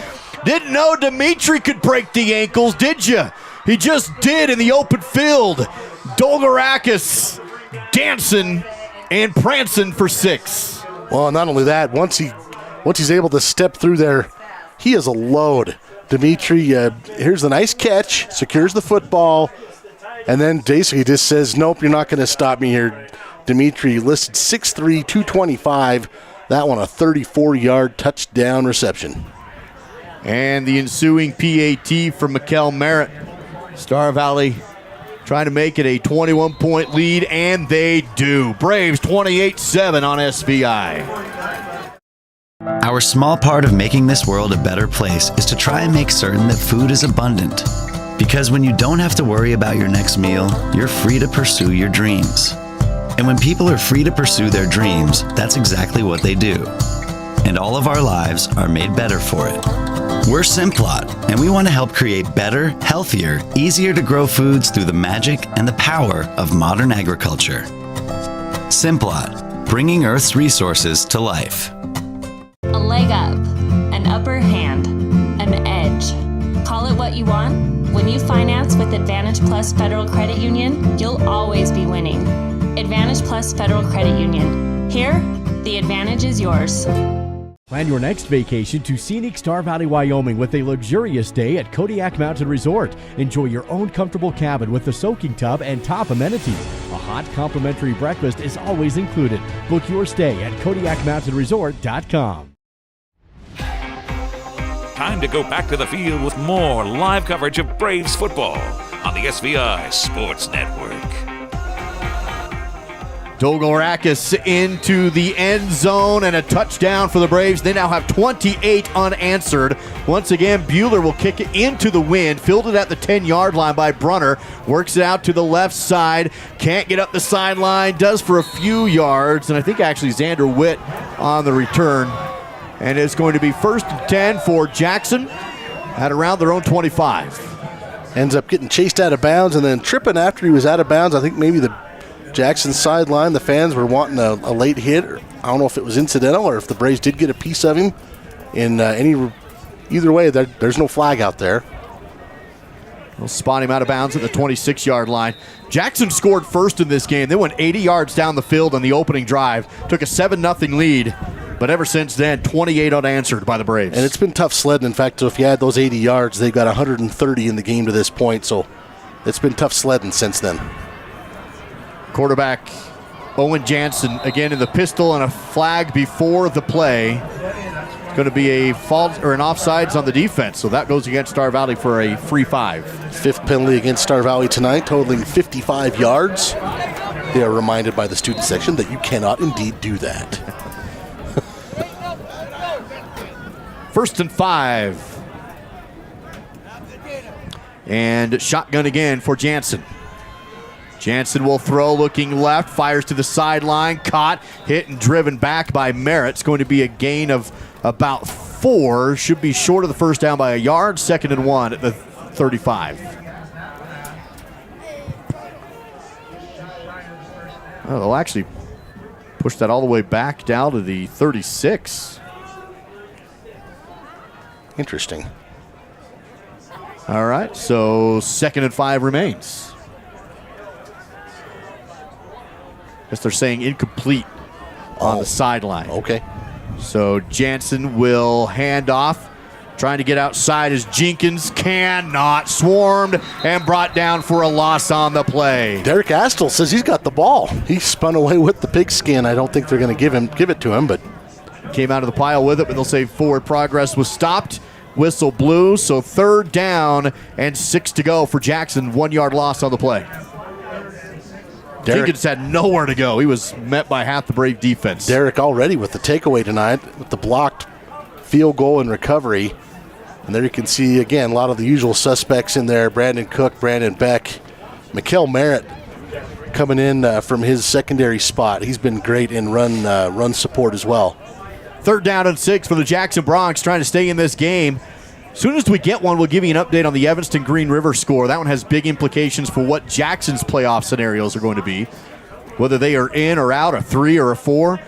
Didn't know Dimitri could break the ankles, did you? He just did in the open field. Dolgarakis dancing and prancing for 6. Well, not only that, once he's able to step through there, he is a load. Dimitri, here's the nice catch, secures the football, and then basically just says, nope, you're not going to stop me here. Dimitri listed 6'3", 225. That one a 34-yard touchdown reception. And the ensuing PAT from Mikel Merritt. Star Valley trying to make it a 21-point lead, and they do. Braves 28-7 on SVI. Our small part of making this world a better place is to try and make certain that food is abundant. Because when you don't have to worry about your next meal, you're free to pursue your dreams. And when people are free to pursue their dreams, that's exactly what they do. And all of our lives are made better for it. We're Simplot, and we want to help create better, healthier, easier to grow foods through the magic and the power of modern agriculture. Simplot, bringing Earth's resources to life. A leg up, an upper hand, an edge. Call it what you want. When you finance with Advantage Plus Federal Credit Union, you'll always be winning. Advantage Plus Federal Credit Union. Here, the advantage is yours. Plan your next vacation to scenic Star Valley, Wyoming with a luxurious day at Kodiak Mountain Resort. Enjoy your own comfortable cabin with a soaking tub and top amenities. A hot complimentary breakfast is always included. Book your stay at KodiakMountainResort.com. Time to go back to the field with more live coverage of Braves football on the SVI Sports Network. Dolgorakis into the end zone and a touchdown for the Braves. They now have 28 unanswered. Once again, Bueller will kick it into the wind. Fielded at the 10-yard line by Brunner. Works it out to the left side. Can't get up the sideline. Does for a few yards. And I think actually Xander Witt on the return. And it's going to be 1st and 10 for Jackson at around their own 25. Ends up getting chased out of bounds and then tripping after he was out of bounds. I think maybe the Jackson sideline, the fans were wanting a late hit. I don't know if it was incidental or if the Braves did get a piece of him. Either way, there's no flag out there. They'll spot him out of bounds at the 26-yard line. Jackson scored first in this game. They went 80 yards down the field on the opening drive. Took a 7-0 lead. But ever since then, 28 unanswered by the Braves. And it's been tough sledding. In fact, if you add those 80 yards, they've got 130 in the game to this point. So it's been tough sledding since then. Quarterback Owen Jansen again in the pistol and a flag before the play. It's going to be a fault or an offsides on the defense, so that goes against Star Valley for a free 5. 5th penalty against Star Valley tonight, totaling 55 yards. They are reminded by the student section that you cannot indeed do that. 1st and 5. And shotgun again for Jansen. Jansen will throw, looking left, fires to the sideline, caught, hit, and driven back by Merritt. It's going to be a gain of about 4. Should be short of the first down by a yard. 2nd and 1 at the 35. Oh, they'll actually push that all the way back down to the 36. Interesting. All right, so 2nd and 5 remains. Guess they're saying incomplete on the sideline. Okay. So Jansen will hand off. Trying to get outside as Jenkins cannot. Swarmed and brought down for a loss on the play. Derek Astle says he's got the ball. He spun away with the pigskin. I don't think they're going to give it to him, but came out of the pile with it, but they'll say forward progress was stopped. Whistle blew, so 3rd down and 6 to go for Jackson. 1-yard loss on the play. Jenkins had nowhere to go. He was met by half the Brave defense. Derek already with the takeaway tonight with the blocked field goal and recovery. And there you can see, again, a lot of the usual suspects in there. Brandon Cook, Brandon Beck, Mikel Merritt coming in from his secondary spot. He's been great in run support as well. 3rd down and 6 for the Jackson Bronx, trying to stay in this game. As soon as we get one, we'll give you an update on the Evanston Green River score. That one has big implications for what Jackson's playoff scenarios are going to be, whether they are in or out, a 3 or a 4.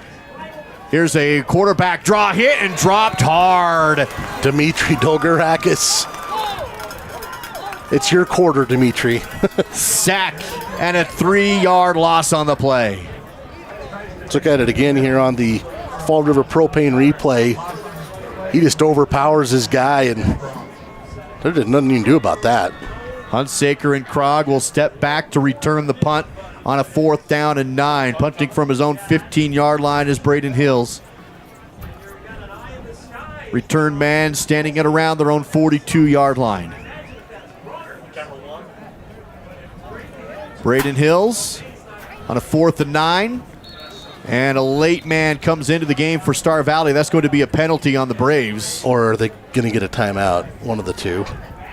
Here's a quarterback draw hit and dropped hard. Dimitri Dolgorakis. It's your quarter, Dimitri. Sack and a 3-yard loss on the play. Let's look at it again here on the Fall River Propane replay. He just overpowers his guy, and there's nothing you can do about that. Hunsaker and Krog will step back to return the punt on a 4th down and 9. Punting from his own 15-yard line is Braden Hills. Return man standing at around their own 42-yard line. Braden Hills on a 4th and 9. And a late man comes into the game for Star Valley. That's going to be a penalty on the Braves. Or are they going to get a timeout? One of the two.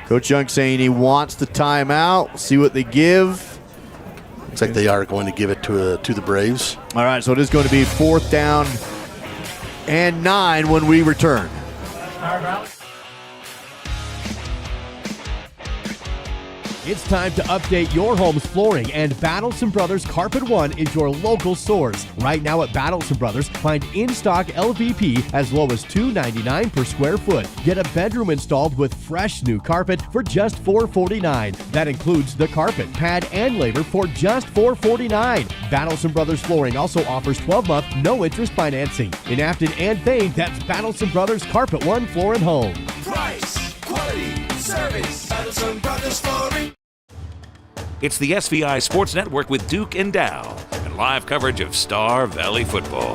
Coach Young saying he wants the timeout. We'll see what they give. Looks like they are going to give it to the Braves. All right, so it is going to be 4th down and 9 when we return. It's time to update your home's flooring, and Battleson Brothers Carpet One is your local source. Right now at Battleson Brothers, find in-stock LVP as low as $2.99 per square foot. Get a bedroom installed with fresh new carpet for just $4.49. That includes the carpet, pad, and labor for just $4.49. Battleson Brothers Flooring also offers 12-month no-interest financing. In Afton and Thane, that's Battleson Brothers Carpet One Floor and Home. Price, quality, service. Battleson Brothers Flooring. It's the SVI Sports Network with Duke and Dow and live coverage of Star Valley football.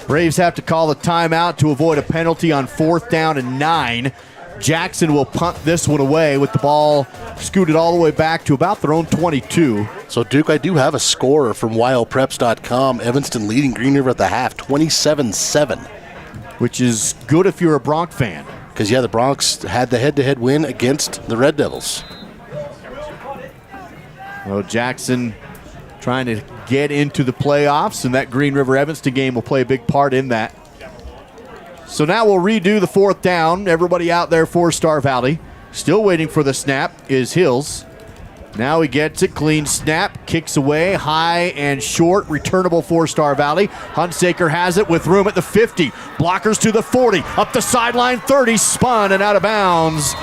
Braves have to call the timeout to avoid a penalty on 4th down and 9. Jackson will punt this one away with the ball scooted all the way back to about their own 22. So, Duke, I do have a score from WildPreps.com. Evanston leading Green River at the half, 27-7. Which is good if you're a Bronc fan. Because, the Broncs had the head-to-head win against the Red Devils. Well, Jackson trying to get into the playoffs, and that Green River Evanston game will play a big part in that. So now we'll redo the 4th down. Everybody out there for Star Valley. Still waiting for the snap is Hills. Now he gets it, clean snap, kicks away, high and short, returnable for Star Valley. Hunsaker has it with room at the 50. Blockers to the 40, up the sideline 30, spun and out of bounds.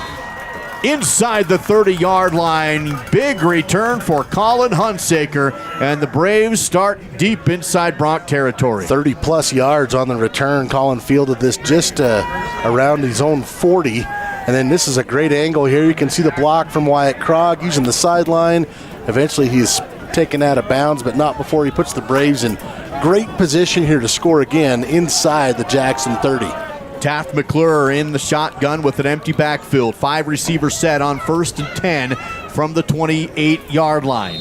Inside the 30-yard line, big return for Colin Hunsaker, and the Braves start deep inside Bronc territory. 30-plus yards on the return. Colin fielded this just around his own 40. And then this is a great angle here. You can see the block from Wyatt Krog using the sideline. Eventually he's taken out of bounds, but not before he puts the Braves in great position here to score again inside the Jackson 30. Taft McClure in the shotgun with an empty backfield. 5 receivers set on 1st and 10 from the 28-yard line.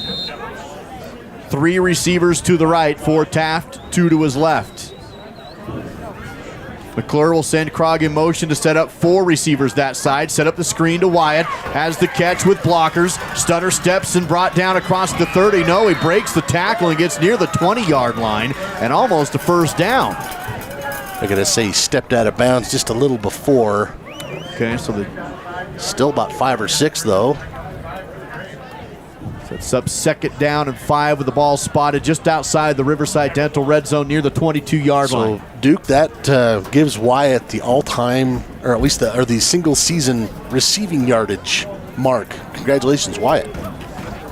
3 receivers to the right for Taft, 2 to his left. McClure will send Krog in motion to set up 4 receivers that side. Set up the screen to Wyatt. Has the catch with blockers. Stunner steps and brought down across the 30. No, he breaks the tackle and gets near the 20-yard line and almost a 1st down. I gotta say he stepped out of bounds just a little before. Okay, so still about 5 or 6 though. It's up 2nd down and 5 with the ball spotted just outside the Riverside Dental red zone near the 22-yard line. So, Duke, that gives Wyatt the all-time, or at least the single-season receiving yardage mark. Congratulations, Wyatt.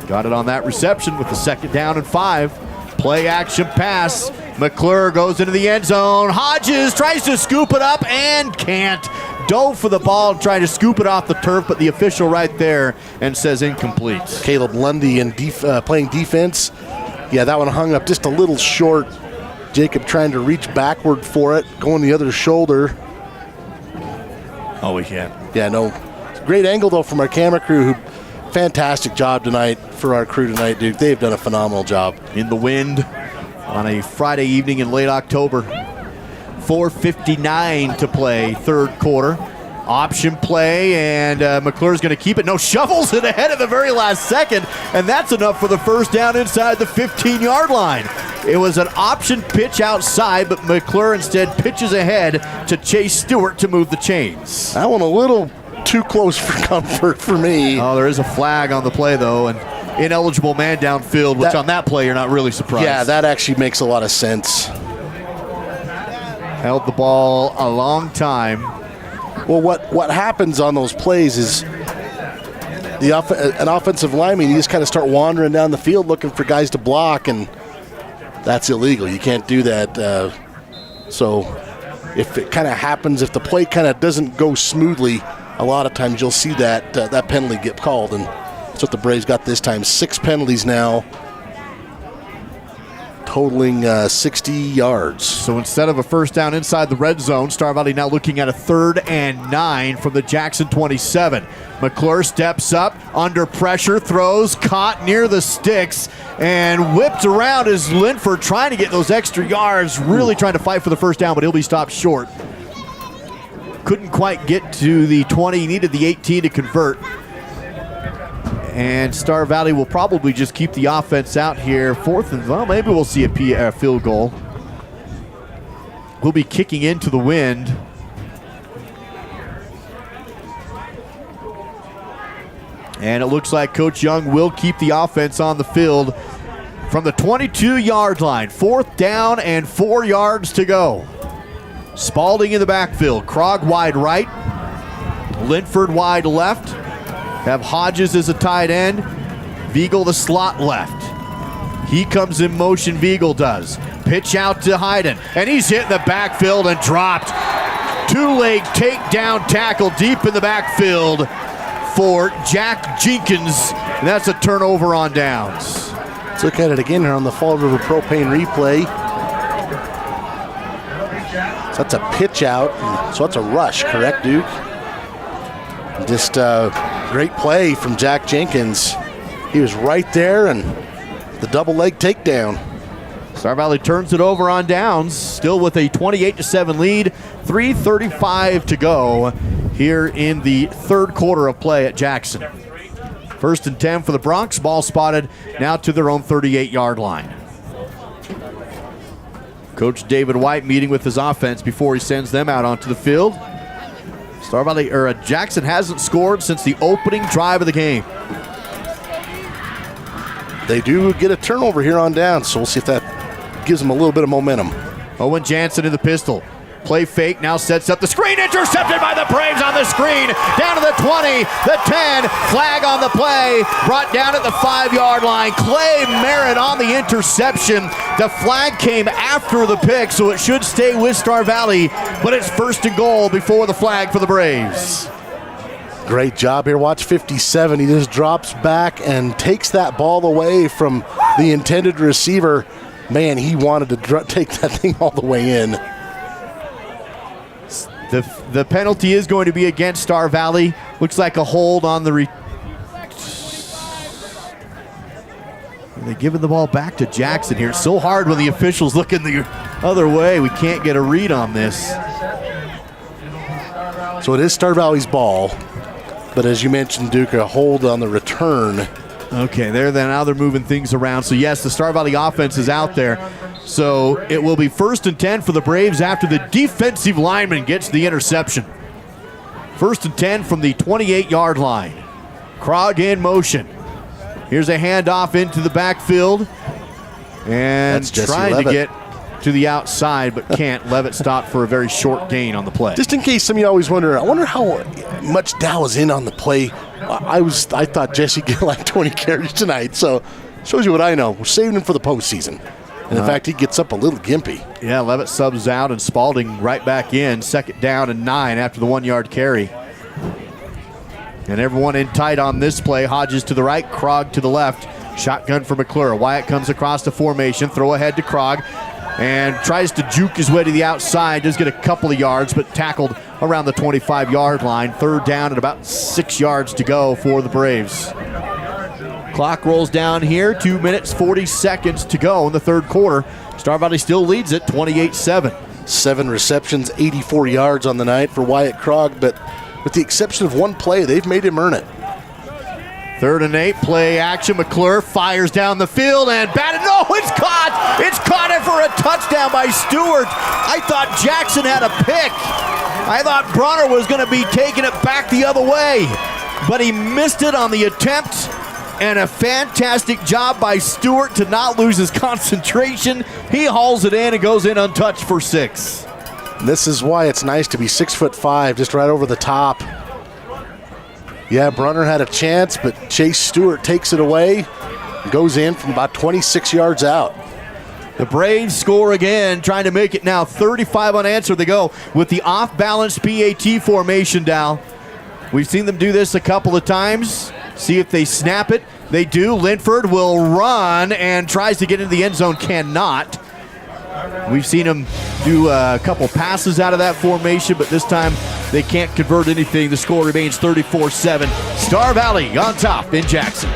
Got it on that reception with the 2nd down and 5. Play action pass. McClure goes into the end zone. Hodges tries to scoop it up and can't. Dove for the ball, trying to scoop it off the turf, but the official right there and says incomplete. Caleb Lundy playing defense. Yeah, that one hung up just a little short. Jacob trying to reach backward for it, going the other shoulder. Oh, we can't. Yeah, no. Great angle, though, from our camera crew. Fantastic job tonight for our crew tonight, Duke. They've done a phenomenal job. In the wind on a Friday evening in late October. 4:59 to play, 3rd quarter. Option play, and McClure's going to keep it. No, shovels it ahead at the very last second, and that's enough for the 1st down inside the 15-yard line. It was an option pitch outside, but McClure instead pitches ahead to Chase Stewart to move the chains. That one a little too close for comfort for me. Oh, there is a flag on the play, though, and ineligible man downfield, which on that play you're not really surprised. Yeah, that actually makes a lot of sense. Held the ball a long time. Well, what happens on those plays is an offensive lineman, you just kind of start wandering down the field looking for guys to block, and that's illegal. You can't do that. So if it kind of happens, if the play kind of doesn't go smoothly, a lot of times you'll see that penalty get called, and that's what the Braves got this time. 6 penalties now. totaling 60 yards. So instead of a first down inside the red zone, Star Valley now looking at a 3rd and 9 from the Jackson 27. McClure steps up, under pressure, throws, caught near the sticks, and whipped around as Linford trying to get those extra yards, really trying to fight for the first down, but he'll be stopped short. Couldn't quite get to the 20, he needed the 18 to convert. And Star Valley will probably just keep the offense out here. 4th and, well, maybe we'll see a field goal. We'll be kicking into the wind. And it looks like Coach Young will keep the offense on the field from the 22-yard line. 4th down and 4 yards to go. Spalding in the backfield. Krog wide right. Linford wide left. Have Hodges as a tight end. Viegel the slot left. He comes in motion, Viegel does. Pitch out to Hayden, and he's hit in the backfield and dropped. 2-leg takedown tackle deep in the backfield for Jack Jenkins, and that's a turnover on downs. Let's look at it again here on the Fall River Propane replay. So that's a pitch out, so that's a rush, correct, Duke? Just great play from Jack Jenkins. He was right there, and the double leg takedown. Star Valley turns it over on downs, still with a 28-7 lead, 3:35 to go here in the 3rd quarter of play at Jackson. 1st and 10 for the Broncs, ball spotted now to their own 38-yard line. Coach David White meeting with his offense before he sends them out onto the field. Star Valley, or Jackson hasn't scored since the opening drive of the game. They do get a turnover here on down, so we'll see if that gives them a little bit of momentum. Owen Jansen in the pistol. Play fake, now sets up the screen, intercepted by the Braves on the screen, down to the 20, the 10, flag on the play, brought down at the 5-yard line. Clay Merritt on the interception. The flag came after the pick, so it should stay with Star Valley, but it's 1st and goal before the flag for the Braves. Great job here. Watch 57. He just drops back and takes that ball away from the intended receiver. Man, he wanted to take that thing all the way in. The penalty is going to be against Star Valley. Looks like a hold on the... They're giving the ball back to Jackson here. It's so hard when the officials looking the other way. We can't get a read on this. So it is Star Valley's ball. But as you mentioned, Duke, a hold on the return. Okay, now they're moving things around. So yes, the Star Valley offense is out there. So it will be 1st and 10 for the Braves after the defensive lineman gets the interception. 1st and 10 from the 28-yard line. Krog in motion. Here's a handoff into the backfield. And that's trying Levitt to get to the outside, but can't. Levitt stopped for a very short gain on the play. Just in case some of you always wonder, I wonder how much Dow was in on the play. I thought Jesse get like 20 carries tonight, so shows you what I know. We're saving him for the postseason. And in fact, he gets up a little gimpy. Yeah, Levitt subs out and Spalding right back in. 2nd down and 9 after the 1-yard carry. And everyone in tight on this play. Hodges to the right, Krog to the left. Shotgun for McClure. Wyatt comes across the formation. Throw ahead to Krog. And tries to juke his way to the outside. Does get a couple of yards, but tackled around the 25-yard line. 3rd down and about 6 yards to go for the Braves. Clock rolls down here. 2 minutes, 40 seconds to go in the 3rd quarter. Star Valley still leads it 28-7. 7 receptions, 84 yards on the night for Wyatt Krog, but with the exception of one play, they've made him earn it. 3rd and 8, play action. McClure fires down the field and batted. No, it's caught! It's caught it for a touchdown by Stewart. I thought Jackson had a pick. I thought Bronner was going to be taking it back the other way, but he missed it on the attempt. And a fantastic job by Stewart to not lose his concentration. He hauls it in and goes in untouched for 6. This is why it's nice to be 6'5", just right over the top. Yeah, Brunner had a chance, but Chase Stewart takes it away. Goes in from about 26 yards out. The Braves score again, trying to make it now 35 unanswered. They go with the off-balance PAT formation, Dow. We've seen them do this a couple of times. See if they snap it, They do. Linford will run and tries to get into the end zone, cannot. We've seen him do a couple passes out of that formation, but this time they can't convert anything. The score remains 34-7. Star Valley on top in Jackson.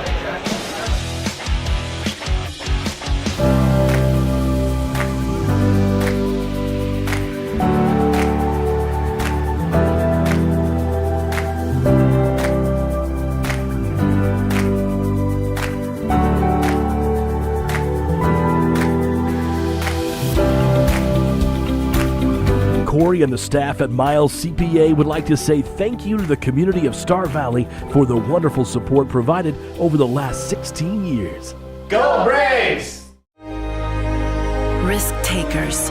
Corey and the staff at Miles CPA would like to say thank you to the community of Star Valley for the wonderful support provided over the last 16 years. Go Braves! Risk takers,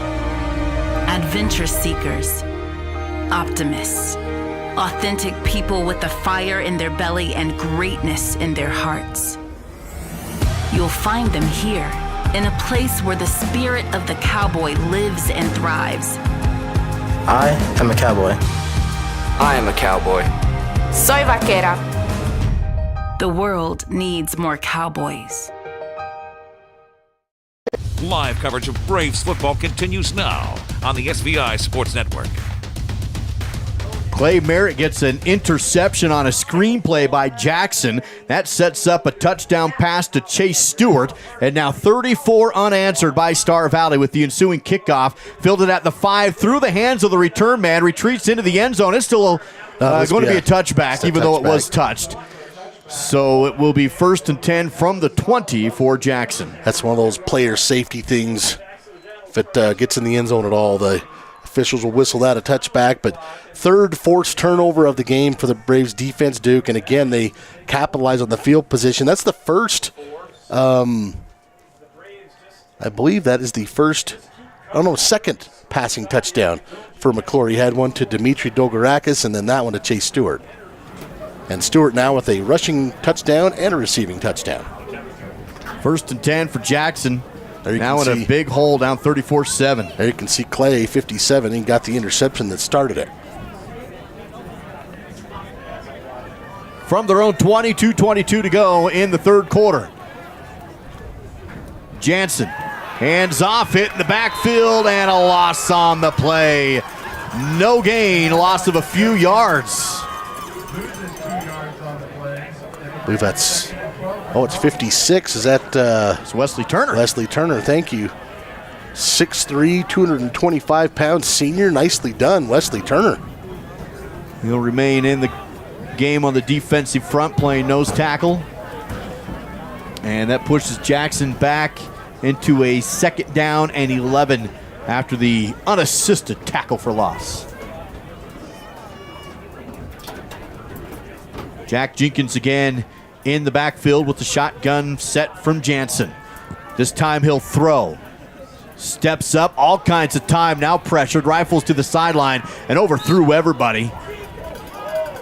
adventure seekers, optimists, authentic people with the fire in their belly and greatness in their hearts. You'll find them here, in a place where the spirit of the cowboy lives and thrives. I am a cowboy. I am a cowboy. Soy vaquera. The world needs more cowboys. Live coverage of Braves football continues now on the SVI Sports Network. Clay Merritt gets an interception on a screenplay by Jackson. That sets up a touchdown pass to Chase Stewart. And now 34 unanswered by Star Valley with the ensuing kickoff. Fielded at the 5 through the hands of the return man. Retreats into the end zone. It's still going to be a touchback, even though it was touched. So it will be 1st and 10 from the 20 for Jackson. That's one of those player safety things. If it gets in the end zone at all, the officials will whistle that a touchback. But third forced turnover of the game for the Braves defense, Duke. And again, they capitalize on the field position. That's the first, I believe that is the first, second passing touchdown for McClure. He had one to Dimitri Dogarakis and then that one to Chase Stewart. And Stewart now with a rushing touchdown and a receiving touchdown. 1st and 10 for Jackson. Now in a big hole, down 34-7. There you can see Clay, 57. He got the interception that started it. From their own 20, 2:22 to go in the third quarter. Jansen hands off, hit in the backfield, and a loss on the play. No gain, loss of a few yards. I believe that's... it's 56. Is that... it's Wesley Turner. Wesley Turner, thank you. 6'3", 225-pound senior. Nicely done, Wesley Turner. He'll remain in the game on the defensive front, playing nose tackle. And that pushes Jackson back into a 2nd down and 11 after the unassisted tackle for loss. Jack Jenkins again in the backfield with the shotgun set from Jansen. This time he'll throw. Steps up, all kinds of time, now pressured, rifles to the sideline and overthrew everybody.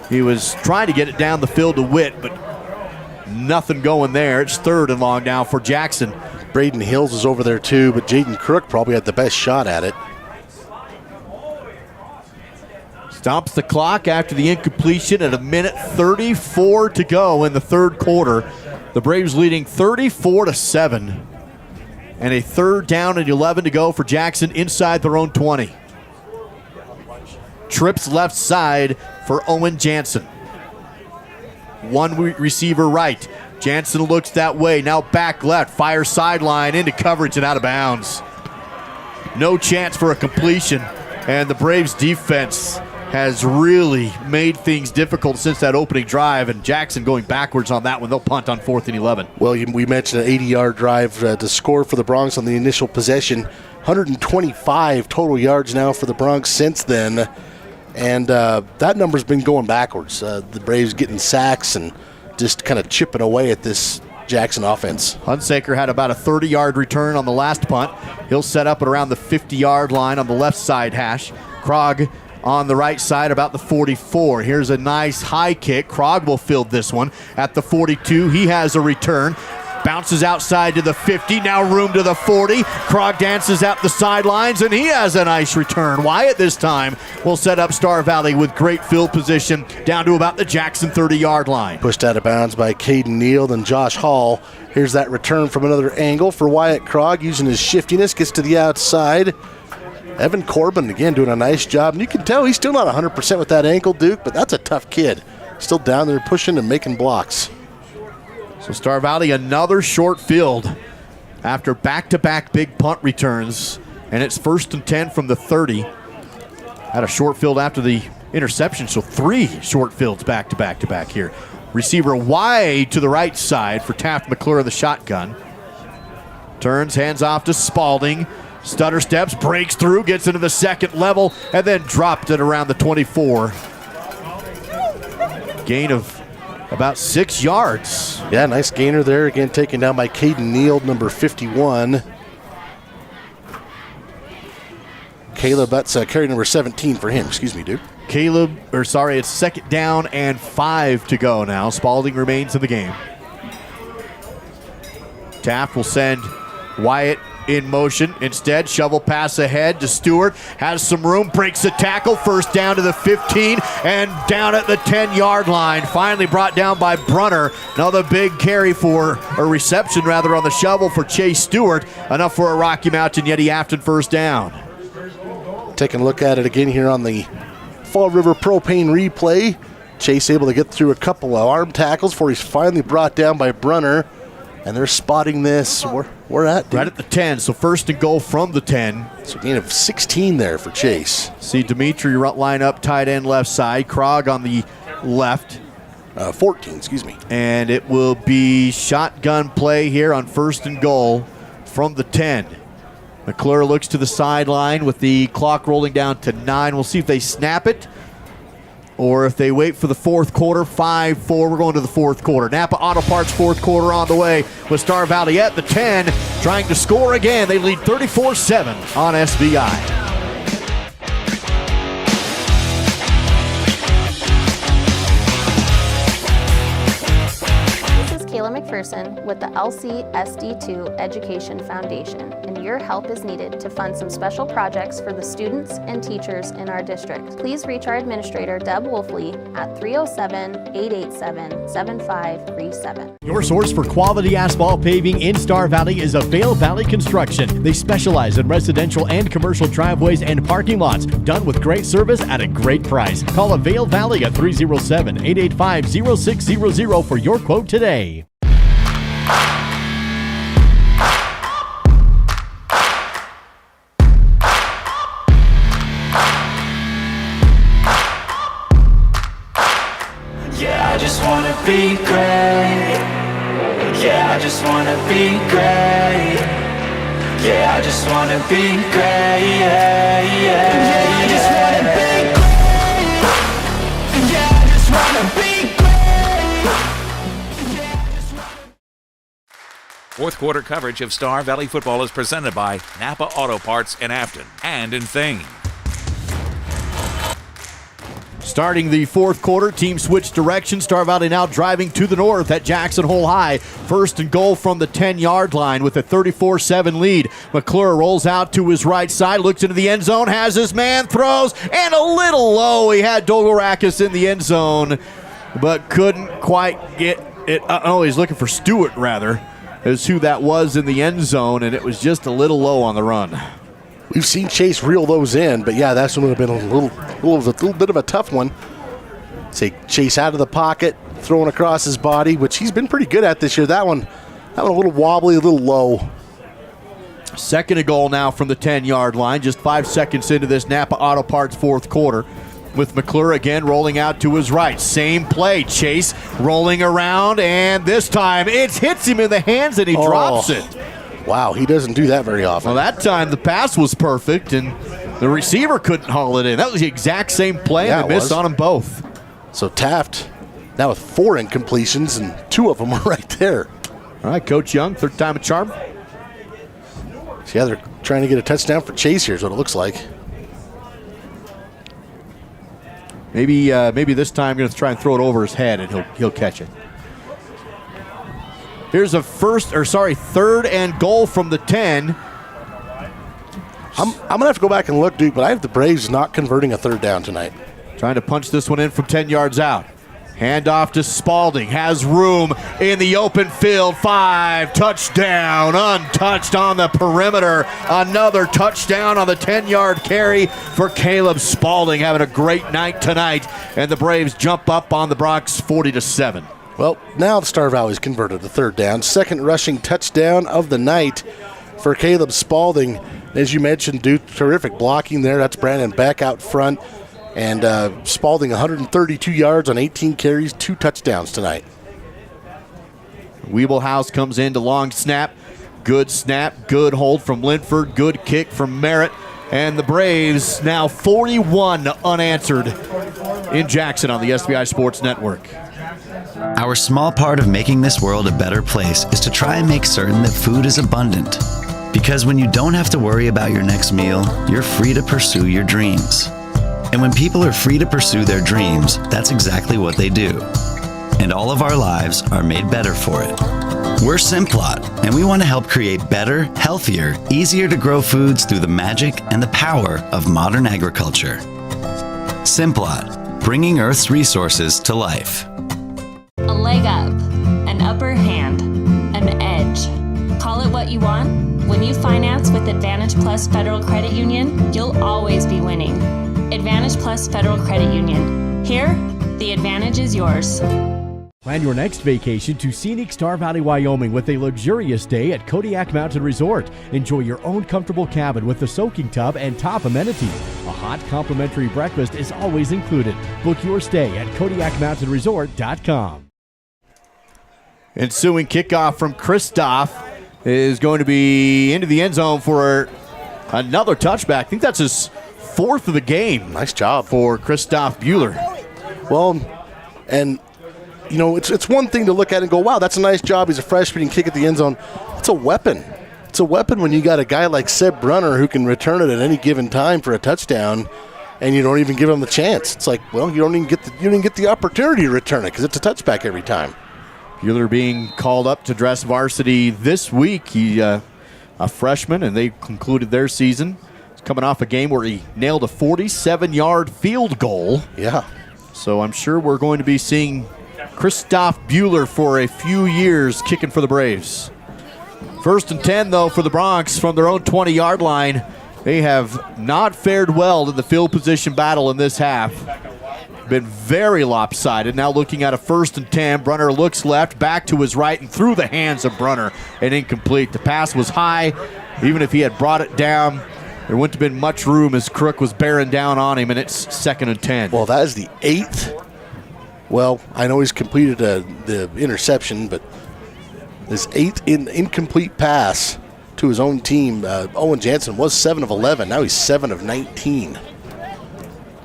He was trying to get it down the field to Witt, but nothing going there. It's 3rd and long now for Jackson. Braden Hills is over there too, but Jaden Crook probably had the best shot at it. Stops the clock after the incompletion at 1:34 to go in the third quarter. The Braves leading 34-7. And a 3rd down and 11 to go for Jackson inside their own 20. Trips left side for Owen Jansen. One receiver right. Jansen looks that way, now back left, fires sideline into coverage and out of bounds. No chance for a completion, and the Braves defense has really made things difficult since that opening drive, and Jackson going backwards on that one. They'll punt on 4th and 11. Well, we mentioned an 80-yard drive to score for the Broncs on the initial possession. 125 total yards now for the Broncs since then, and that number's been going backwards. The Braves getting sacks and just kind of chipping away at this Jackson offense. Hunsaker had about a 30-yard return on the last punt. He'll set up at around the 50-yard line on the left side hash. Krog on the right side about the 44. Here's a nice high kick. Krog will field this one at the 42. He has a return. Bounces outside to the 50, now room to the 40. Krog dances out the sidelines, and he has a nice return. Wyatt this time will set up Star Valley with great field position down to about the Jackson 30-yard line. Pushed out of bounds by Caden Neal, then Josh Hall. Here's that return from another angle for Wyatt Krog, using his shiftiness, gets to the outside. Evan Corbin, again, doing a nice job. And you can tell he's still not 100% with that ankle, Duke, but that's a tough kid. Still down there pushing and making blocks. So Star Valley, another short field after back-to-back big punt returns, and it's 1st and 10 from the 30. Had a short field after the interception, so 3 short fields back-to-back here. Receiver wide to the right side for Taft McClure, the shotgun. Turns, hands off to Spalding. Stutter steps, breaks through, gets into the second level, and then dropped it around the 24. Gain of about 6 yards. Yeah, nice gainer there. Again, taken down by Caden Neal, number 51. Caleb, that's carry number 17 for him. Excuse me, Duke. It's 2nd down and 5 to go now. Spalding remains in the game. Taft will send Wyatt in motion. Instead, shovel pass ahead to Stewart. Has some room, breaks the tackle. First down to the 15 and down at the 10-yard line. Finally brought down by Brunner. Another big carry reception on the shovel for Chase Stewart. Enough for a Rocky Mountain Yeti Afton first down. Taking a look at it again here on the Fall River Propane replay. Chase able to get through a couple of arm tackles before he's finally brought down by Brunner. And they're spotting this. Where at? Dude? Right at the 10, so 1st and goal from the 10. So gain of 16 there for Chase. See Dimitri line up, tight end left side. Krog on the left. 14, excuse me. And it will be shotgun play here on 1st and goal from the 10. McClure looks to the sideline with the clock rolling down to 9. We'll see if they snap it or if they wait for the 4th quarter. 5-4, we're going to the 4th quarter. Napa Auto Parts 4th quarter on the way with Star Valley at the 10, trying to score again. They lead 34-7 on SVI. Kayla McPherson with the LCSD2 Education Foundation, and your help is needed to fund some special projects for the students and teachers in our district. Please reach our administrator, Deb Wolfley, at 307-887-7537. Your source for quality asphalt paving in Star Valley is Avail Valley Construction. They specialize in residential and commercial driveways and parking lots, done with great service at a great price. Call Avail Valley at 307-885-0600 for your quote today. Yeah, I just wanna be great. Yeah, I just wanna be great. Yeah, I just wanna be great. Yeah, yeah, I just wanna be great. Yeah, I just wanna be great. Fourth quarter coverage of Star Valley football is presented by Napa Auto Parts in Afton and in Thane. Starting the 4th quarter, team switched direction. Star Valley now driving to the north at Jackson Hole High. 1st and goal from the 10-yard line with a 34-7 lead. McClure rolls out to his right side, looks into the end zone, has his man, throws, and a little low. He had Dogorakis in the end zone, but couldn't quite get it. He's looking for Stewart, rather, is who that was in the end zone, and it was just a little low on the run. We've seen Chase reel those in, but yeah, that's would have been a little bit of a tough one. Say Chase out of the pocket, throwing across his body, which he's been pretty good at this year. That one a little wobbly, a little low. 2nd and goal now from the 10-yard line, just 5 seconds into this Napa Auto Parts 4th quarter. With McClure again rolling out to his right. Same play, Chase rolling around, and this time it hits him in the hands and he drops it. Wow, he doesn't do that very often. Well, that time the pass was perfect, and the receiver couldn't haul it in. That was the exact same play, and they missed on them both. So Taft now with 4 incompletions, and 2 of them are right there. All right, Coach Young, 3rd time a charm. So yeah, they're trying to get a touchdown for Chase here is what it looks like. Maybe this time going to try and throw it over his head, and he'll catch it. Here's a third and goal from the 10. I'm going to have to go back and look, Duke, but I have the Braves not converting a third down tonight. Trying to punch this one in from 10 yards out. Handoff to Spalding. Has room in the open field. 5. Touchdown. Untouched on the perimeter. Another touchdown on the 10-yard carry for Caleb Spalding. Having a great night tonight. And the Braves jump up on the Bronx 40-7. Well, now the Star Valley's converted a third down. Second rushing touchdown of the night for Caleb Spalding. As you mentioned, Duke, terrific blocking there. That's Brandon Beck out front. And Spalding 132 yards on 18 carries, 2 touchdowns tonight. Weeblehouse comes in to long snap. Good hold from Linford. Good kick from Merritt. And the Braves now 41 unanswered in Jackson on the SVI Sports Network. Our small part of making this world a better place is to try and make certain that food is abundant. Because when you don't have to worry about your next meal, you're free to pursue your dreams. And when people are free to pursue their dreams, that's exactly what they do. And all of our lives are made better for it. We're Simplot, and we want to help create better, healthier, easier to grow foods through the magic and the power of modern agriculture. Simplot, bringing Earth's resources to life. A leg up, an upper hand, an edge. Call it what you want. When you finance with Advantage Plus Federal Credit Union, you'll always be winning. Advantage Plus Federal Credit Union. Here, the advantage is yours. Plan your next vacation to scenic Star Valley, Wyoming with a luxurious day at Kodiak Mountain Resort. Enjoy your own comfortable cabin with a soaking tub and top amenities. A hot complimentary breakfast is always included. Book your stay at KodiakMountainResort.com. Ensuing kickoff from Kristoff is going to be into the end zone for another touchback. I think that's his 4th of the game. Nice job for Kristoff Bueller. Well, and you know, it's one thing to look at and go, wow, that's a nice job. He's a freshman and kick at the end zone. It's a weapon. It's a weapon when you got a guy like Seb Brunner who can return it at any given time for a touchdown, and you don't even give him the chance. It's like, well, you don't even get the opportunity to return it because it's a touchback every time. Bueller being called up to dress varsity this week. He a freshman, and they concluded their season. He's coming off a game where he nailed a 47-yard field goal. Yeah. So I'm sure we're going to be seeing Kristoff Bueller for a few years kicking for the Braves. 1st and 10, though, for the Bronx from their own 20-yard line. They have not fared well in the field position battle in this half. Been very lopsided. Now looking at a 1st and 10. Brunner looks left, back to his right, and through the hands of Brunner and incomplete. The pass was high. Even if he had brought it down, there wouldn't have been much room as Crook was bearing down on him, and it's 2nd and 10. Well, that is the 8th. Well, I know he's completed the interception, but this 8th incomplete pass to his own team. Owen Jansen was 7 of 11. Now he's 7 of 19.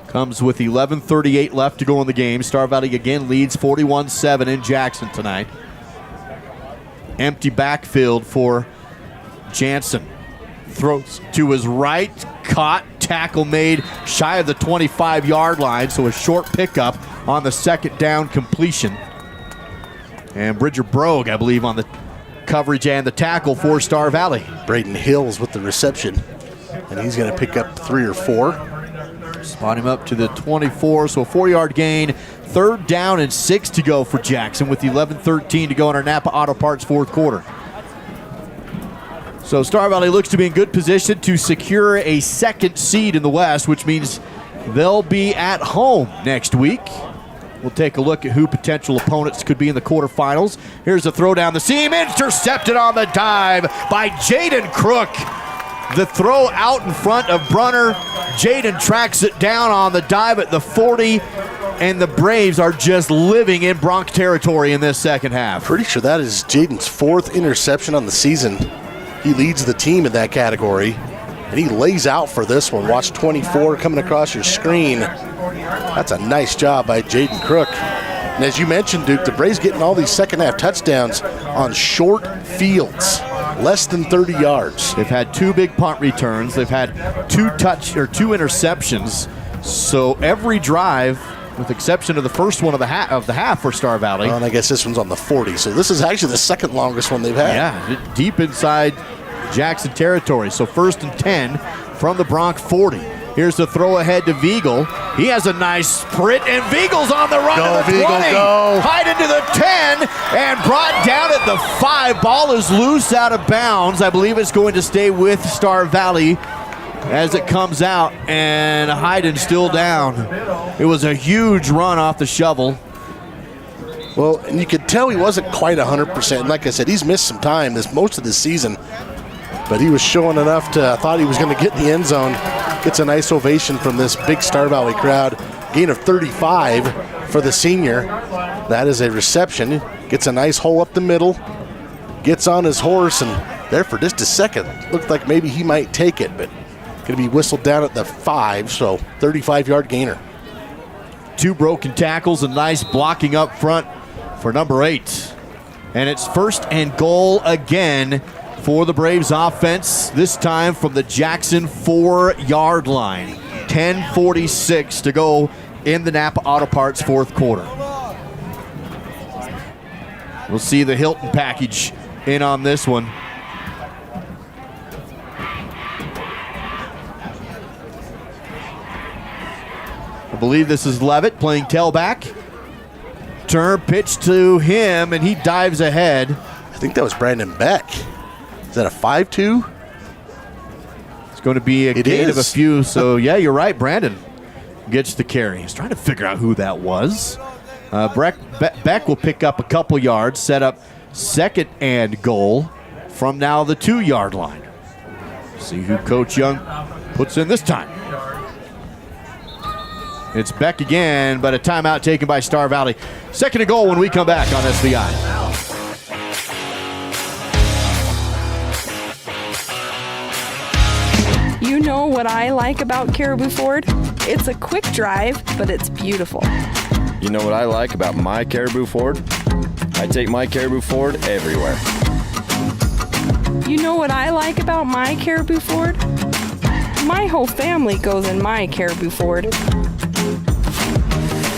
Comes with 11:38 left to go in the game. Star Valley again leads 41-7 in Jackson tonight. Empty backfield for Jansen. Throws to his right, caught, tackle made shy of the 25-yard line, so a short pickup on the 2nd down completion. And Bridger Brogue, I believe, on the coverage and the tackle for Star Valley. Braden Hills with the reception, and he's going to pick up 3 or 4. Spot him up to the 24, so a 4-yard gain. 3rd down and 6 to go for Jackson with 11:13 to go in our Napa Auto Parts 4th quarter. So Star Valley looks to be in good position to secure a 2nd seed in the West, which means they'll be at home next week. We'll take a look at who potential opponents could be in the quarterfinals. Here's a throw down the seam, intercepted on the dive by Jaden Crook. The throw out in front of Brunner. Jaden tracks it down on the dive at the 40, and the Braves are just living in Bronx territory in this second half. Pretty sure that is Jaden's 4th interception on the season. He leads the team in that category, and he lays out for this one. Watch 24 coming across your screen. That's a nice job by Jaden Crook. And as you mentioned, Duke, the Braves getting all these second half touchdowns on short fields, less than 30 yards. They've had 2 big punt returns. They've had 2 interceptions. So every drive with the exception of the first one of the half for Star Valley. And I guess this one's on the 40, so this is actually the second longest one they've had. Yeah, deep inside Jackson territory. So 1st and 10 from the Bronx 40. Here's the throw ahead to Viegel. He has a nice sprint, and Viegel's on the run to the 20. Go. Hide into the 10, and brought down at the 5. Ball is loose out of bounds. I believe it's going to stay with Star Valley as it comes out, and Hayden still down. It was a huge run off the shovel. Well, and you could tell he wasn't quite 100%. Like I said, he's missed some time most of this season, but he was showing enough to, thought he was going to get in the end zone. Gets a nice ovation from this big Star Valley crowd. Gain of 35 for the senior. That is a reception. Gets a nice hole up the middle. Gets on his horse, and there for just a second, looked like maybe he might take it, but going to be whistled down at the 5, so 35-yard gainer. 2 broken tackles and nice blocking up front for number 8. And it's 1st and goal again for the Braves offense, this time from the Jackson 4-yard line. 10:46 to go in the Napa Auto Parts 4th quarter. We'll see the Hilton package in on this one. I believe this is Levitt playing tailback. Turn pitch to him, and he dives ahead. I think that was Brandon Beck. Is that a 5-2? It's going to be a gain of a few. So, yeah, you're right. Brandon gets the carry. He's trying to figure out who that was. Beck will pick up a couple yards, set up 2nd and goal from now the 2-yard line. See who Coach Young puts in this time. It's Beck again, but a timeout taken by Star Valley. 2nd and goal when we come back on SVI. You know what I like about Caribou Ford? It's a quick drive, but it's beautiful. You know what I like about my Caribou Ford? I take my Caribou Ford everywhere. You know what I like about my Caribou Ford? My whole family goes in my Caribou Ford.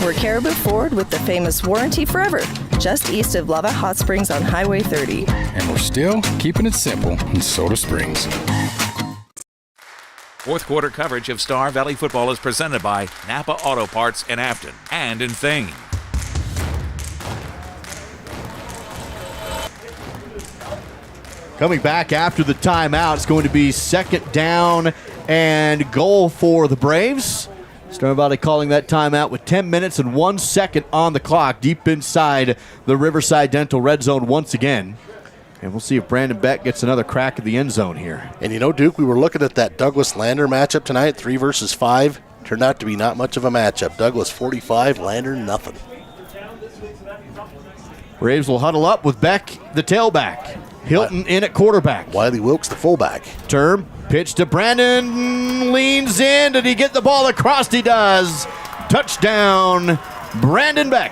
We're Caribou Ford with the famous Warranty Forever, just east of Lava Hot Springs on Highway 30. And we're still keeping it simple in Soda Springs. 4th quarter coverage of Star Valley football is presented by Napa Auto Parts in Afton and in Thane. Coming back after the timeout, it's going to be 2nd down and goal for the Braves. Star Valley calling that timeout with 10 minutes and 1 second on the clock, deep inside the Riverside Dental red zone once again. And we'll see if Brandon Beck gets another crack at the end zone here. And you know, Duke, we were looking at that Douglas Lander matchup tonight, 3 versus 5. Turned out to be not much of a matchup. Douglas 45, Lander nothing. Braves will huddle up with Beck, the tailback. Hilton in at quarterback. Wiley Wilkes, the fullback. Turn, pitch to Brandon, leans in. Did he get the ball across? He does. Touchdown, Brandon Beck.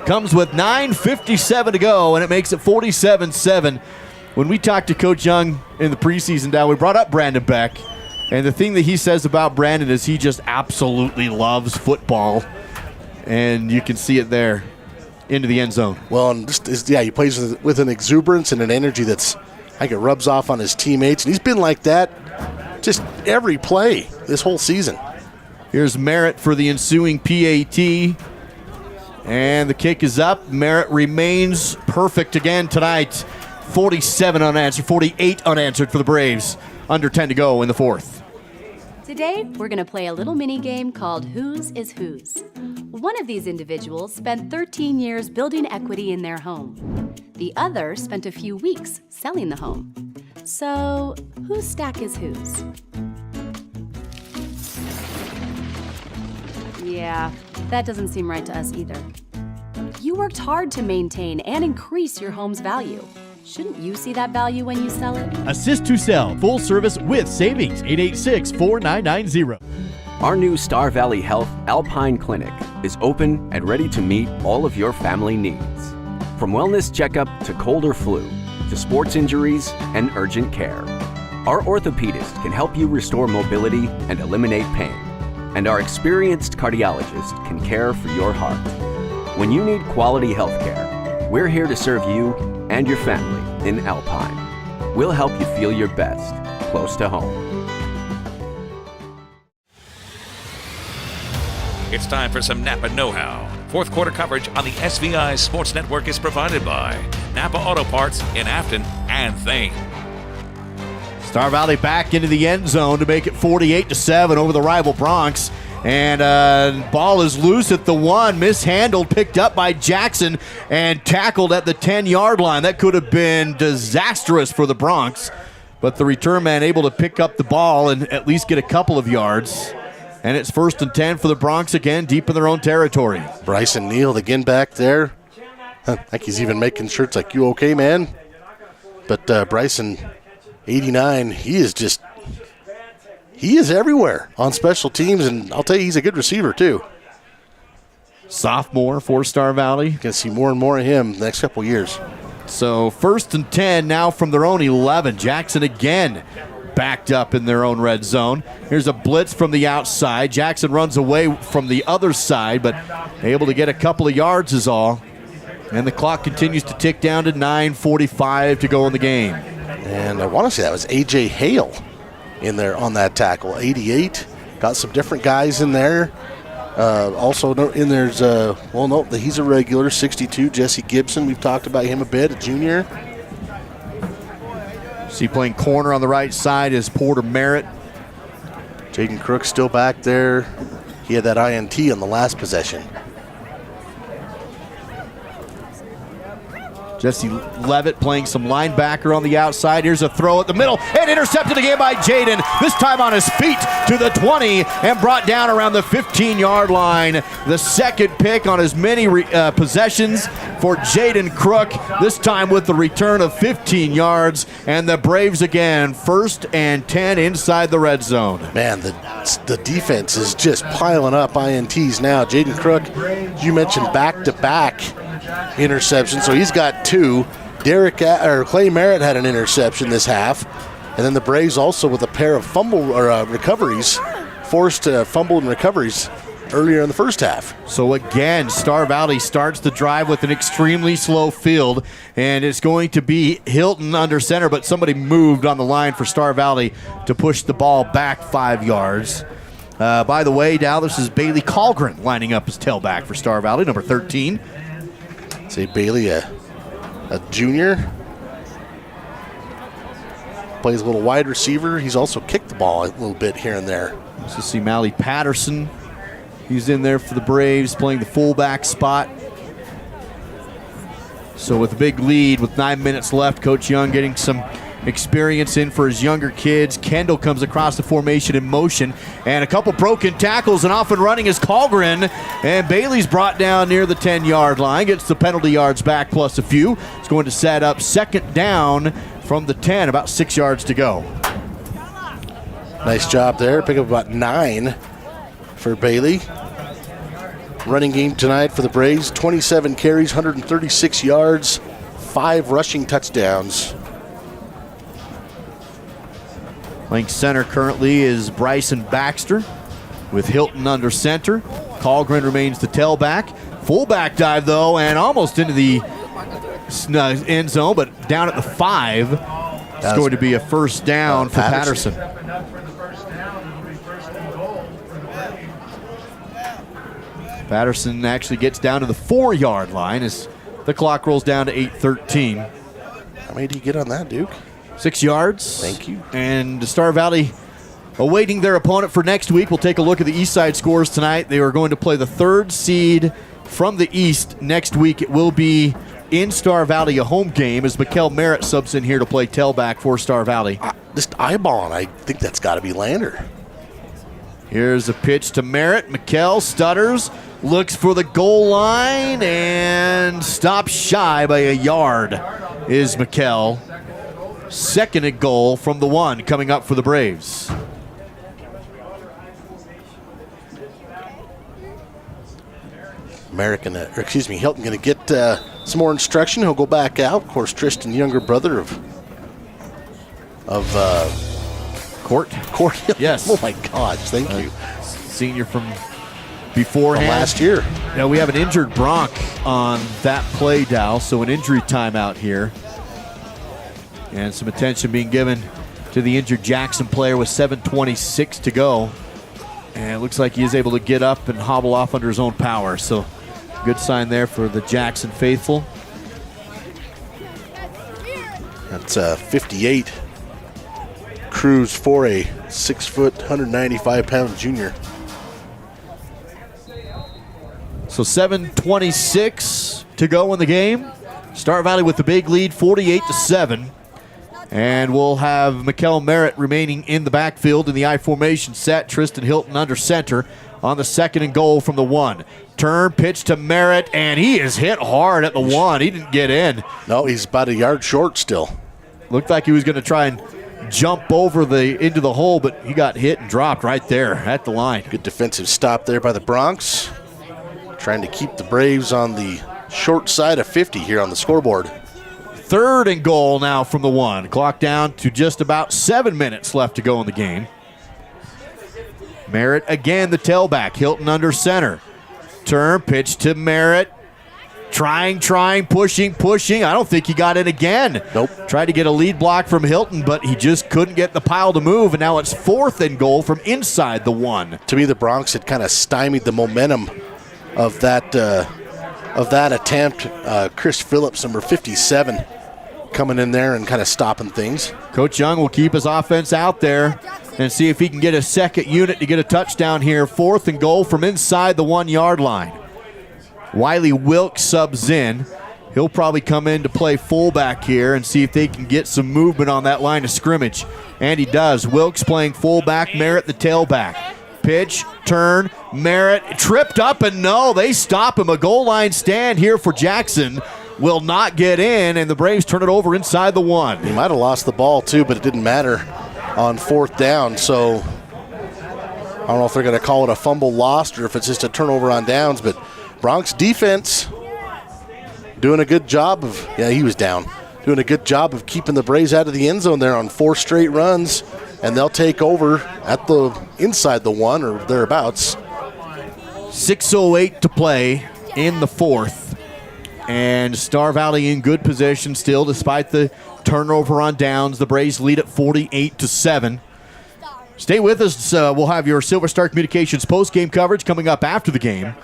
Comes with 9:57 to go, and it makes it 47-7. When we talked to Coach Young in the preseason down, we brought up Brandon Beck, and the thing that he says about Brandon is he just absolutely loves football, and you can see it there into the end zone. Well, and he plays with an exuberance and an energy that's, I think it rubs off on his teammates, and he's been like that just every play this whole season. Here's Merritt for the ensuing PAT. And the kick is up. Merritt remains perfect again tonight. 48 unanswered for the Braves. Under 10 to go in the 4th. Today, we're going to play a little mini game called Whose is Whose. One of these individuals spent 13 years building equity in their home. The other spent a few weeks selling the home. So, whose stack is whose? Yeah, that doesn't seem right to us either. You worked hard to maintain and increase your home's value. Shouldn't you see that value when you sell it? Assist to sell, full service with savings, 886-4990. Our new Star Valley Health Alpine Clinic is open and ready to meet all of your family needs. From wellness checkup to cold or flu, to sports injuries and urgent care. Our orthopedist can help you restore mobility and eliminate pain. and our experienced cardiologist can care for your heart. When you need quality health care, we're here to serve you and your family in Alpine. We'll help you feel your best, close to home. It's time for some Napa know-how. Fourth quarter coverage on the SVI Sports Network is provided by Napa Auto Parts in Afton and Thane. Star Valley back into the end zone to make it 48-7 over the rival Bronx. And ball is loose at the 1, mishandled, picked up by Jackson, and tackled at the 10-yard line. That could have been disastrous for the Bronx, but the return man able to pick up the ball and at least get a couple of yards. And it's 1st and 10 for the Bronx again, deep in their own territory. Bryson Neal again back there. I think he's even making shirts like, "You okay, man?" But Bryson, 89, he is everywhere on special teams, and I'll tell you, he's a good receiver too. Sophomore for Star Valley. Going to see more and more of him the next couple years. So 1st and 10 now from their own 11. Jackson again backed up in their own red zone. Here's a blitz from the outside. Jackson runs away from the other side, but able to get a couple of yards is all. And the clock continues to tick down to 9:45 to go in the game. And I want to say that was A.J. Hale in there on that tackle. 88. Got some different guys in there. Also in there's, he's a regular, 62, Jesse Gibson. We've talked about him a bit, a junior. See playing corner on the right side is Porter Merritt. Jaden Crook still back there. He had that INT on the last possession. Jesse Levitt playing some linebacker on the outside. Here's a throw at the middle and intercepted again by Jaden. This time on his feet to the 20 and brought down around the 15-yard line. The second pick on as many possessions for Jaden Crook, this time with the return of 15 yards. And the Braves again, 1st and 10 inside the red zone. Man, the defense is just piling up INTs now. Jaden Crook, you mentioned back-to-back interception, so he's got 2. Clay Merritt had an interception this half, and then the Braves also with a pair of recoveries, forced fumble and recoveries earlier in the first half. So again, Star Valley starts the drive with an extremely slow field, and it's going to be Hilton under center, but somebody moved on the line for Star Valley to push the ball back 5 yards. By the way, now this is Bailey Colgren lining up as tailback for Star Valley, number 13. Say Bailey, a junior. Plays a little wide receiver. He's also kicked the ball a little bit here and there. So see Mally Patterson. He's in there for the Braves, playing the fullback spot. So with a big lead, with 9 minutes left, Coach Young getting some experience in for his younger kids. Kendall comes across the formation in motion, and a couple broken tackles, and off and running is Colgren, and Bailey's brought down near the 10-yard line, gets the penalty yards back plus a few. It's going to set up 2nd down from the 10, about 6 yards to go. Nice job there, pick up about 9 for Bailey. Running game tonight for the Braves, 27 carries, 136 yards, 5 rushing touchdowns. Playing center currently is Bryson Baxter with Hilton under center. Colgren remains the tailback. Fullback dive, though, and almost into the end zone, but down at the 5. It's going to be a 1st down for Patterson. Patterson actually gets down to the 4-yard line as the clock rolls down to 8:13. How many do you get on that, Duke? 6 yards. Thank you. And Star Valley awaiting their opponent for next week. We'll take a look at the East Side scores tonight. They are going to play the 3rd seed from the East next week. It will be in Star Valley, a home game, as Mikkel Merritt subs in here to play tailback for Star Valley. Just eyeballing, I think that's got to be Lander. Here's a pitch to Merritt. Mikkel stutters, looks for the goal line, and stops shy by a yard is Mikkel. 2nd and goal from the 1 coming up for the Braves. Hilton going to get some more instruction. He'll go back out. Of course, Tristan, younger brother of Court. Court. Yes. Oh my gosh, thank you. senior from beforehand. From last year. Now we have an injured Bronc on that play, Dow, so an injury timeout here. And some attention being given to the injured Jackson player with 7:26 to go. And it looks like he is able to get up and hobble off under his own power. So good sign there for the Jackson faithful. That's 58 Cruz for a 6 foot, 195-pound junior. So 7:26 to go in the game. Star Valley with the big lead, 48-7. And we'll have Mikkel Merritt remaining in the backfield in the I formation set. Tristan Hilton under center on the 2nd and goal from the 1. Turn, pitch to Merritt, and he is hit hard at the 1. He didn't get in. No, he's about a yard short still. Looked like he was going to try and jump over into the hole, but he got hit and dropped right there at the line. Good defensive stop there by the Broncs. Trying to keep the Braves on the short side of 50 here on the scoreboard. 3rd and goal now from the 1. Clock down to just about 7 minutes left to go in the game. Merritt again, the tailback. Hilton under center. Turn, pitch to Merritt. Trying, pushing. I don't think he got in again. Nope. Tried to get a lead block from Hilton, but he just couldn't get the pile to move, and now it's 4th and goal from inside the 1. To me, the Broncs had kind of stymied the momentum of that attempt. Chris Phillips, number 57, coming in there and kind of stopping things. Coach Young will keep his offense out there and see if he can get a second unit to get a touchdown here. 4th and goal from inside the 1-yard line. Wiley Wilkes subs in. He'll probably come in to play fullback here and see if they can get some movement on that line of scrimmage. And he does. Wilkes playing fullback, Merritt the tailback. Pitch, turn, Merritt tripped up, and no, they stop him. A goal line stand here for Jackson. Will not get in, and the Braves turn it over inside the 1. He might have lost the ball too, but it didn't matter on 4th down. So I don't know if they're going to call it a fumble lost or if it's just a turnover on downs, but Bronx defense doing a good job of, he was down, doing a good job of keeping the Braves out of the end zone there on 4 straight runs, and they'll take over at the inside the 1 or thereabouts. 6:08 to play in the 4th. And Star Valley in good position still despite the turnover on downs. The Braves lead at 48-7. Stay with us. We'll have your Silver Star Communications post-game coverage coming up after the game.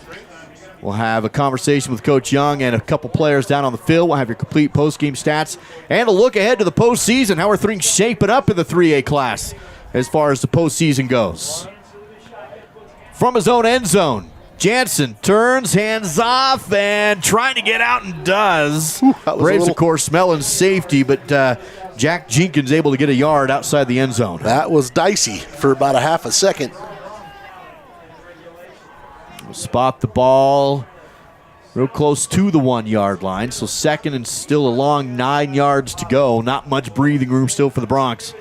We'll have a conversation with Coach Young and a couple players down on the field. We'll have your complete post-game stats and a look ahead to the postseason. How are things shaping up in the 3A class as far as the postseason goes? From his own end zone, Jansen turns, hands off, and trying to get out and does. Braves, of course, smelling safety, but Jack Jenkins able to get a yard outside the end zone. That was dicey for about a half a second. We'll spot the ball real close to the 1-yard line, so 2nd and still a long 9 yards to go. Not much breathing room still for the Broncs.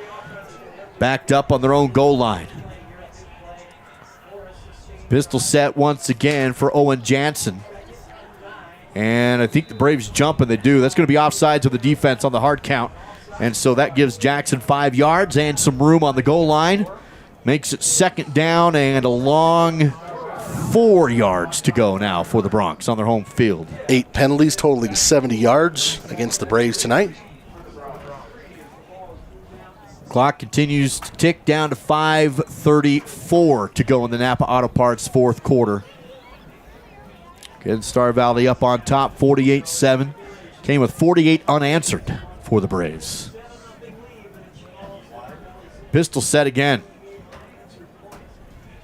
Backed up on their own goal line. Pistol set once again for Owen Jansen. And I think the Braves jump, and they do. That's going to be offsides of the defense on the hard count. And so that gives Jackson 5 yards and some room on the goal line. Makes it 2nd down and a long 4 yards to go now for the Broncs on their home field. 8 penalties totaling 70 yards against the Braves tonight. Clock continues to tick down to 5:34 to go in the Napa Auto Parts 4th quarter. Again, Star Valley up on top, 48-7. Came with 48 unanswered for the Braves. Pistol set again.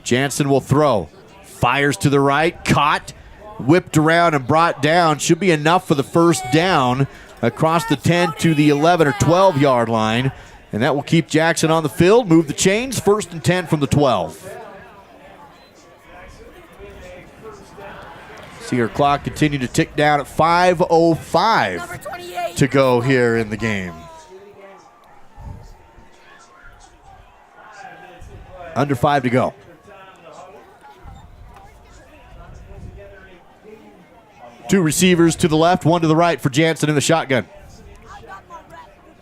Jansen will throw. Fires to the right, caught, whipped around and brought down. Should be enough for the 1st down across the 10 to the 11 or 12-yard line. And that will keep Jackson on the field, move the chains, 1st and 10 from the 12. See our clock continue to tick down at 5:05 to go here in the game. Under 5 to go. Two receivers to the left, one to the right for Jansen in the shotgun.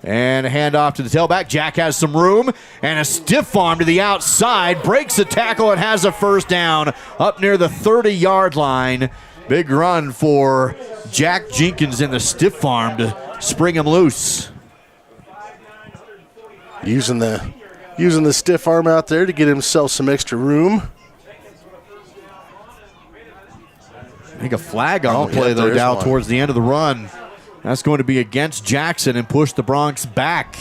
And a handoff to the tailback. Jack has some room, and a stiff arm to the outside. Breaks the tackle and has a first down up near the 30-yard line. Big run for Jack Jenkins in the stiff arm to spring him loose. Using the stiff arm out there to get himself some extra room. I think a flag on the play, though, down towards the end of the run. That's going to be against Jackson and push the Broncs back.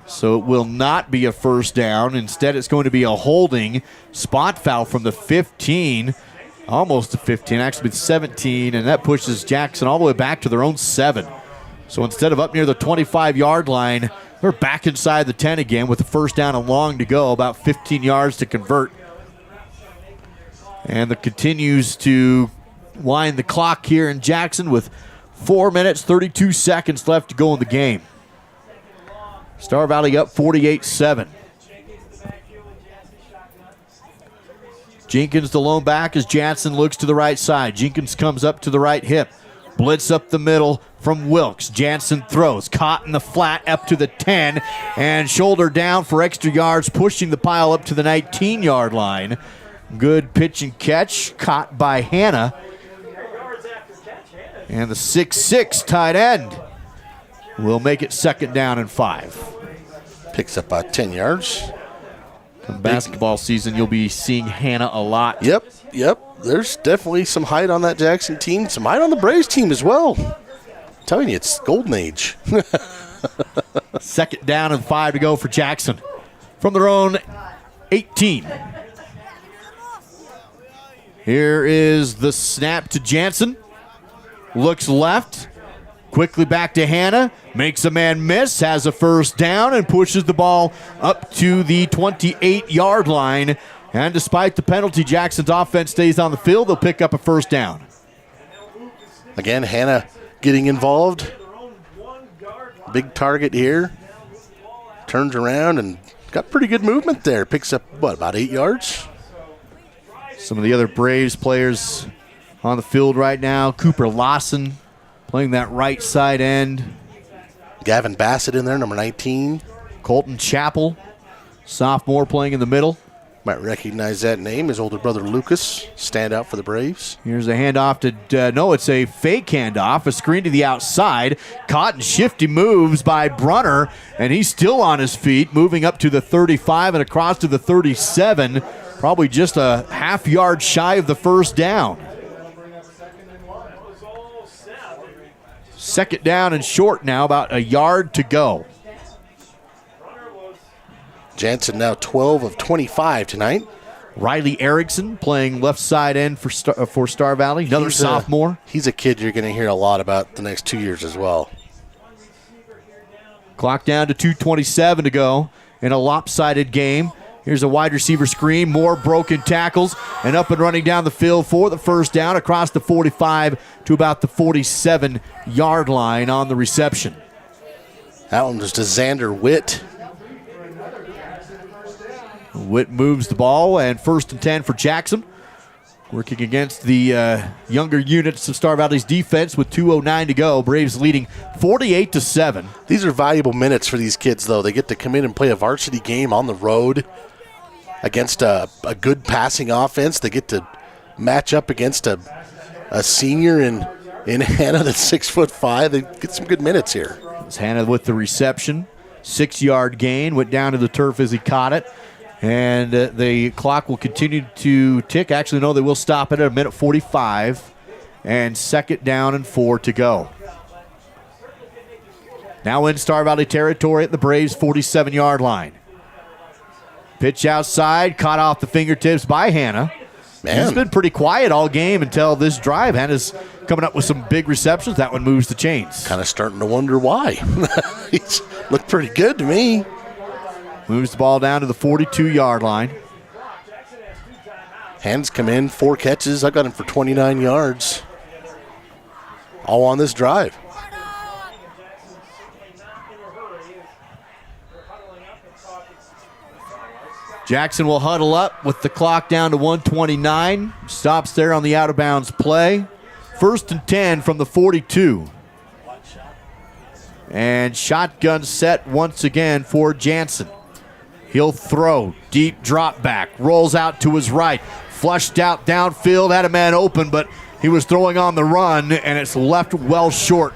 So it will not be a first down. Instead, it's going to be a holding spot foul from the 15, almost to 15, actually 17, and that pushes Jackson all the way back to their own 7. So instead of up near the 25-yard line, they're back inside the 10 again with the first down and long to go, about 15 yards to convert. And it continues to wind the clock here in Jackson with 4 minutes, 32 seconds left to go in the game. Star Valley up 48-7. Jenkins, the lone back, as Jansen looks to the right side. Jenkins comes up to the right hip. Blitz up the middle from Wilkes. Jansen throws. Caught in the flat up to the 10. And shoulder down for extra yards, pushing the pile up to the 19-yard line. Good pitch and catch. Caught by Hannah. And the 6'6" tight end will make it second down and 5. Picks up about 10 yards. In basketball season, you'll be seeing Hannah a lot. Yep. There's definitely some height on that Jackson team. Some height on the Braves team as well. I'm telling you, it's golden age. Second down and 5 to go for Jackson from their own 18. Here is the snap to Jansen. Looks left, quickly back to Hannah, makes a man miss, has a first down, and pushes the ball up to the 28-yard line. And despite the penalty, Jackson's offense stays on the field. They'll pick up a first down. Again, Hannah getting involved. Big target here. Turns around and got pretty good movement there. Picks up, about 8 yards? Some of the other Braves players on the field right now. Cooper Lawson playing that right side end. Gavin Bassett in there, number 19. Colton Chappell, sophomore, playing in the middle. Might recognize that name. His older brother Lucas, standout for the Braves. Here's a handoff to, no, it's a fake handoff, a screen to the outside. Caught in shifty moves by Brunner, and he's still on his feet, moving up to the 35 and across to the 37. Probably just a half yard shy of the first down. Second down and short now, about a yard to go. Jansen now 12 of 25 tonight. Riley Erickson playing left side end for Star Valley, another sophomore. He's a kid you're going to hear a lot about the next 2 years as well. Clock down to 2:27 to go in a lopsided game. Here's a wide receiver screen, more broken tackles, and up and running down the field for the first down across the 45 to about the 47-yard line on the reception. That one was to Xander Witt. Witt moves the ball, and 1st and 10 for Jackson. Working against the younger units of Star Valley's defense with 2:09 to go. Braves leading 48-7. These are valuable minutes for these kids, though. They get to come in and play a varsity game on the road against a good passing offense. They get to match up against a senior in Hannah that's 6'5". They get some good minutes here. It's Hannah with the reception. 6-yard gain. Went down to the turf as he caught it. And the clock will continue to tick. Actually, no, they will stop it at 1:45. And second down and 4 to go. Now in Star Valley territory at the Braves' 47-yard line. Pitch outside, caught off the fingertips by Hannah. It's been pretty quiet all game until this drive. Hannah's coming up with some big receptions. That one moves the chains. Kind of starting to wonder why. He's looked pretty good to me. Moves the ball down to the 42-yard line. Hands come in, 4 catches. I got him for 29 yards. All on this drive. Jackson will huddle up with the clock down to 1:29. Stops there on the out-of-bounds play. 1st and 10 from the 42. And shotgun set once again for Jansen. He'll throw. Deep drop back. Rolls out to his right. Flushed out downfield. Had a man open, but he was throwing on the run, and it's left well short.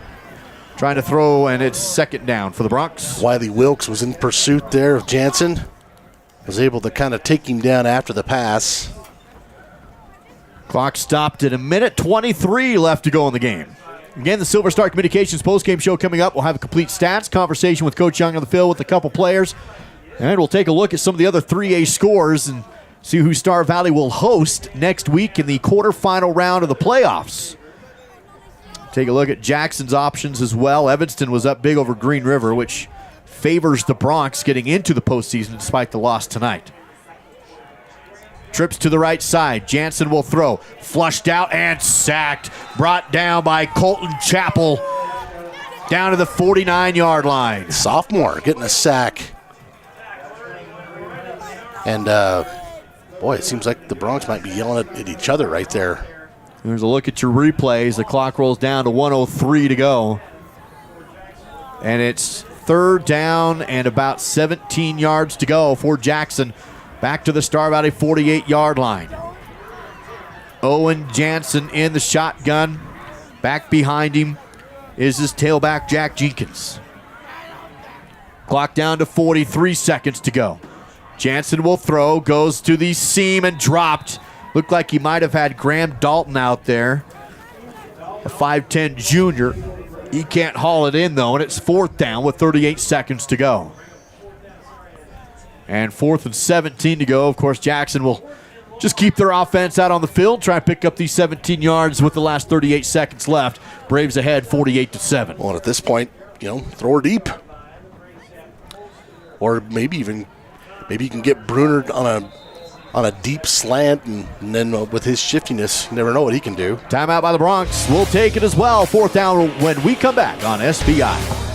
Trying to throw, and it's second down for the Broncs. Wiley Wilkes was in pursuit there of Jansen. Was able to kind of take him down after the pass. Clock stopped at 1:23 left to go in the game. Again, the Silver Star Communications postgame show coming up. We'll have a complete stats conversation with Coach Young on the field with a couple players. And we'll take a look at some of the other 3A scores and see who Star Valley will host next week in the quarterfinal round of the playoffs. Take a look at Jackson's options as well. Evanston was up big over Green River, which favors the Broncs getting into the postseason despite the loss tonight. Trips to the right side. Jansen will throw. Flushed out and sacked. Brought down by Colton Chappell. Down to the 49-yard line. Sophomore getting a sack. And, boy, it seems like the Broncs might be yelling at each other right there. Here's a look at your replays. The clock rolls down to 1:03 to go. And it's third down and about 17 yards to go for Jackson. Back to the Star Valley 48-yard line. Owen Jansen in the shotgun. Back behind him is his tailback, Jack Jenkins. Clock down to 43 seconds to go. Jansen will throw, goes to the seam and dropped. Looked like he might have had Graham Dalton out there, a 5'10 junior. He can't haul it in, though, and it's fourth down with 38 seconds to go. And 4th and 17 to go. Of course, Jackson will just keep their offense out on the field, try and pick up these 17 yards with the last 38 seconds left. Braves ahead 48-7. Well, at this point, throw her deep. Or maybe you can get Bruner on a deep slant, and then with his shiftiness, you never know what he can do. Timeout by the Broncs. We'll take it as well. Fourth down when we come back on SBI.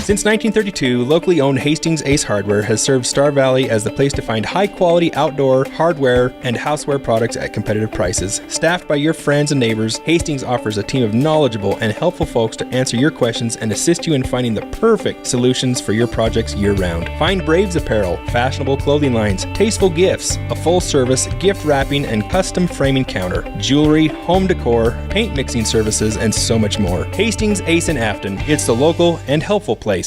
Since 1932, locally owned Hastings Ace Hardware has served Star Valley as the place to find high-quality outdoor, hardware, and houseware products at competitive prices. Staffed by your friends and neighbors, Hastings offers a team of knowledgeable and helpful folks to answer your questions and assist you in finding the perfect solutions for your projects year-round. Find Braves apparel, fashionable clothing lines, tasteful gifts, a full-service gift wrapping and custom framing counter, jewelry, home decor, paint mixing services, and so much more. Hastings Ace in Afton. It's the local and helpful place.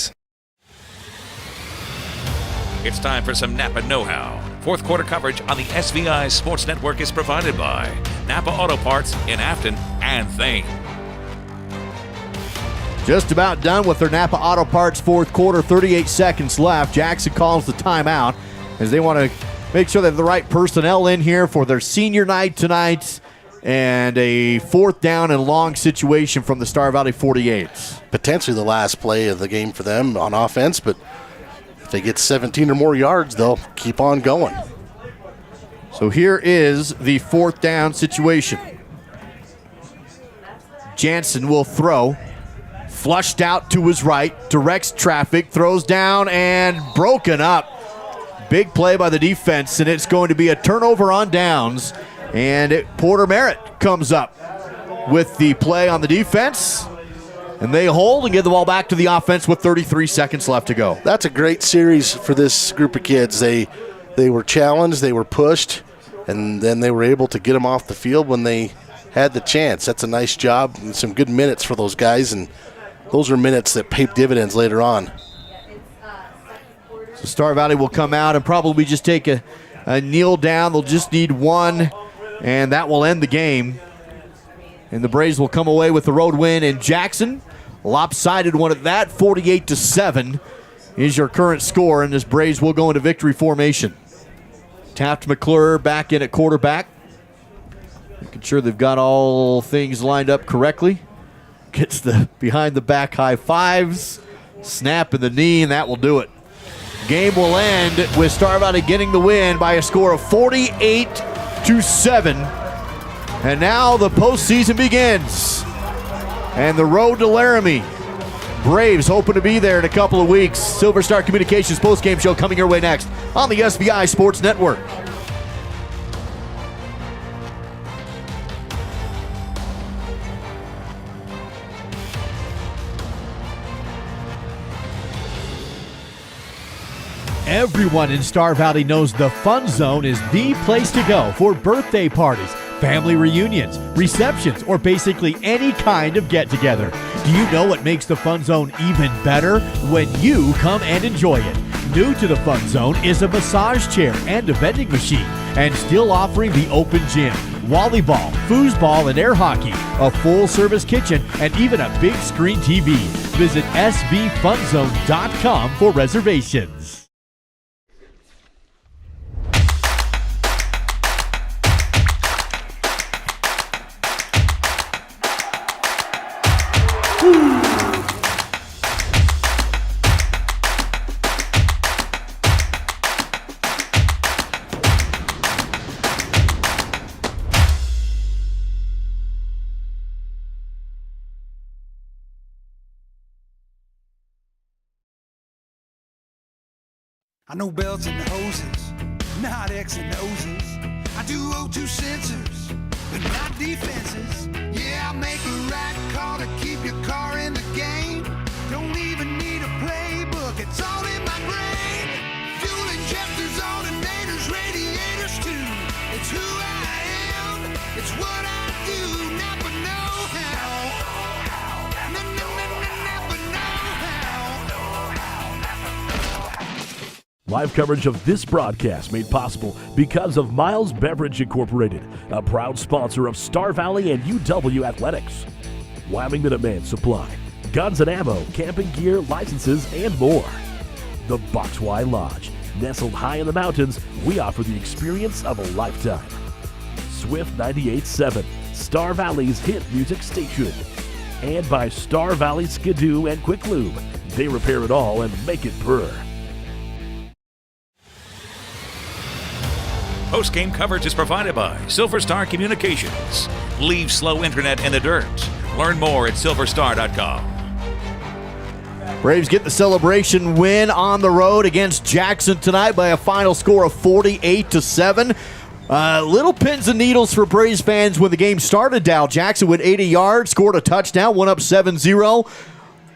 It's time for some Napa know-how. Fourth quarter coverage on the SVI Sports Network is provided by Napa Auto Parts in Afton and Thane. Just about done with their Napa Auto Parts fourth quarter, 38 seconds left. Jackson calls the timeout as they want to make sure they have the right personnel in here for their senior night tonight and a fourth down and long situation from the Star Valley 48s. Potentially the last play of the game for them on offense, but if they get 17 or more yards, they'll keep on going. So here is the fourth down situation. Jansen will throw. Flushed out to his right, directs traffic, throws down and broken up. Big play by the defense, and it's going to be a turnover on downs. And Porter Merritt comes up with the play on the defense. And they hold and give the ball back to the offense with 33 seconds left to go. That's a great series for this group of kids. They were challenged, they were pushed, and then they were able to get them off the field when they had the chance. That's a nice job and some good minutes for those guys, and those are minutes that pay dividends later on. So Star Valley will come out and probably just take a kneel down. They'll just need one, and that will end the game. And the Braves will come away with the road win in Jackson. Lopsided one at that, 48-7 is your current score, and this Braves will go into victory formation. Taft McClure back in at quarterback. Making sure they've got all things lined up correctly. Gets the behind the back high fives, snap in the knee, and that will do it. Game will end with Star Valley getting the win by a score of 48-7. And now the postseason begins. And the road to Laramie. Braves hoping to be there in a couple of weeks. Silver Star Communications postgame show coming your way next on the SVI Sports Network. Everyone in Star Valley knows the Fun Zone is the place to go for birthday parties, family reunions, receptions, or basically any kind of get-together. Do you know what makes the Fun Zone even better? When you come and enjoy it. New to the Fun Zone is a massage chair and a vending machine, and still offering the open gym, volleyball, foosball, and air hockey, a full-service kitchen, and even a big screen TV. Visit svfunzone.com for reservations. I know belts and hoses, not X and O's. I do O2 sensors, but not defenses. Yeah, I make a right call to keep your car in the game. Don't even need a playbook, it's all in my brain. Fuel injectors, alternators, radiators too. It's who I am, it's what I do. Never know how. Never know how. Live coverage of this broadcast made possible because of Miles Beverage Incorporated, a proud sponsor of Star Valley and UW Athletics. Wyoming Minuteman Supply, guns and ammo, camping gear, licenses, and more. The Box Y Lodge, nestled high in the mountains, we offer the experience of a lifetime. Swift 98.7, Star Valley's hit music station. And by Star Valley Skidoo and Quick Lube, they repair it all and make it purr. Post-game coverage is provided by Silver Star Communications. Leave slow internet in the dirt. Learn more at silverstar.com. Braves get the celebration win on the road against Jackson tonight by a final score of 48-7. Little pins and needles for Braves fans when the game started. Dow Jackson with 80 yards, scored a touchdown, went up 7-0.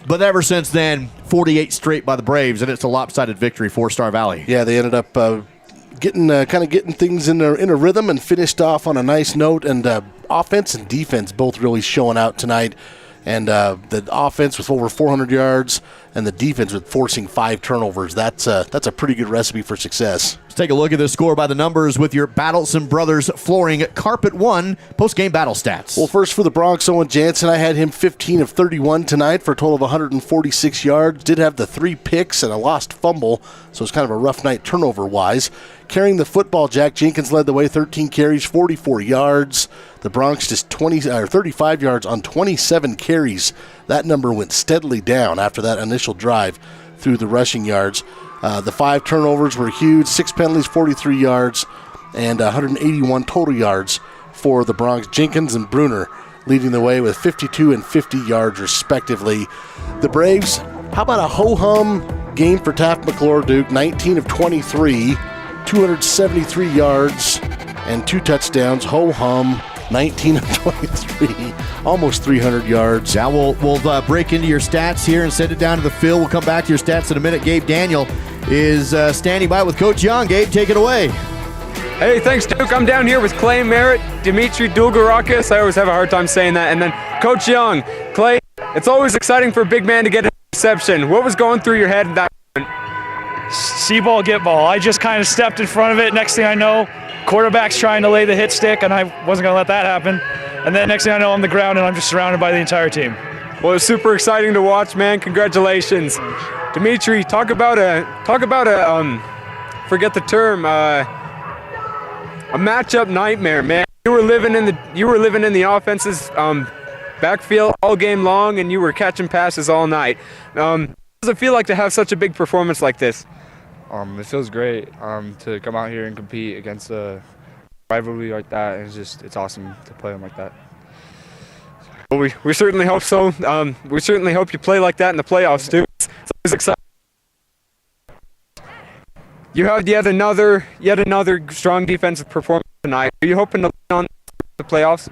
But ever since then, 48 straight by the Braves, and it's a lopsided victory for Star Valley. Yeah, they ended up getting things in a rhythm and finished off on a nice note. And offense and defense both really showing out tonight. And the offense with over 400 yards and the defense with forcing 5 turnovers. That's a pretty good recipe for success. Let's take a look at the score by the numbers with your Battleson Brothers Flooring Carpet One post-game battle stats. Well, first for the Bronx, Owen Jansen, I had him 15 of 31 tonight for a total of 146 yards. Did have the 3 picks and a lost fumble, so it's kind of a rough night turnover-wise. Carrying the football, Jack Jenkins led the way, 13 carries, 44 yards. The Bronx just 35 yards on 27 carries. That number went steadily down after that initial drive through the rushing yards. The 5 turnovers were huge, 6 penalties, 43 yards, and 181 total yards for the Bronx. Jenkins and Bruner leading the way with 52 and 50 yards respectively. The Braves, how about a ho-hum game for Taft McClure Duke, 19 of 23, 273 yards and 2 touchdowns. Ho-hum, 19 of 23, almost 300 yards. Now we'll break into your stats here and send it down to the field. We'll come back to your stats in a minute. Gabe Daniel is standing by with Coach Young. Gabe, take it away. Hey, thanks, Duke. I'm down here with Clay Merritt, Dimitri Dulgarakis. I always have a hard time saying that. And then Coach Young. Clay, it's always exciting for a big man to get a reception. What was going through your head at that moment? See ball, get ball. I just kind of stepped in front of it. Next thing I know, quarterback's trying to lay the hit stick, and I wasn't going to let that happen. And then next thing I know, I'm on the ground, and I'm just surrounded by the entire team. Well, it's super exciting to watch, man. Congratulations. Dimitri, talk about a forget the term, a matchup nightmare, man. You were living in the offense's backfield all game long, and you were catching passes all night. What does it feel like to have such a big performance like this? It feels great to come out here and compete against a rivalry like that. And it's awesome to play them like that. Well, we certainly hope so. We certainly hope you play like that in the playoffs too. It's always exciting. You had yet another strong defensive performance tonight. Are you hoping to lean on the playoffs?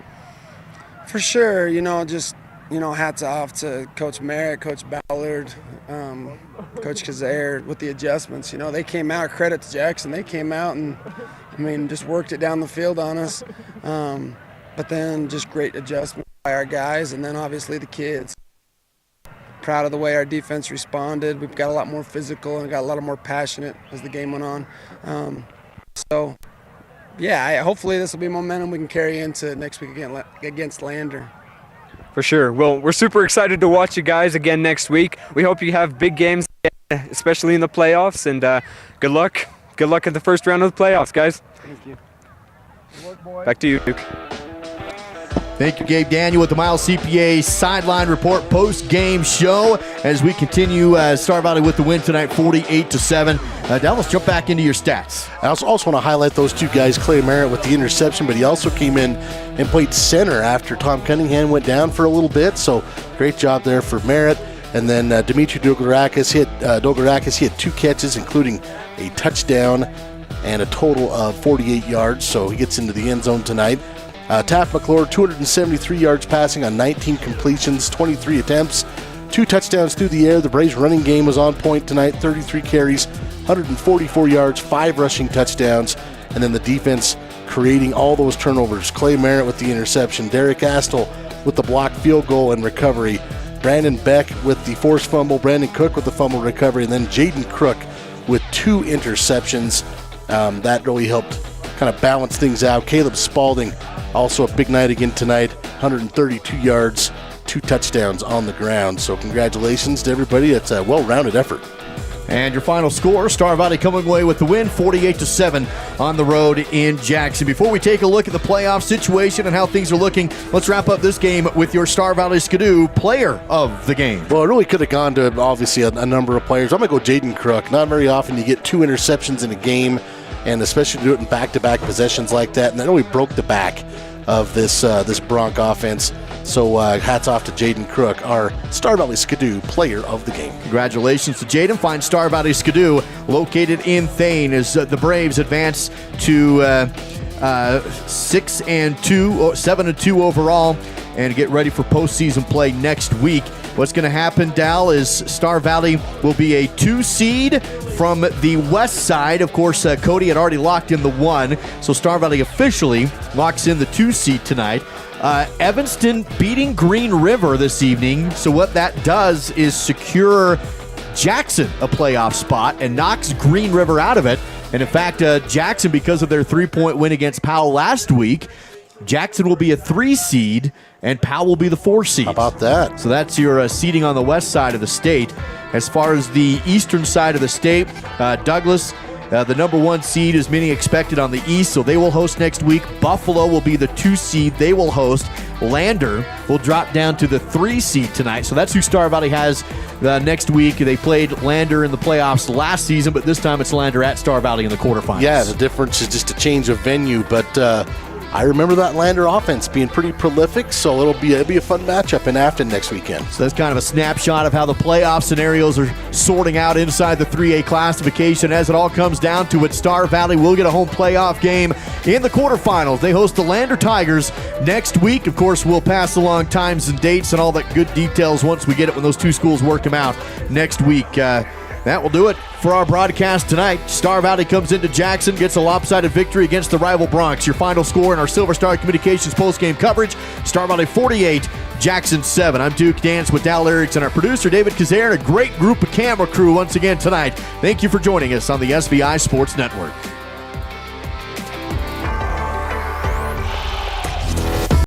For sure. Just hats off to Coach Merritt, Coach Ballard, Coach Kazare with the adjustments. They came out, credit to Jackson, they came out and, just worked it down the field on us. But then just great adjustment by our guys, and then obviously the kids. Proud of the way our defense responded. We've got a lot more physical and got a lot more passionate as the game went on. Hopefully this will be momentum we can carry into next week against Lander. For sure. Well, we're super excited to watch you guys again next week. We hope you have big games, especially in the playoffs, and good luck. Good luck at the first round of the playoffs, guys. Thank you. Back to you, Duke. Thank you, Gabe Daniel, with the Miles CPA Sideline Report post-game show as we continue Star Valley with the win tonight, 48-7. Dallas, jump back into your stats. I also want to highlight those two guys, Clay Merritt with the interception, but he also came in and played center after Tom Cunningham went down for a little bit, so great job there for Merritt. And then Dimitri Dogarakis hit 2 catches, including a touchdown and a total of 48 yards, so he gets into the end zone tonight. Taft McClure, 273 yards passing on 19 completions, 23 attempts, 2 touchdowns through the air. The Braves running game was on point tonight, 33 carries, 144 yards, 5 rushing touchdowns, and then the defense creating all those turnovers. Clay Merritt with the interception, Derek Astle with the blocked field goal and recovery, Brandon Beck with the forced fumble, Brandon Cook with the fumble recovery, and then Jaden Crook with 2 interceptions. That really helped kind of balance things out. Caleb Spaulding, also a big night again tonight, 132 yards, 2 touchdowns on the ground. So congratulations to everybody. It's a well-rounded effort. And your final score, Star Valley coming away with the win, 48-7 on the road in Jackson. Before we take a look at the playoff situation and how things are looking, let's wrap up this game with your Star Valley Skidoo player of the game. Well, it really could have gone to, obviously, a number of players. I'm going to go Jaden Crook. Not very often you get 2 interceptions in a game, and especially to do it in back-to-back possessions like that. And that really broke the back of this Bronc offense. So hats off to Jaden Crook, our Star Valley Skidoo player of the game. Congratulations to Jaden. Find Star Valley Skidoo located in Thane as the Braves advance to 7-2 overall and get ready for postseason play next week. What's going to happen, Dal, is Star Valley will be a 2 seed from the west side. Of course, Cody had already locked in the 1, so Star Valley officially locks in the 2 seed tonight. Evanston beating Green River this evening, so what that does is secure Jackson a playoff spot and knocks Green River out of it. And in fact, Jackson, because of their 3-point win against Powell last week, Jackson will be a 3 seed, and Powell will be the 4 seed. How about that? So that's your seeding on the west side of the state. As far as the eastern side of the state, Douglas, the number 1 seed, is many expected on the east, so they will host next week. Buffalo will be the 2 seed. They will host. Lander will drop down to the 3 seed tonight. So that's who Star Valley has next week. They played Lander in the playoffs last season, but this time it's Lander at Star Valley in the quarterfinals. Yeah, the difference is just a change of venue, but I remember that Lander offense being pretty prolific, so it'll be a fun matchup in Afton next weekend. So that's kind of a snapshot of how the playoff scenarios are sorting out inside the 3A classification. As it all comes down to it, Star Valley will get a home playoff game in the quarterfinals. They host the Lander Tigers next week. Of course, we'll pass along times and dates and all that good details once we get it when those 2 schools work them out next week. That will do it for our broadcast tonight. Star Valley comes into Jackson, gets a lopsided victory against the rival Bronx. Your final score in our Silver Star Communications postgame coverage, Star Valley 48, Jackson 7. I'm Duke Dance with Dal Erickson, our producer David Kazare, and a great group of camera crew once again tonight. Thank you for joining us on the SVI Sports Network.